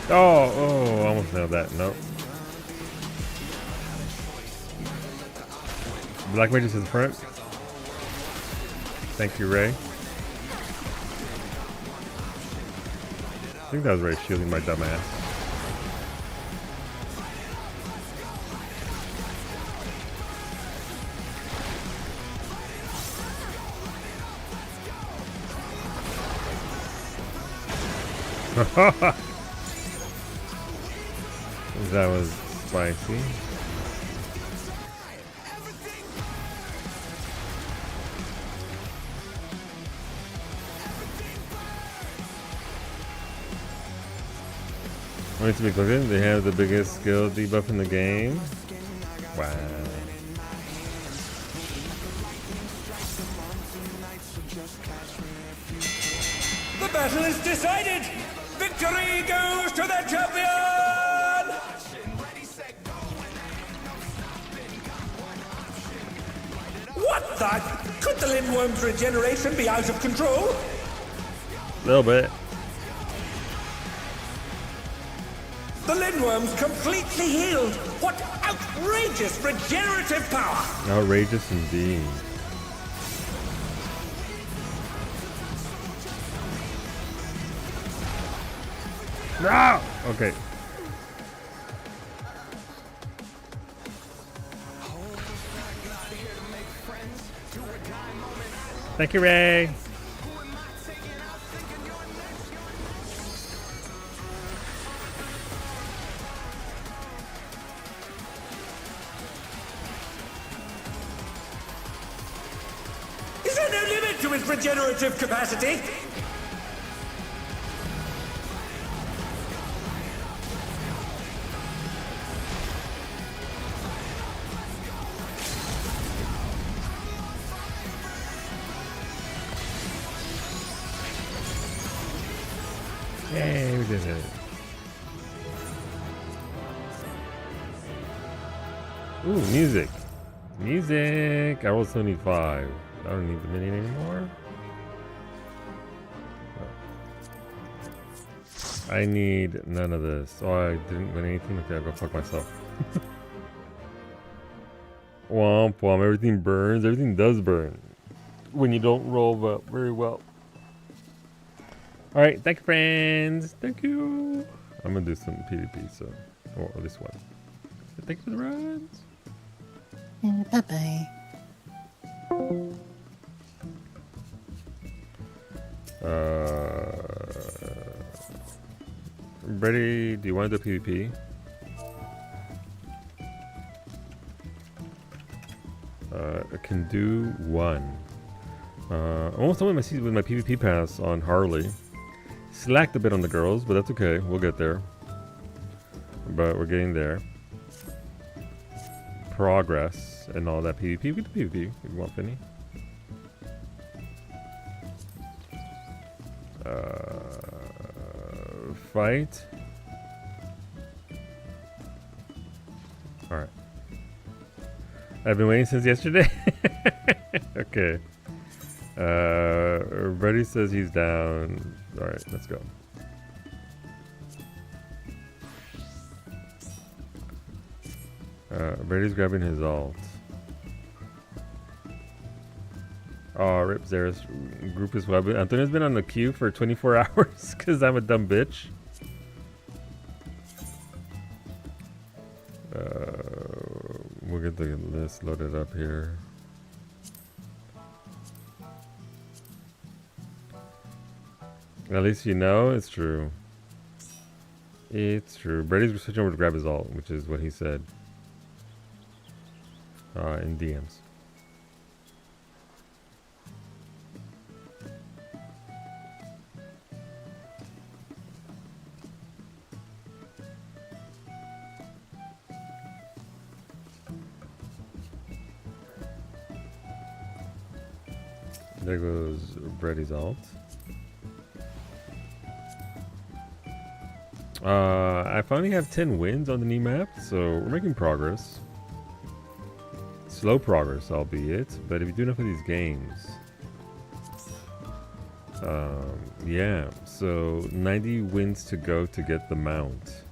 Oh, almost nailed that. Nope. Black Mages in front. Thank you, Ray. I think that was Ray shielding my dumb ass. That was spicy. Wait to be clear, they have the biggest skill debuff in the game. Wow. The battle is decided! Victory goes to the champion! What the? Could the Lindworm's regeneration be out of control? A little bit. The Lindworm's completely healed! What outrageous regenerative power! Outrageous indeed. No! Okay. Thank you, Ray. Is there no limit to his regenerative capacity? Yay, we did it. Ooh, music. Music. I rolled 75. I don't need the mini anymore. I need none of this. Oh, I didn't win anything. Okay, I'll go fuck myself. Womp womp. Everything burns. Everything does burn when you don't roll well, very well. Alright, thank you, friends. Thank you. I'm gonna do some PvP, so. Or at least one. Thank you for the runs. Bye bye. Ready? Do you want to do PvP? I can do one. Almost done with my PvP pass on Harley. Slacked a bit on the girls, but that's okay. We'll get there. But we're getting there. Progress and all that PvP. We can do PvP if you want, Finny. Fight. Alright. I've been waiting since yesterday. Okay. Brady says he's down. Alright, let's go. Brady's grabbing his ult. Oh, rip Zera's group is web. Antonio's been on the queue for 24 hours because I'm a dumb bitch. We'll get the list loaded up here. At least you know it's true. It's true. Brady's switching over to grab his ult, which is what he said. In DMs. There goes Brady's ult. I finally have 10 wins on the new map, so we're making progress. Slow progress, albeit, but if you do enough of these games. Yeah, so 90 wins to go to get the mount.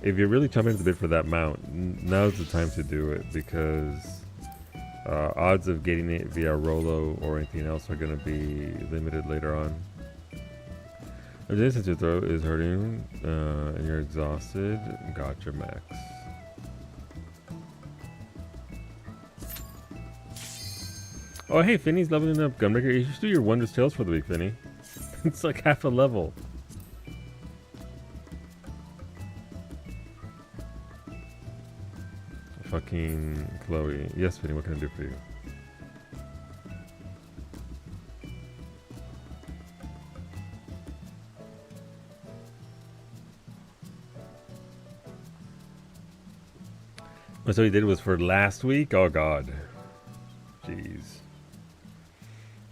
If you're really chomping at the bit for that mount, now's the time to do it, because odds of getting it via Rolo or anything else are going to be limited later on. If this since your throat is hurting and you're exhausted, gotcha, Max. Oh, hey, Finny's leveling up Gunbreaker. You should do your Wondrous Tales for the week, Finny. It's like half a level. asking Chloe. Yes, Vinny, what can I do for you? That's what he did was for last week? Oh, God. Jeez.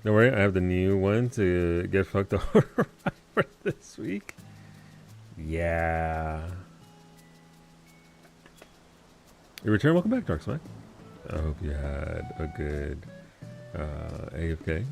Don't worry, I have the new one to get fucked over for this week. Yeah. Your return, welcome back, Dark Smack. I hope you had a good AFK.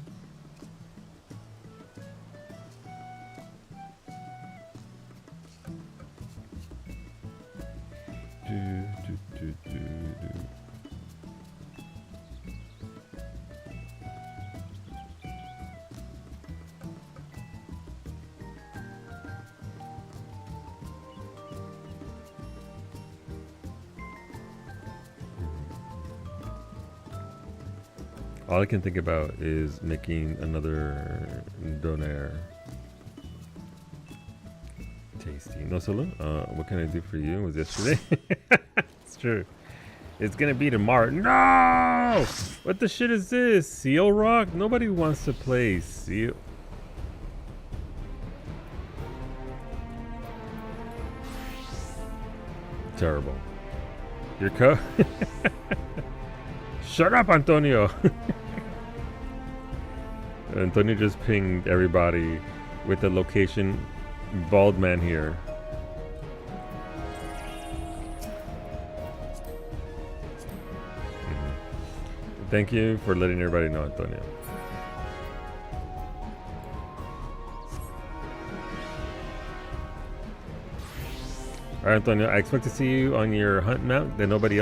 All I can think about is making another donaire. Tasty. No solo? What can I do for you? It was yesterday? It's true. It's gonna be tomorrow. No! What the shit is this? Seal Rock? Nobody wants to play Seal. Terrible. Your co- Shut up, Antonio! Antonio just pinged everybody with the location. Bald man here. Thank you for letting everybody know, Antonio. Alright, Antonio, I expect to see you on your hunt mount that nobody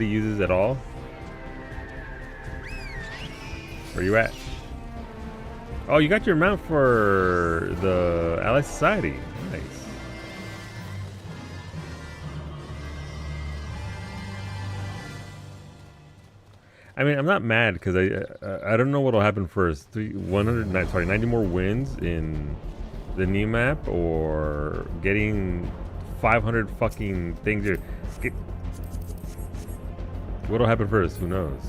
uses at all. Where you at? Oh, you got your mount for the Ally Society. Nice. I mean, I'm not mad because I don't know what'll happen first. 90 more wins in the new map or getting 500 fucking things. What'll happen first? Who knows?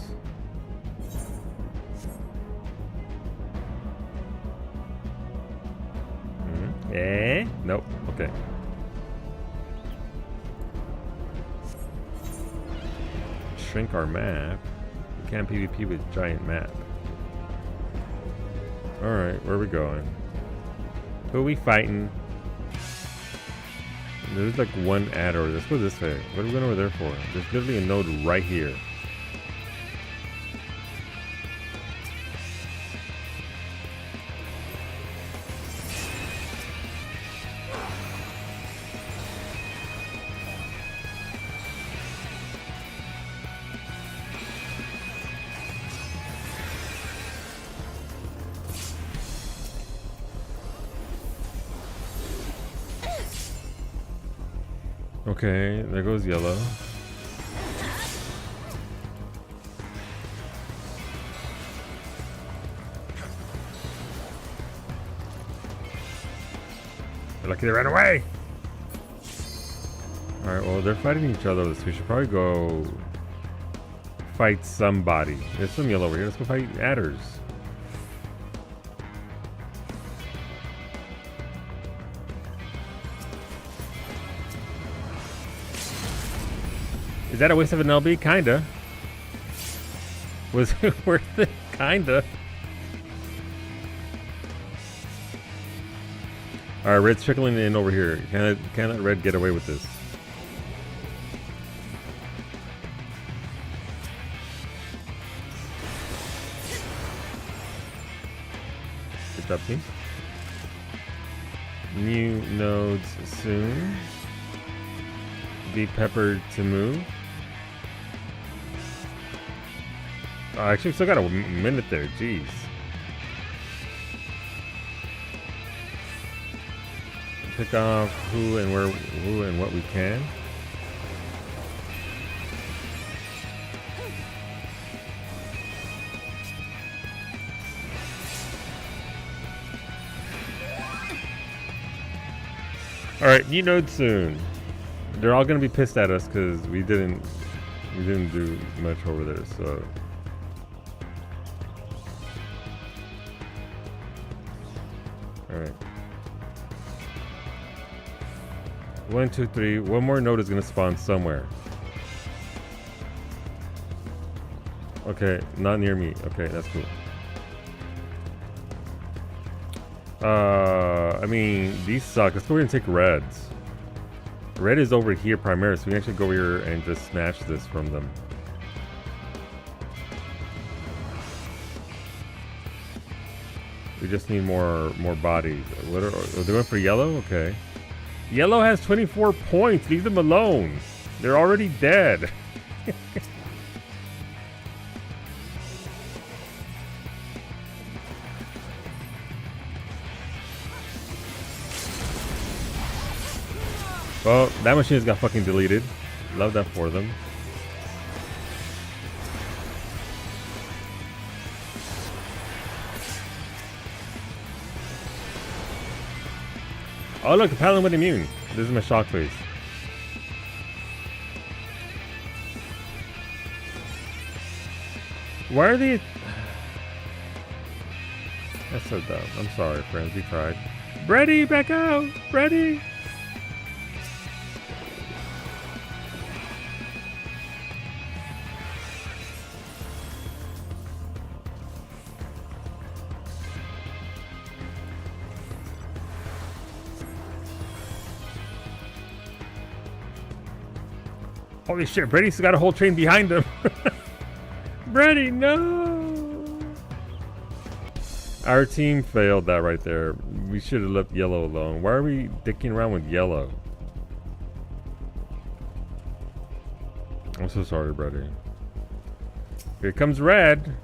Eh? Nope. Okay. Shrink our map. We can't PvP with giant map. Alright, where are we going? Who are we fighting? There's like one adder. Let's go this way. What are we going over there for? There's literally a node right here. Okay, there goes yellow. They're lucky they ran away! Alright, well, they're fighting each other, so we should probably go fight somebody. There's some yellow over here. Let's go fight adders. Is that a waste of an LB? Kinda. Was it worth it? Kinda. Alright, red's trickling in over here. Can't let red get away with this. Good job, team. New nodes soon. Be peppered to move. Oh, actually, we still got a minute there. Jeez. Pick off who and what we can. All right, new node soon. They're all gonna be pissed at us because we didn't We didn't do much over there, so. Alright. 1, 2, 3. One more node is gonna spawn somewhere. Okay, not near me. Okay, that's cool. I mean, these suck. Let's go here and take reds. Red is over here primarily, so we can actually go over here and just snatch this from them. We just need more bodies. What are they going for yellow? Okay. Yellow has 24 points. Leave them alone. They're already dead. Well, that machine has got fucking deleted. Love that for them. Oh look, the paladin went immune. This is my shock face. Why are they... That's so dumb. I'm sorry, friends. We tried. Brady, back out! Brady! Holy shit, Brady's got a whole train behind him. Brady, no! Our team failed that right there. We should have left yellow alone. Why are we dicking around with yellow? I'm so sorry, Brady. Here comes red.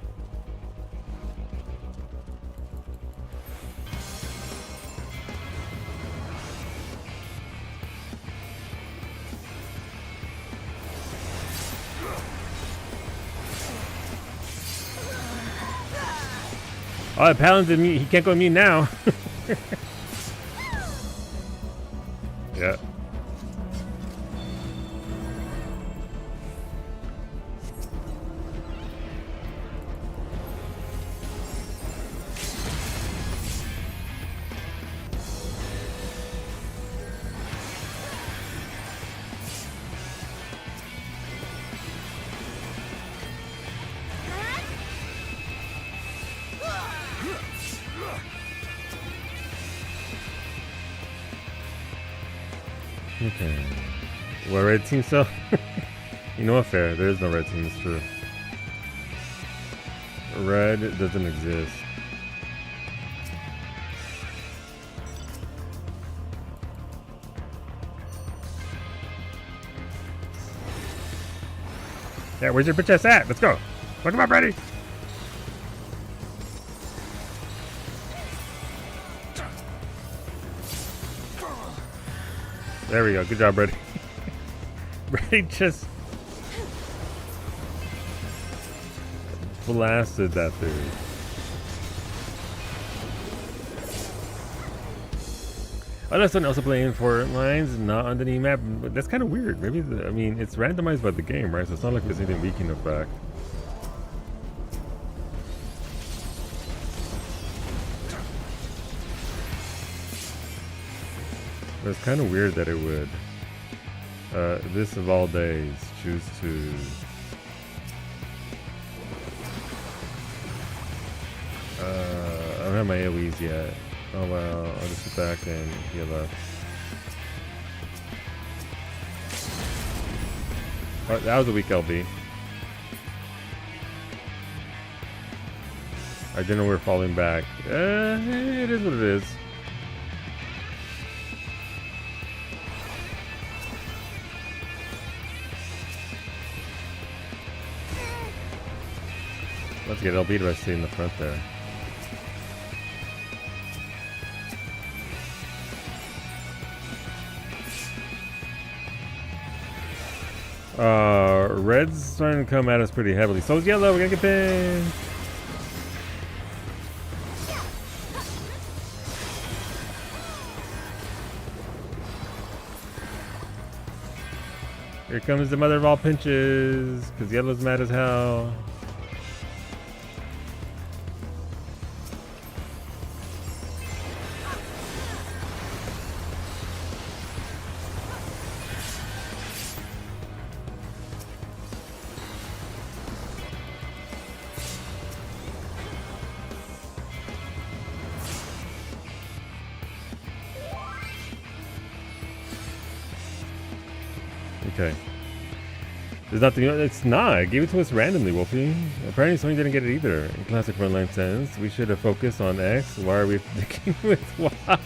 Oh, the paladin's immune. He can't go immune now. Yeah. Okay. What red team so? You know what? Fair. There is no red team. It's true. Red doesn't exist. Yeah, where's your bitch ass at? Let's go. Look him up, ready. There we go. Good job, Brady. Brady just blasted that dude. Oh, that's someone else playing for lines, not on the new map. But that's kind of weird. Maybe I mean it's randomized by the game, right? So it's not like there's anything we can affect. But it's kind of weird that it would. This of all days, choose to. I don't have my AoEs yet. Oh well, I'll just sit back and heal up. Oh, that was a weak LB. I didn't know we were falling back. It is what it is. Let's get LB if I stay in the front there. Red's starting to come at us pretty heavily. So is yellow. We're gonna get pinned. Here comes the mother of all pinches, because yellow's mad as hell. Okay. There's nothing. It's not. I gave it to us randomly, Wolfie. Apparently, Sony didn't get it either. In classic Frontline sense, we should have focused on X. Why are we sticking with Y?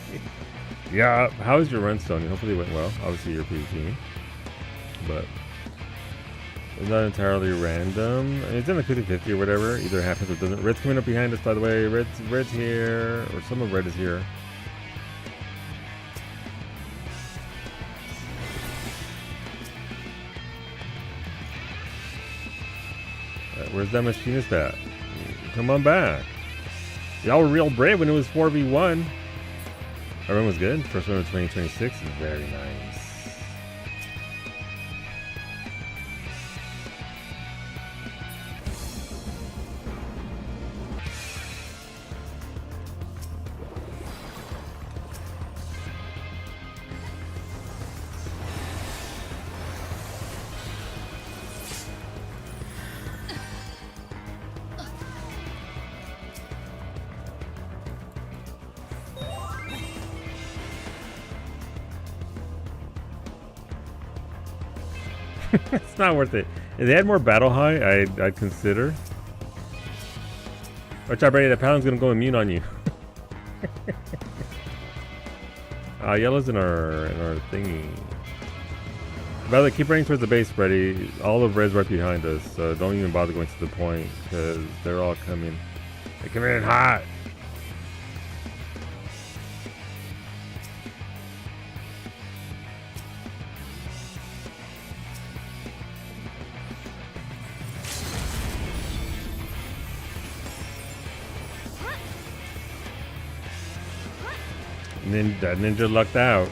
Yeah. How was your run, Sony? Hopefully, it went well. Obviously, you're PvP, but it's not entirely random. It's in a 50-50 or whatever. Either it happens or it doesn't. Red's coming up behind us, by the way. Red's here, or some of Red is here. Where's that machinist at? Come on back. Y'all were real brave when it was 4v1. Our run was good. First one of 2026 is very nice. It's not worth it. If they had more battle high, I'd consider. Watch out, Brady. That paladin's gonna go immune on you. Yellow's in our thingy. By the way, keep running towards the base, Brady. All of red's right behind us, so don't even bother going to the point because they're all coming. They're coming in hot. That ninja lucked out.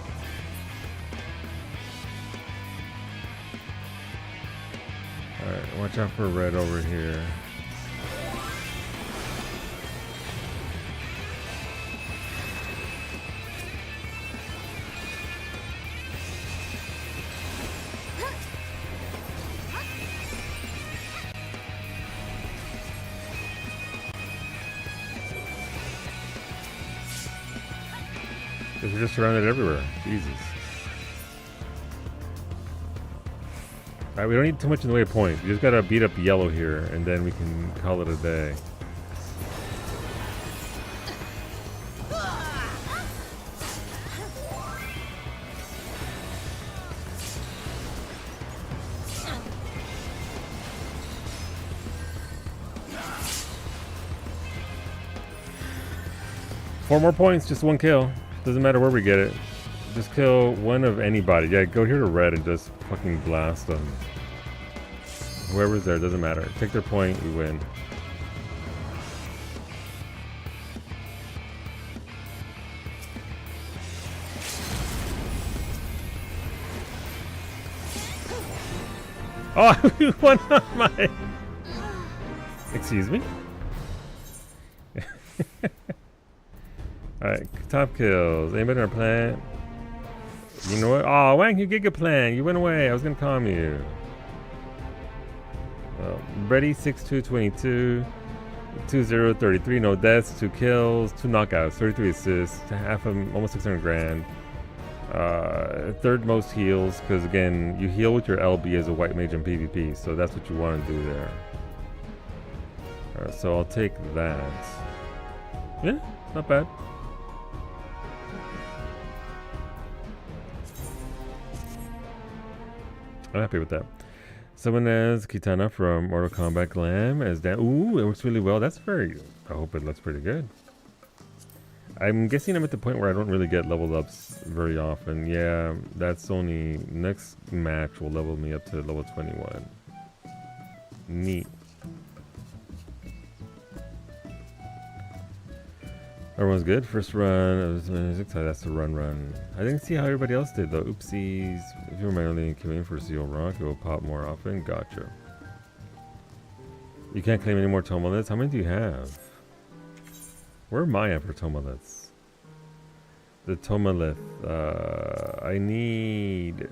Alright, watch out for red over here. Because we're just surrounded everywhere. Jesus. Alright, we don't need too much in the way of points. We just gotta beat up yellow here, and then we can call it a day. Four more points, just one kill. Doesn't matter where we get it. Just kill one of anybody. Yeah, go here to red and just fucking blast them. Whoever's there, doesn't matter. Take their point, we win. Oh, you won on my... Excuse me? Alright, top kills. Anybody in our plant? You know what? Oh, Wank, you Giga Plant. You went away. I was going to calm you. Brady, 6-2-22. 2-0-33. No deaths, 2 kills, 2 knockouts, 33 assists, half of them, almost 600 grand. Third most heals, because again, you heal with your LB as a white mage in PvP, so that's what you want to do there. Alright, so I'll take that. Yeah, not bad. I'm happy with that. Someone has Kitana from Mortal Kombat Glam as that. Ooh, it works really well. That's very... I hope it looks pretty good. I'm guessing I'm at the point where I don't really get leveled ups very often. Yeah, that's only... Next match will level me up to level 21. Neat. Everyone's good. First run of the music. That's the run. I didn't see how everybody else did though. Oopsies. If you're manually queuing for Seal Rock, it will pop more often. Gotcha. You can't claim any more Tomaliths. How many do you have? Where am I at for Tomaliths? The Tomalith. I need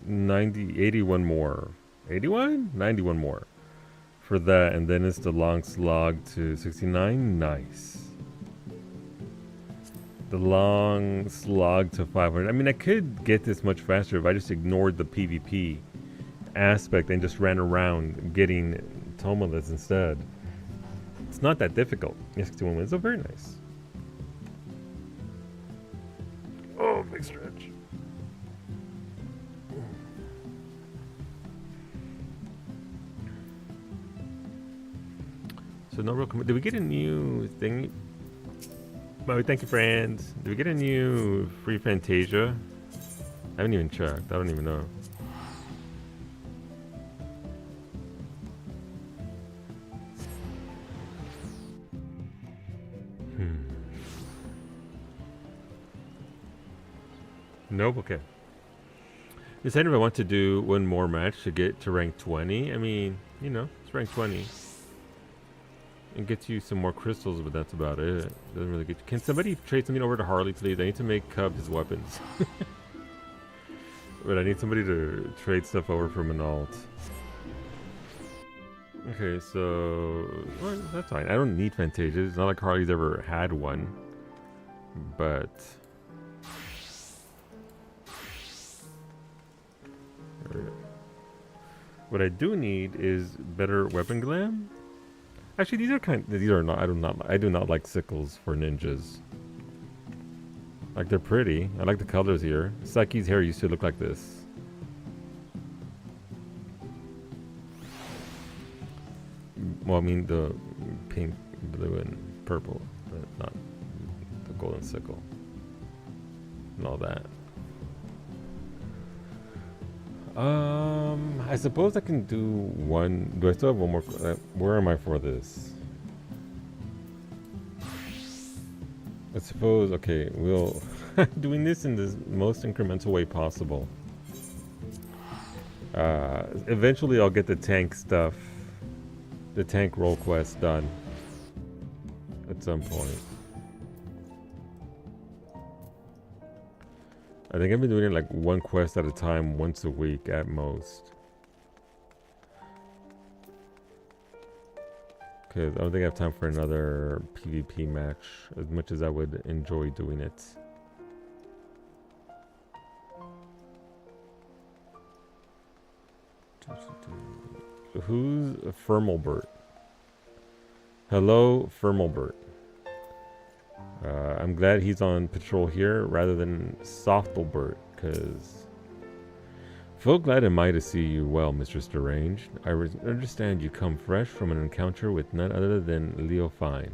81 more. 81? 91 more. For that, and then it's the long slog to 69. Nice. The long slog to 500. I mean, I could get this much faster if I just ignored the PvP aspect and just ran around getting Tomaliths instead. It's not that difficult. Yes, 61 wins. Oh, very nice. Oh, big stretch. So no real. Did we get a new thing? Oh, thank you, friends. Did we get a new free Fantasia? I haven't even checked. I don't even know. Nope. Okay. Decided if I want to do one more match to get to rank 20. I mean, you know, it's rank 20. And get you some more crystals, but that's about it. Doesn't really get. Can somebody trade something over to Harley, please? I need to make Cub his weapons. But I need somebody to trade stuff over from an alt. Okay, so well, that's fine. I don't need Fantasia. It's not like Harley's ever had one. But what I do need is better weapon glam. Actually, these are not. I do not like sickles for ninjas. Like, they're pretty. I like the colors here. Saki's hair used to look like this. Well, I mean the pink, blue, and purple, but not the golden sickle and all that. I suppose I can do one. Do I still have one more? Where am I for this? I suppose. Okay, we'll doing this in the most incremental way possible. Eventually, I'll get the tank stuff, the tank role quest done at some point. I think I've been doing it like one quest at a time, once a week at most. Because I don't think I have time for another PvP match, as much as I would enjoy doing it. Who's Firmalbert? Hello, Firmalbert. I'm glad he's on patrol here rather than Softelbert, because full glad am I to see you well, Mistress Deranged. I understand you come fresh from an encounter with none other than Leo Fine.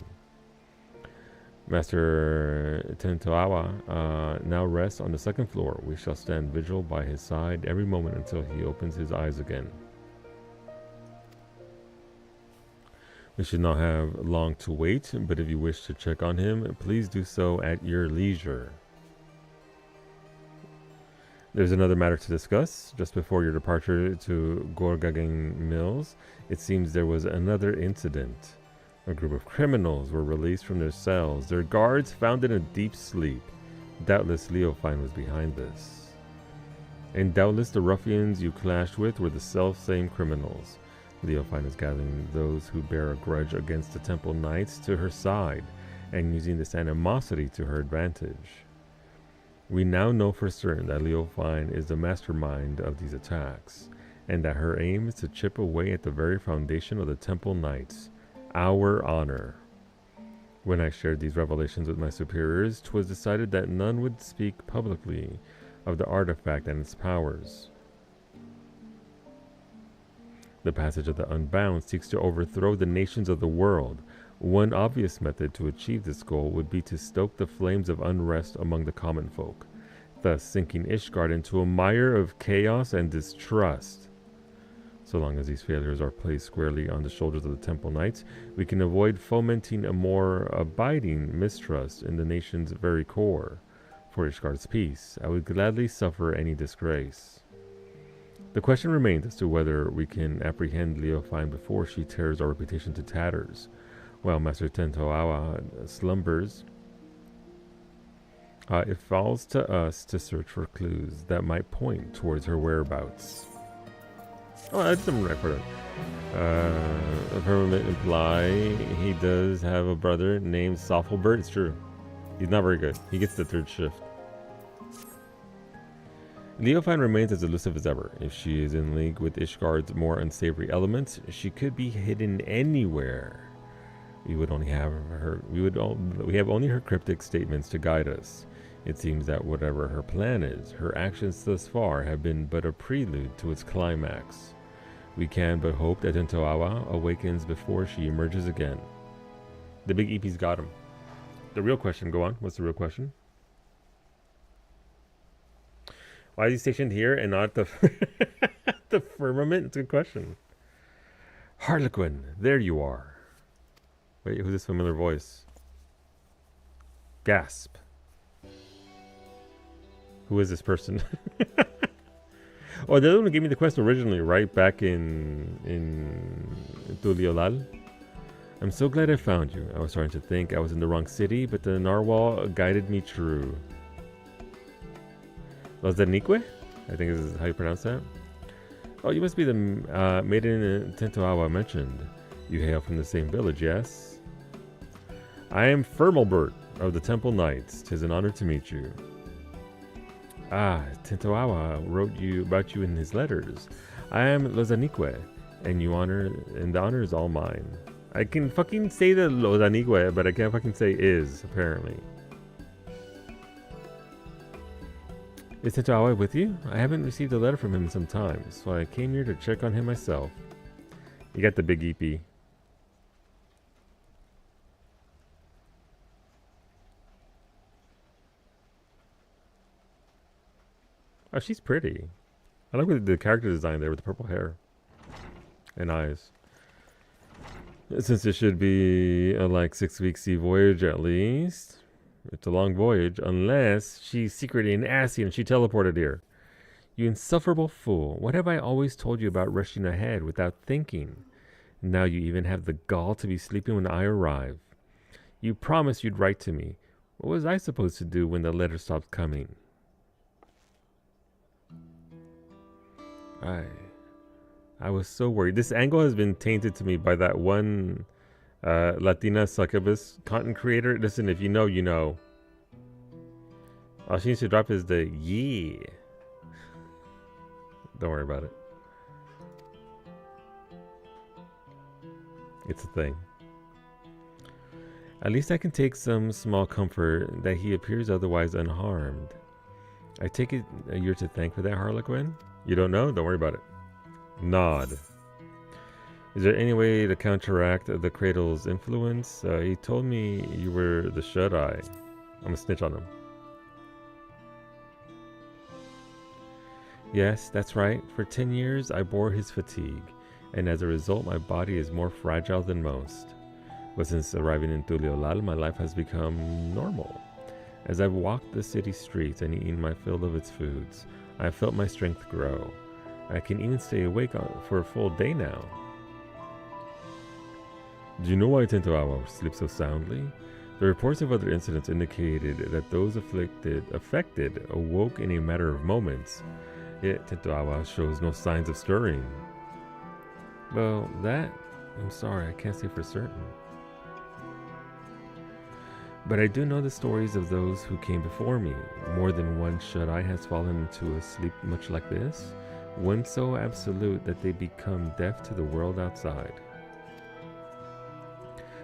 Master Tentoawa now rests on the second floor. We shall stand vigil by his side every moment until he opens his eyes again. We should not have long to wait, but if you wish to check on him, please do so at your leisure. There's another matter to discuss. Just before your departure to Gorgagang Mills, it seems there was another incident. A group of criminals were released from their cells, their guards found in a deep sleep. Doubtless Leofine was behind this. And doubtless the ruffians you clashed with were the self-same criminals. Leofine is gathering those who bear a grudge against the Temple Knights to her side, and using this animosity to her advantage. We now know for certain that Leofine is the mastermind of these attacks, and that her aim is to chip away at the very foundation of the Temple Knights, our honor. When I shared these revelations with my superiors, 'twas decided that none would speak publicly of the artifact and its powers. The passage of the Unbound seeks to overthrow the nations of the world. One obvious method to achieve this goal would be to stoke the flames of unrest among the common folk, thus sinking Ishgard into a mire of chaos and distrust. So long as these failures are placed squarely on the shoulders of the Temple Knights, we can avoid fomenting a more abiding mistrust in the nation's very core. For Ishgard's peace, I would gladly suffer any disgrace. The question remains as to whether we can apprehend Leofine before she tears our reputation to tatters. While Master Tentoawa slumbers, it falls to us to search for clues that might point towards her whereabouts. Oh, that's something right for that. Affirmative imply he does have a brother named Soffelbert. It's true. He's not very good. He gets the third shift. Leofine remains as elusive as ever. If she is in league with Ishgard's more unsavory elements, she could be hidden anywhere. We have only her cryptic statements to guide us. It seems that whatever her plan is, her actions thus far have been but a prelude to its climax. We can but hope that Tentoawa awakens before she emerges again. The big EP's got him. The real question, go on. What's the real question? Why is he stationed here and not the the firmament? It's a good question. Harlequin, there you are. Wait, who's this familiar voice? Gasp. Who is this person? Oh, the other one who gave me the quest originally, right? Back in Tuliolal. I'm so glad I found you. I was starting to think I was in the wrong city, but the narwhal guided me true. Lozanique? I think this is how you pronounce that. Oh, you must be the maiden Tentoawa mentioned. You hail from the same village, yes? I am Firmalbert of the Temple Knights. 'Tis an honor to meet you. Ah, Tentoawa wrote about you in his letters. I am Lozanique, and the honor is all mine. I can fucking say the Lozanique, but I can't fucking say is, apparently. Is Tentoawa with you? I haven't received a letter from him in some time, so I came here to check on him myself. You got the big EP. Oh, she's pretty. I like the character design there with the purple hair and eyes. Since it should be a 6-week sea voyage at least. It's a long voyage, unless she's secretly an Assie and she teleported here. You insufferable fool. What have I always told you about rushing ahead without thinking? Now you even have the gall to be sleeping when I arrive. You promised you'd write to me. What was I supposed to do when the letter stopped coming? I was so worried. This angle has been tainted to me by that one Latina succubus content creator. Listen, if you know, you know. All she needs to drop is the yeah. Don't worry about it. It's a thing. At least I can take some small comfort that he appears otherwise unharmed. I take it you're to thank for that, Harlequin? You don't know? Don't worry about it. Nod. Is there any way to counteract the Cradle's influence? He told me you were the Shut-Eye. I'm gonna snitch on him. Yes, that's right. For 10 years, I bore his fatigue, and as a result, my body is more fragile than most. But since arriving in Tuliolal, my life has become normal. As I've walked the city streets and eaten my fill of its foods, I have felt my strength grow. I can even stay awake for a full day now. Do you know why Tentoawa sleeps so soundly? The reports of other incidents indicated that those affected awoke in a matter of moments. Yet Tentoawa shows no signs of stirring. Well, I'm sorry, I can't say for certain. But I do know the stories of those who came before me. More than one Shut-Eye has fallen into a sleep much like this, one so absolute that they become deaf to the world outside.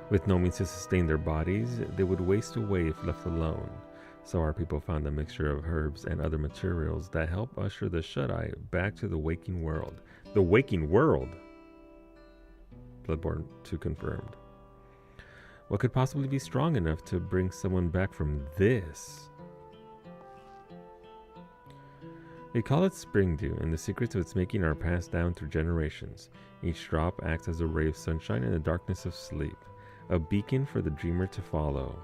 With no means to sustain their bodies, they would waste away if left alone. So our people found a mixture of herbs and other materials that help usher the Shut-Eye back to the waking world. The waking world! Bloodborne 2 confirmed. What could possibly be strong enough to bring someone back from this? We call it spring dew, and the secrets of its making are passed down through generations. Each drop acts as a ray of sunshine in the darkness of sleep, a beacon for the dreamer to follow.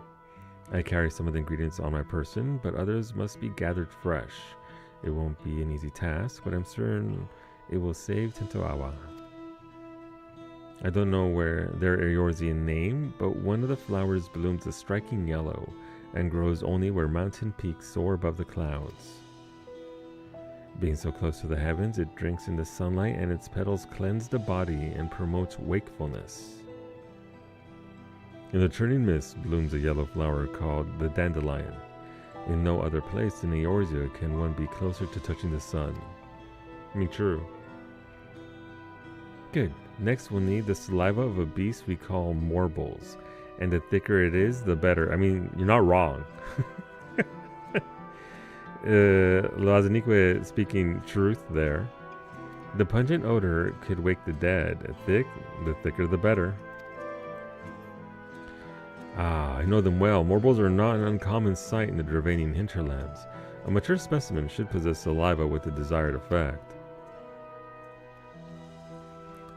I carry some of the ingredients on my person, but others must be gathered fresh. It won't be an easy task, but I'm certain it will save Tintoawa. I don't know their Eorzean name, but one of the flowers blooms a striking yellow and grows only where mountain peaks soar above the clouds. Being so close to the heavens, it drinks in the sunlight and its petals cleanse the body and promotes wakefulness. In the churning mist blooms a yellow flower called the dandelion. In no other place in Eorzea can one be closer to touching the sun. I mean, true. Good. Next we'll need the saliva of a beast we call morbles. And the thicker it is, the better. I mean, you're not wrong. Lazanique speaking truth there. The pungent odor could wake the dead. The thicker the better. Ah, I know them well. Morbles are not an uncommon sight in the Dravanian hinterlands. A mature specimen should possess saliva with the desired effect.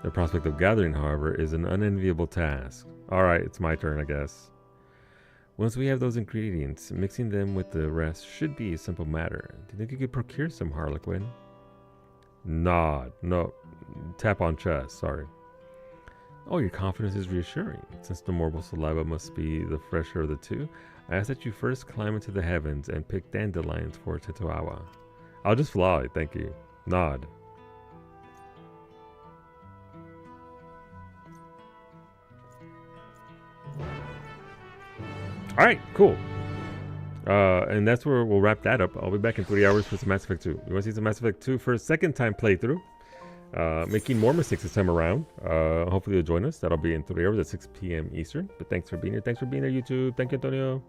The prospect of gathering, however, is an unenviable task. Alright, it's my turn, I guess. Once we have those ingredients, mixing them with the rest should be a simple matter. Do you think you could procure some, Harlequin? Nod. No. Tap on chest, sorry. Oh, your confidence is reassuring. Since the morble saliva must be the fresher of the two, I ask that you first climb into the heavens and pick dandelions for Tintoawa. I'll just fly, thank you. Nod. Alright, cool. And that's where we'll wrap that up. I'll be back in 3 hours for some Mass Effect 2. You want to see some Mass Effect 2 for a second time playthrough? Making more mistakes this time around. Hopefully you'll join us. That'll be in 3 hours at 6 p.m. Eastern. But thanks for being here. Thanks for being here, YouTube. Thank you, Antonio.